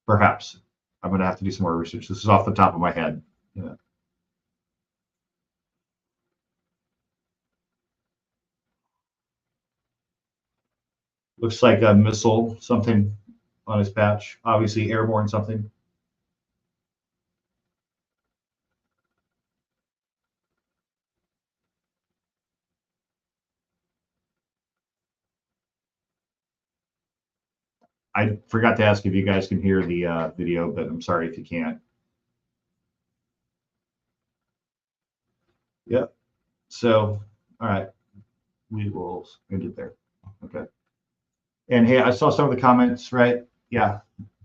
Perhaps. I'm going to have to do some more research. This is off the top of my head. Yeah. Looks like a missile, something on his patch. Obviously airborne something. I forgot to ask if you guys can hear the video, but I'm sorry if you can't. Yep. So, all right, we will end it there. Okay. And hey, I saw some of the comments, right? Yeah.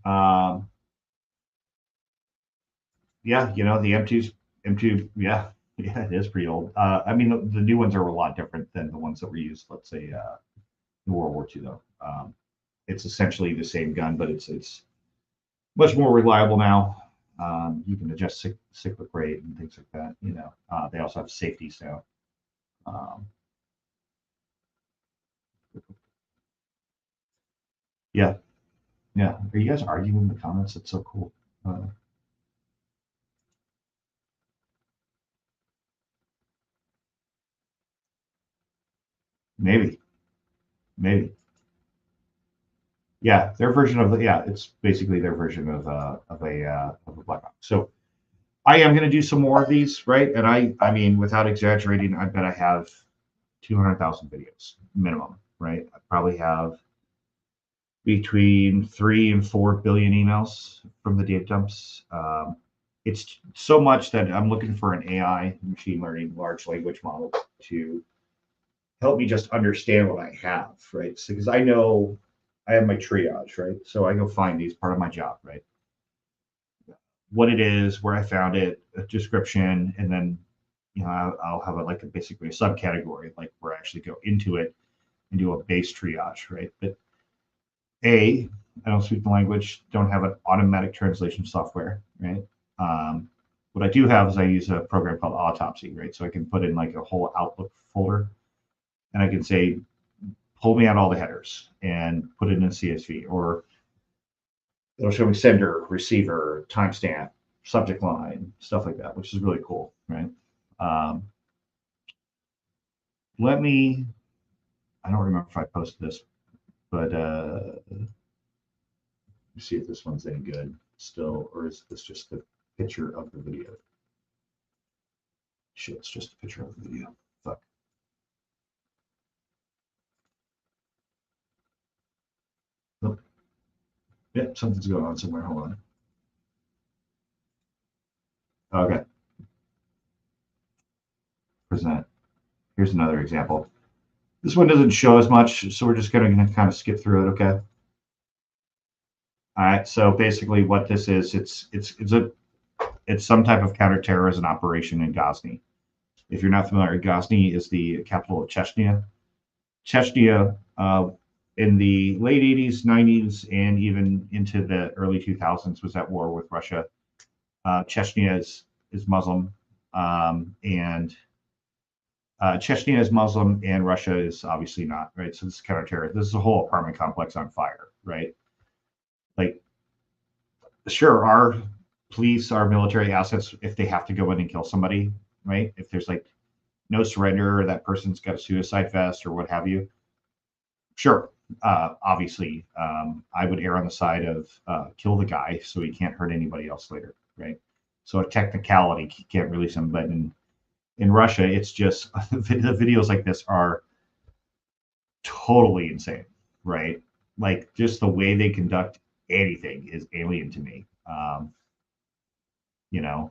Yeah, you know, the M2, yeah, it is pretty old. I mean, the new ones are a lot different than the ones that were used, let's say, in World War II, though. It's essentially the same gun, but it's much more reliable now. You can adjust cyclic rate and things like that. You know, they also have safeties now. Yeah, yeah. Are you guys arguing in the comments? It's so cool. Maybe. Yeah, their version of it's basically their version of a black box. So I am going to do some more of these, right? And I mean, without exaggerating, I bet I have 200,000 videos minimum, right? I probably have between 3 and 4 billion emails from the data dumps. It's so much that I'm looking for an AI, machine learning, large language model to help me just understand what I have, right? So, because I know I have my triage, right? So I go find these, part of my job, right? What it is, where I found it, a description, and then, you know, I'll have basically a subcategory, like where I actually go into it and do a base triage, right? But I don't speak the language, don't have an automatic translation software, right? What I do have is I use a program called Autopsy, right? So I can put in like a whole Outlook folder, and I can say, pull me out all the headers and put it in CSV, or it'll show me sender, receiver, timestamp, subject line, stuff like that, which is really cool, right? I don't remember if I posted this, but let me see if this one's any good still, or is this just the picture of the video? Shit, it's just a picture of the video. Fuck. Nope. Yep, something's going on somewhere. Hold on. Okay. Present. Here's another example. This one doesn't show as much, so we're just going to kind of skip through it, okay? All right, so basically what this is, it's some type of counterterrorism operation in Ghazni. If you're not familiar, Ghazni is the capital of Chechnya. Chechnya, in the late 80s, 90s, and even into the early 2000s, was at war with Russia. Chechnya is Muslim, and Chechnya is Muslim, and Russia is obviously not, right? So this is counterterrorism. This is a whole apartment complex on fire, right? Like, sure, our police, our military assets, if they have to go in and kill somebody, right? If there's like no surrender, or that person's got a suicide vest or what have you, sure. Obviously, I would err on the side of kill the guy so he can't hurt anybody else later, right? So a technicality, he can't release him. But in Russia, it's just the videos like this are totally insane, right? Like, just the way they conduct anything is alien to me. you know,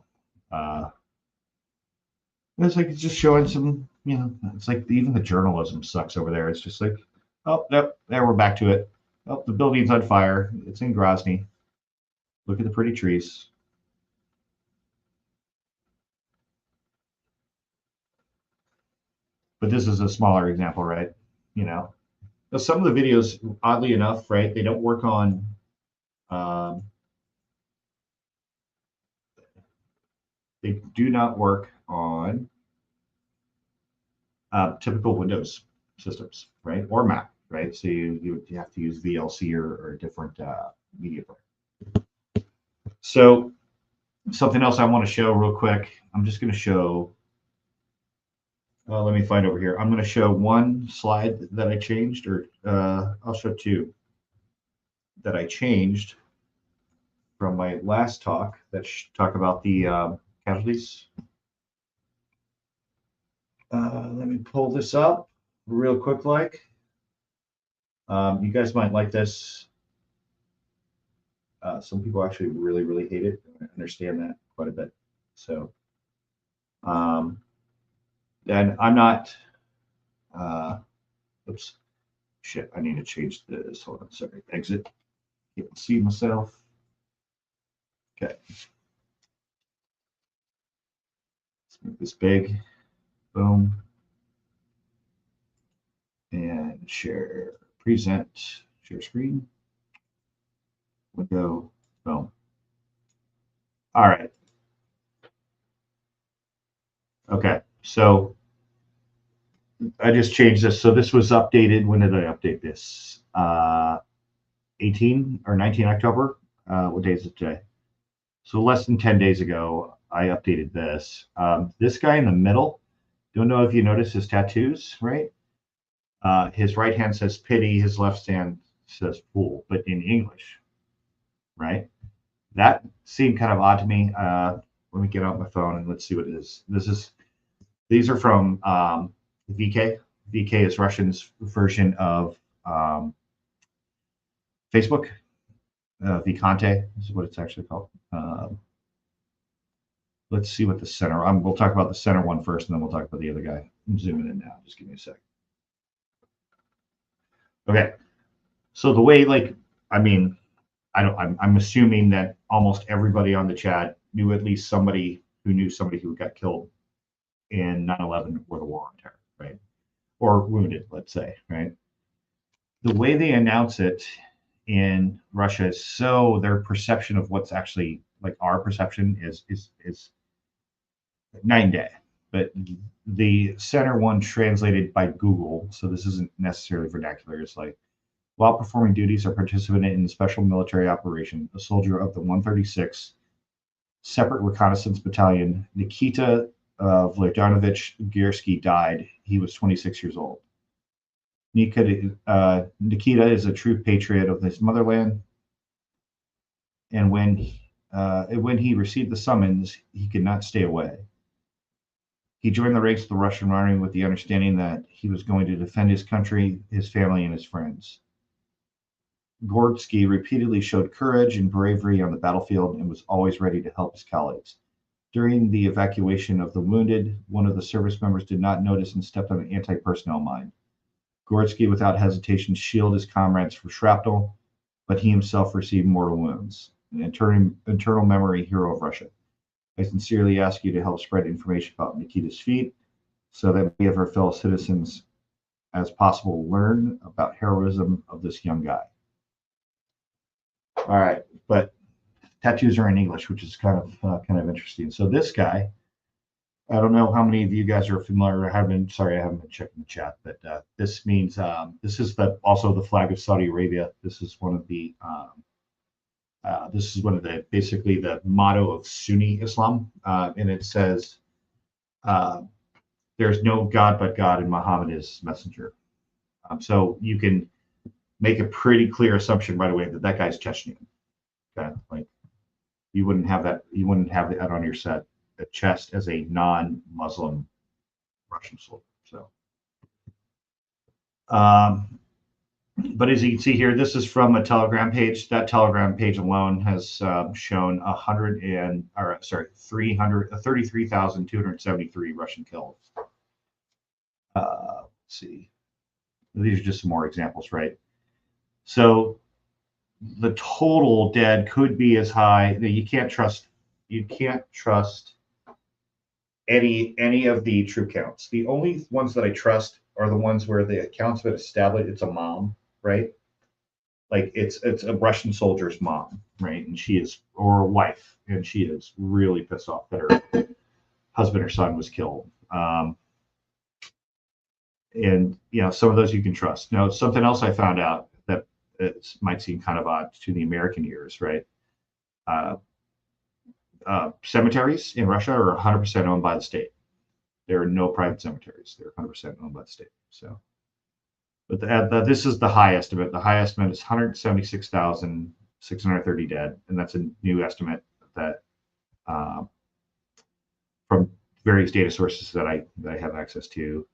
it's like it's just showing some, you know, it's like even the journalism sucks over there. It's just like, oh, nope, there we're back to it. Oh, the building's on fire. It's in Grozny. Look at the pretty trees. But this is a smaller example, right? You know, now some of the videos, oddly enough, right, they don't work on they do not work on typical Windows systems, right, or Mac, right? So you have to use VLC or a different media player. So something else I want to show real quick. I'm just going to show. Let me find over here. I'm going to show one slide that I changed, or I'll show two that I changed from my last talk that talk about the casualties. Let me pull this up real quick. You guys might like this. Some people actually really hate it. I understand that quite a bit. So, and I'm not. Oops, shit. I need to change this. Hold on. Sorry. Exit. Can't see myself. Okay. Let's make this big. Boom. And share, present, share screen. Window, boom. All right. Okay, so I just changed this. So this was updated. When did I update this? 18 or 19 October. What day is it today? So less than 10 days ago, I updated this. This guy in the middle, don't know if you notice his tattoos, right? His right hand says pity, his left hand says fool, but in English, right? That seemed kind of odd to me. Let me get out my phone and let's see what it is. These are from VK. VK is Russian's version of Facebook. Vikante is what it's actually called. Let's see what the center. We'll talk about the center one first, and then we'll talk about the other guy. I'm zooming in now. Just give me a sec. Okay. So the way, I'm assuming that almost everybody on the chat knew at least somebody who got killed in 9/11 or the war on terror, right? Or wounded, let's say, right? The way they announce it in Russia is so their perception of what's actually like our perception is night and day. But the center one translated by Google, so this isn't necessarily vernacular, it's like, while performing duties or participating in a special military operation, a soldier of the 136th Separate Reconnaissance Battalion, Nikita Vladimirovich Gursky, died. He was 26 years old. Nikita is a true patriot of his motherland, and when he received the summons, he could not stay away. He joined the ranks of the Russian army with the understanding that he was going to defend his country, his family, and his friends. Gordsky repeatedly showed courage and bravery on the battlefield and was always ready to help his colleagues. During the evacuation of the wounded, one of the service members did not notice and stepped on an anti-personnel mine. Gordsky, without hesitation, shielded his comrades from shrapnel, but he himself received mortal wounds. An internal memory hero of Russia. I sincerely ask you to help spread information about Nikita's feat so that many of our fellow citizens as possible learn about heroism of this young guy. All right, but tattoos are in English, which is kind of interesting. So this guy, I don't know how many of you guys are familiar. I haven't been checking the chat, but this means this is also the flag of Saudi Arabia. This is one of the basically the motto of Sunni Islam, and it says, "There's no God but God, and Muhammad is messenger." So you can make a pretty clear assumption right away that guy's Chechnyan. Okay, like you wouldn't have that on your chest as a non-Muslim Russian soldier. So, But as you can see here, this is from a Telegram page. That Telegram page alone has shown 33,273 Russian killed. Let's see. These are just some more examples, right? So the total dead could be as high. You can't trust any of the troop counts. The only ones that I trust are the ones where the accounts have been established. It's a mom, right? Like it's a Russian soldier's mom, right? And she is, or a wife, and she is really pissed off that her husband or son was killed. And some of those you can trust. Now, something else I found out that it might seem kind of odd to the American ears, right? Cemeteries in Russia are 100% owned by the state. There are no private cemeteries. They're 100% owned by the state. So, but this is the high estimate. The high estimate is 176,630 dead, and that's a new estimate that from various data sources that I have access to.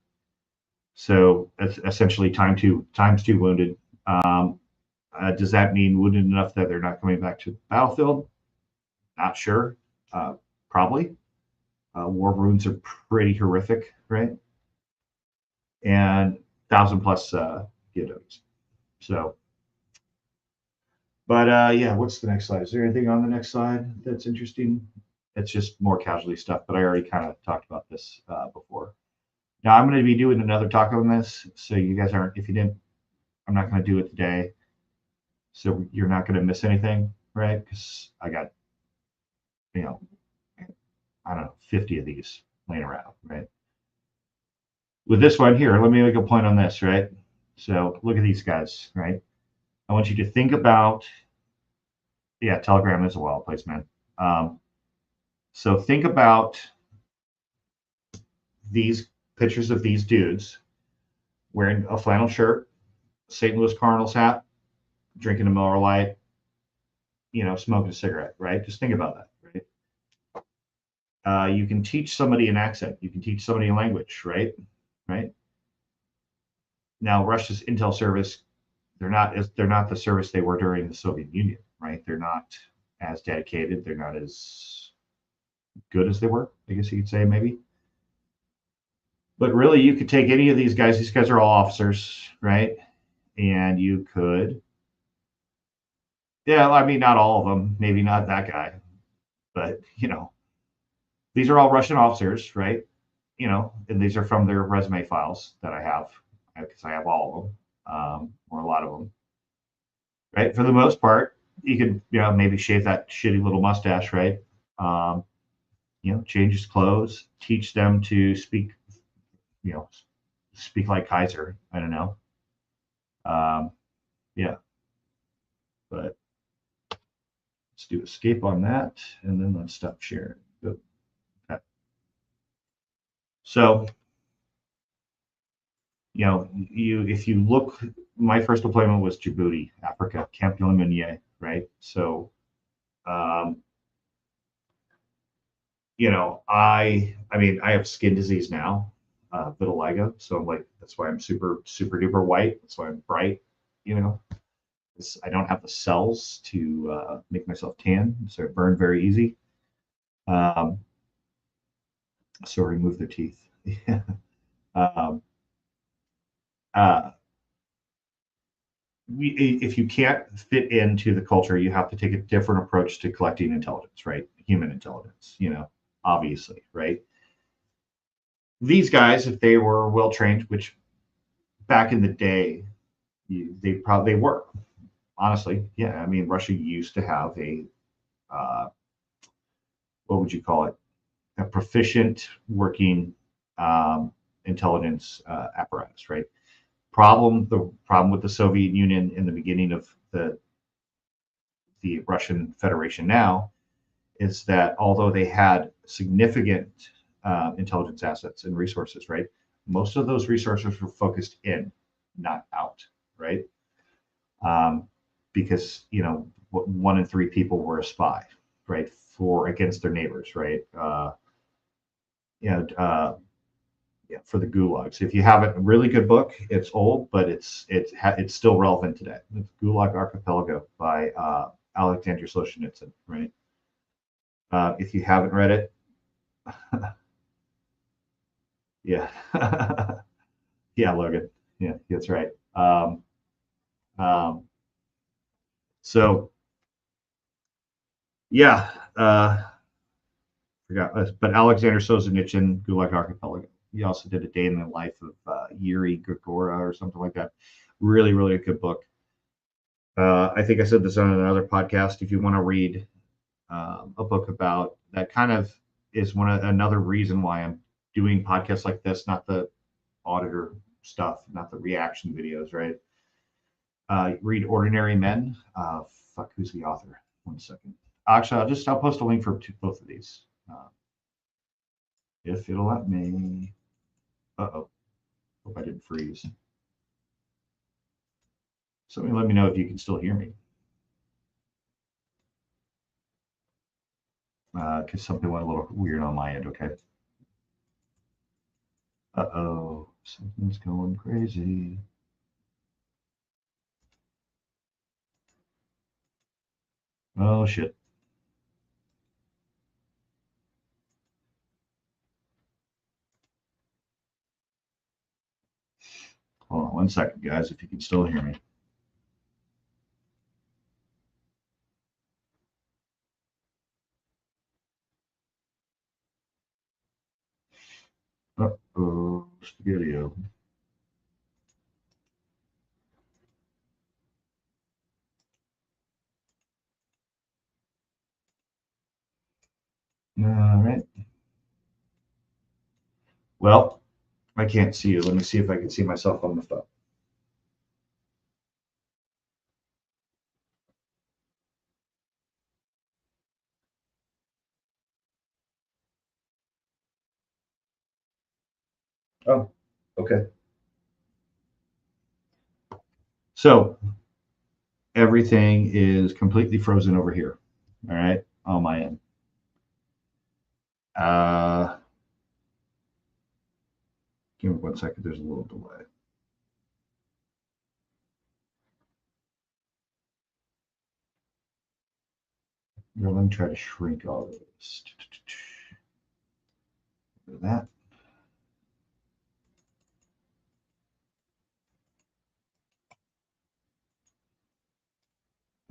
So it's essentially times two wounded. Does that mean wounded enough that they're not coming back to the battlefield? Not sure. Probably. War wounds are pretty horrific, right? And 1,000 plus POWs. So, but yeah, what's the next slide? Is there anything on the next slide that's interesting? It's just more casualty stuff, but I already kind of talked about this before. Now I'm going to be doing another talk on this, so you guys aren't. If you didn't, I'm not going to do it today, so you're not going to miss anything, right? Because I got, I don't know, 50 of these laying around, right? With this one here, let me make a point on this, right? So look at these guys, right? I want you to think about, Telegram is a wild place, man. So think about these pictures of these dudes wearing a flannel shirt, St. Louis Cardinals hat, drinking a Miller Lite, smoking a cigarette, right? Just think about that, right? You can teach somebody an accent. You can teach somebody a language, right? Right. Now, Russia's intel service, they're not the service they were during the Soviet Union, right? They're not as dedicated. They're not as good as they were, I guess you could say, maybe. But really, you could take any of these guys. These guys are all officers, right? And you could, I mean, not all of them, maybe not that guy, but these are all Russian officers, right? And these are from their resume files that I have, because I have all of them, or a lot of them, right? For the most part, you could, maybe shave that shitty little mustache, right? Change his clothes, teach them to speak, speak like Kaiser. I don't know. Yeah. But let's do escape on that, and then let's stop sharing. Good. Okay. So, if you look, my first deployment was Djibouti, Africa, Camp de la Meunier, right? So, I mean, I have skin disease now, vitiligo. So I'm like, that's why I'm super, super duper white. That's why I'm bright, I don't have the cells to make myself tan. So I burn very easy. So remove their teeth. If you can't fit into the culture, you have to take a different approach to collecting intelligence, right? Human intelligence, obviously, right? These guys, if they were well trained, which back in the day, they probably were. Honestly, yeah. I mean, Russia used to have a, what would you call it? A proficient working intelligence apparatus, right? The problem with the Soviet Union in the beginning of the Russian Federation now is that although they had significant intelligence assets and resources, right? Most of those resources were focused in, not out, right? Because 1 in 3 people were a spy, right? Against their neighbors, right? for the Gulag. So if you have a really good book, it's old, but it's still relevant today. It's Gulag Archipelago by Alexander Solzhenitsyn, right? If you haven't read it, yeah, yeah, Logan, yeah, that's right. So yeah, forgot, but Alexander Solzhenitsyn, Gulag Archipelago. He also did a day in the life of Yuri Gogora or something like that. Really, really good book. I think I said this on another podcast. If you want to read a book about that, kind of is another reason why I'm doing podcasts like this, not the auditor stuff, not the reaction videos, right? Read Ordinary Men. Fuck, who's the author? 1 second. Actually, I'll post a link for both of these. If it'll let me. Uh-oh. Hope I didn't freeze. Somebody let me know if you can still hear me. Because something went a little weird on my end, okay? Uh-oh. Something's going crazy. Oh, shit. Hold on 1 second, guys, if you can still hear me. Uh-oh, Studio. All right. Well, I can't see you. Let me see if I can see myself on the phone. Oh, okay. So everything is completely frozen over here. All right, on my end. Give me 1 second. There's a little delay. Let me try to shrink all of this. That.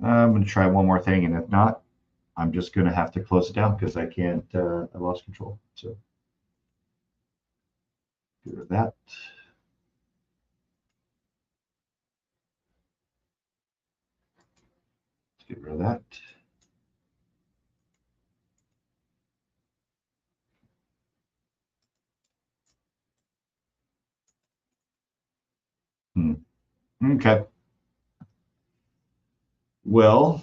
I'm going to try one more thing, and if not, I'm just going to have to close it down because I can't. I lost control. So get rid of that. Let's get rid of that. Okay. Well,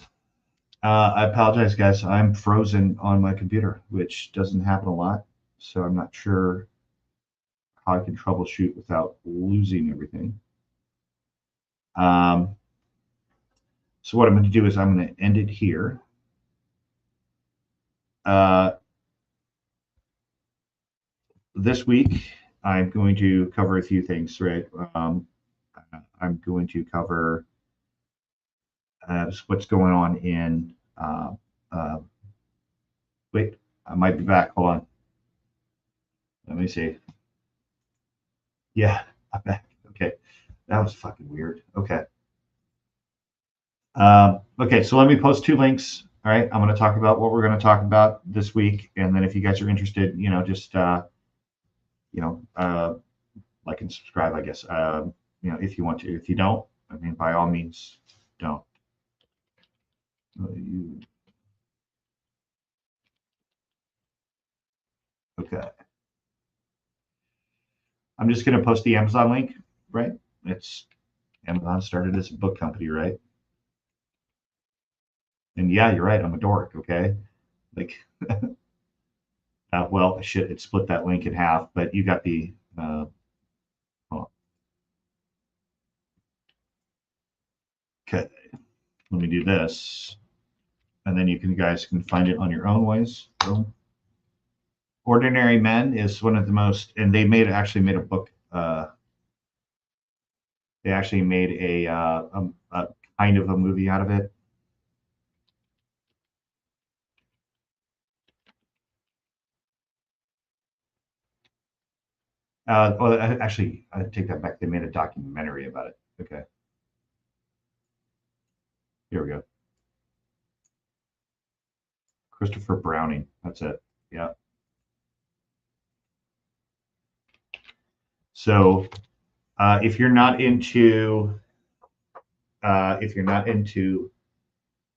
I apologize, guys. I'm frozen on my computer, which doesn't happen a lot. So I'm not sure how I can troubleshoot without losing everything. So what I'm going to do is I'm going to end it here. This week, I'm going to cover a few things, right? I'm going to cover what's going on in. Wait, I might be back. Hold on. Let me see. Yeah, I'm back. Okay, that was fucking weird. Okay. Okay, so let me post 2 links. All right, I'm going to talk about what we're going to talk about this week, and then if you guys are interested, just like and subscribe, I guess. If you want to. If you don't, I mean, by all means, don't. Okay. I'm just going to post the Amazon link, right? Amazon started as a book company, right? And yeah, you're right. I'm a dork. Okay. Like, well, shit, it split that link in half, but you got the, hold on. Okay. Let me do this. And then you guys can find it on your own ways. Boom. Ordinary Men is one of the most, and they actually made a book. They actually made a kind of a movie out of it. Well, actually, I take that back. They made a documentary about it. Okay. Here we go. Christopher Browning. That's it. Yeah. So if you're not into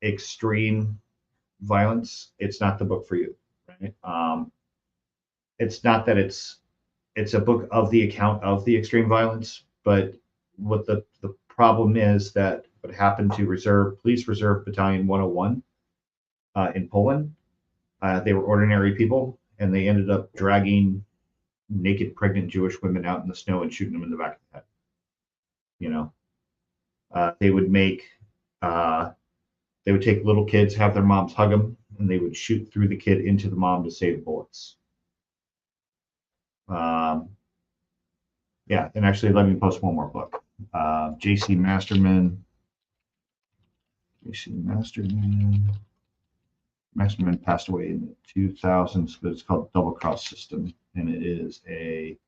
extreme violence, it's not the book for you. Right? It's not that it's a book of the account of the extreme violence, but what the problem is that what happened to Police Reserve Battalion 101 in Poland, they were ordinary people, and they ended up dragging naked pregnant Jewish women out in the snow and shooting them in the back of the head. You know, they would take little kids, have their moms hug them, and they would shoot through the kid into the mom to save bullets. Yeah, and actually, let me post one more book. J.C. Masterman. Masterman passed away in the 2000s, but it's called Double Cross System, and it is a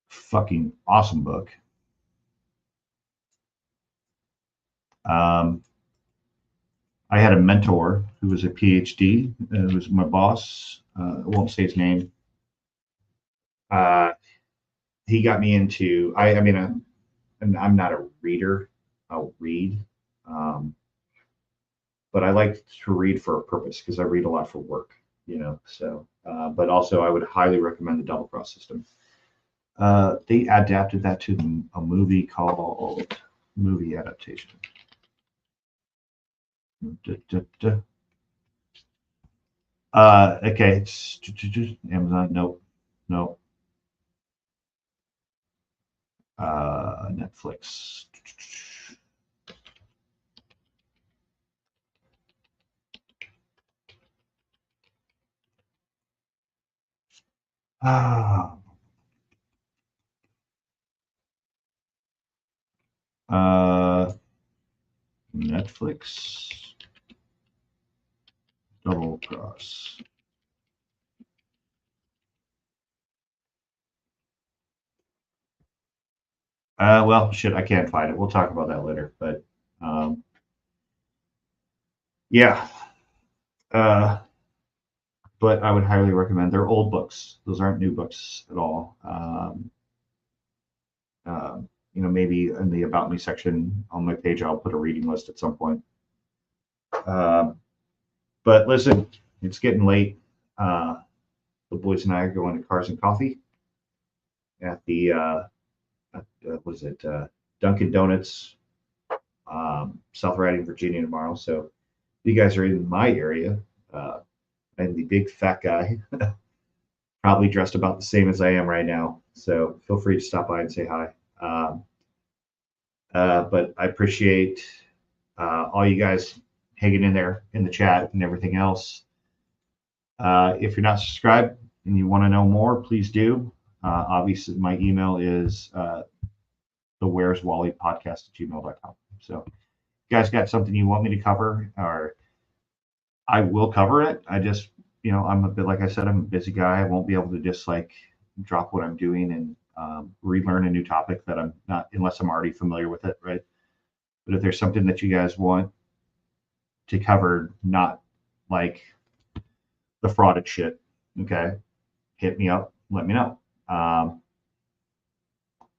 fucking awesome book. I had a mentor who was a PhD, who was my boss. I won't say his name. He got me into. I'm not a reader. I'll read, but I like to read for a purpose because I read a lot for work. You know, so. But also, I would highly recommend the Double Cross System. They adapted that to a movie called Movie Adaptation. Okay, it's Amazon. Nope. Netflix. Netflix. Double Cross. Well, shit, I can't find it. We'll talk about that later. But yeah. But I would highly recommend. They're old books. Those aren't new books at all. You know, maybe in the About Me section on my page, I'll put a reading list at some point. But listen, it's getting late. The boys and I are going to Cars and Coffee at the Dunkin' Donuts, South Riding, Virginia tomorrow. So if you guys are in my area, I'm the big fat guy, probably dressed about the same as I am right now. So feel free to stop by and say hi. But I appreciate all you guys hanging in there in the chat and everything else. If you're not subscribed and you want to know more, please do. Obviously, my email is the Where's Wally podcast at gmail.com. So if you guys got something you want me to cover, or I will cover it. I just, you know, I'm a bit, like I said, I'm a busy guy. I won't be able to just like drop what I'm doing and relearn a new topic that I'm not, unless I'm already familiar with it, right? But if there's something that you guys want to cover, not like the frauded shit, okay, hit me up, let me know.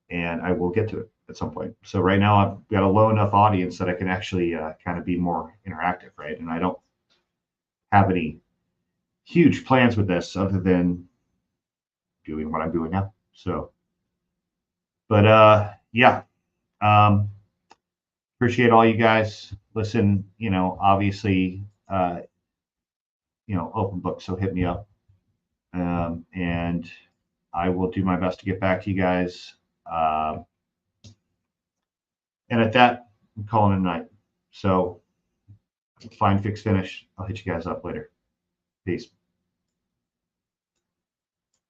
And I will get to it at some point. So right now I've got a low enough audience that I can actually kind of be more interactive, right? And I don't have any huge plans with this other than doing what I'm doing now. So, but yeah, appreciate all you guys. Listen, you know, obviously, you know, open book, so hit me up. And I will do my best to get back to you guys. And at that, I'm calling it a night. So, fine, fix, finish. I'll hit you guys up later. Peace.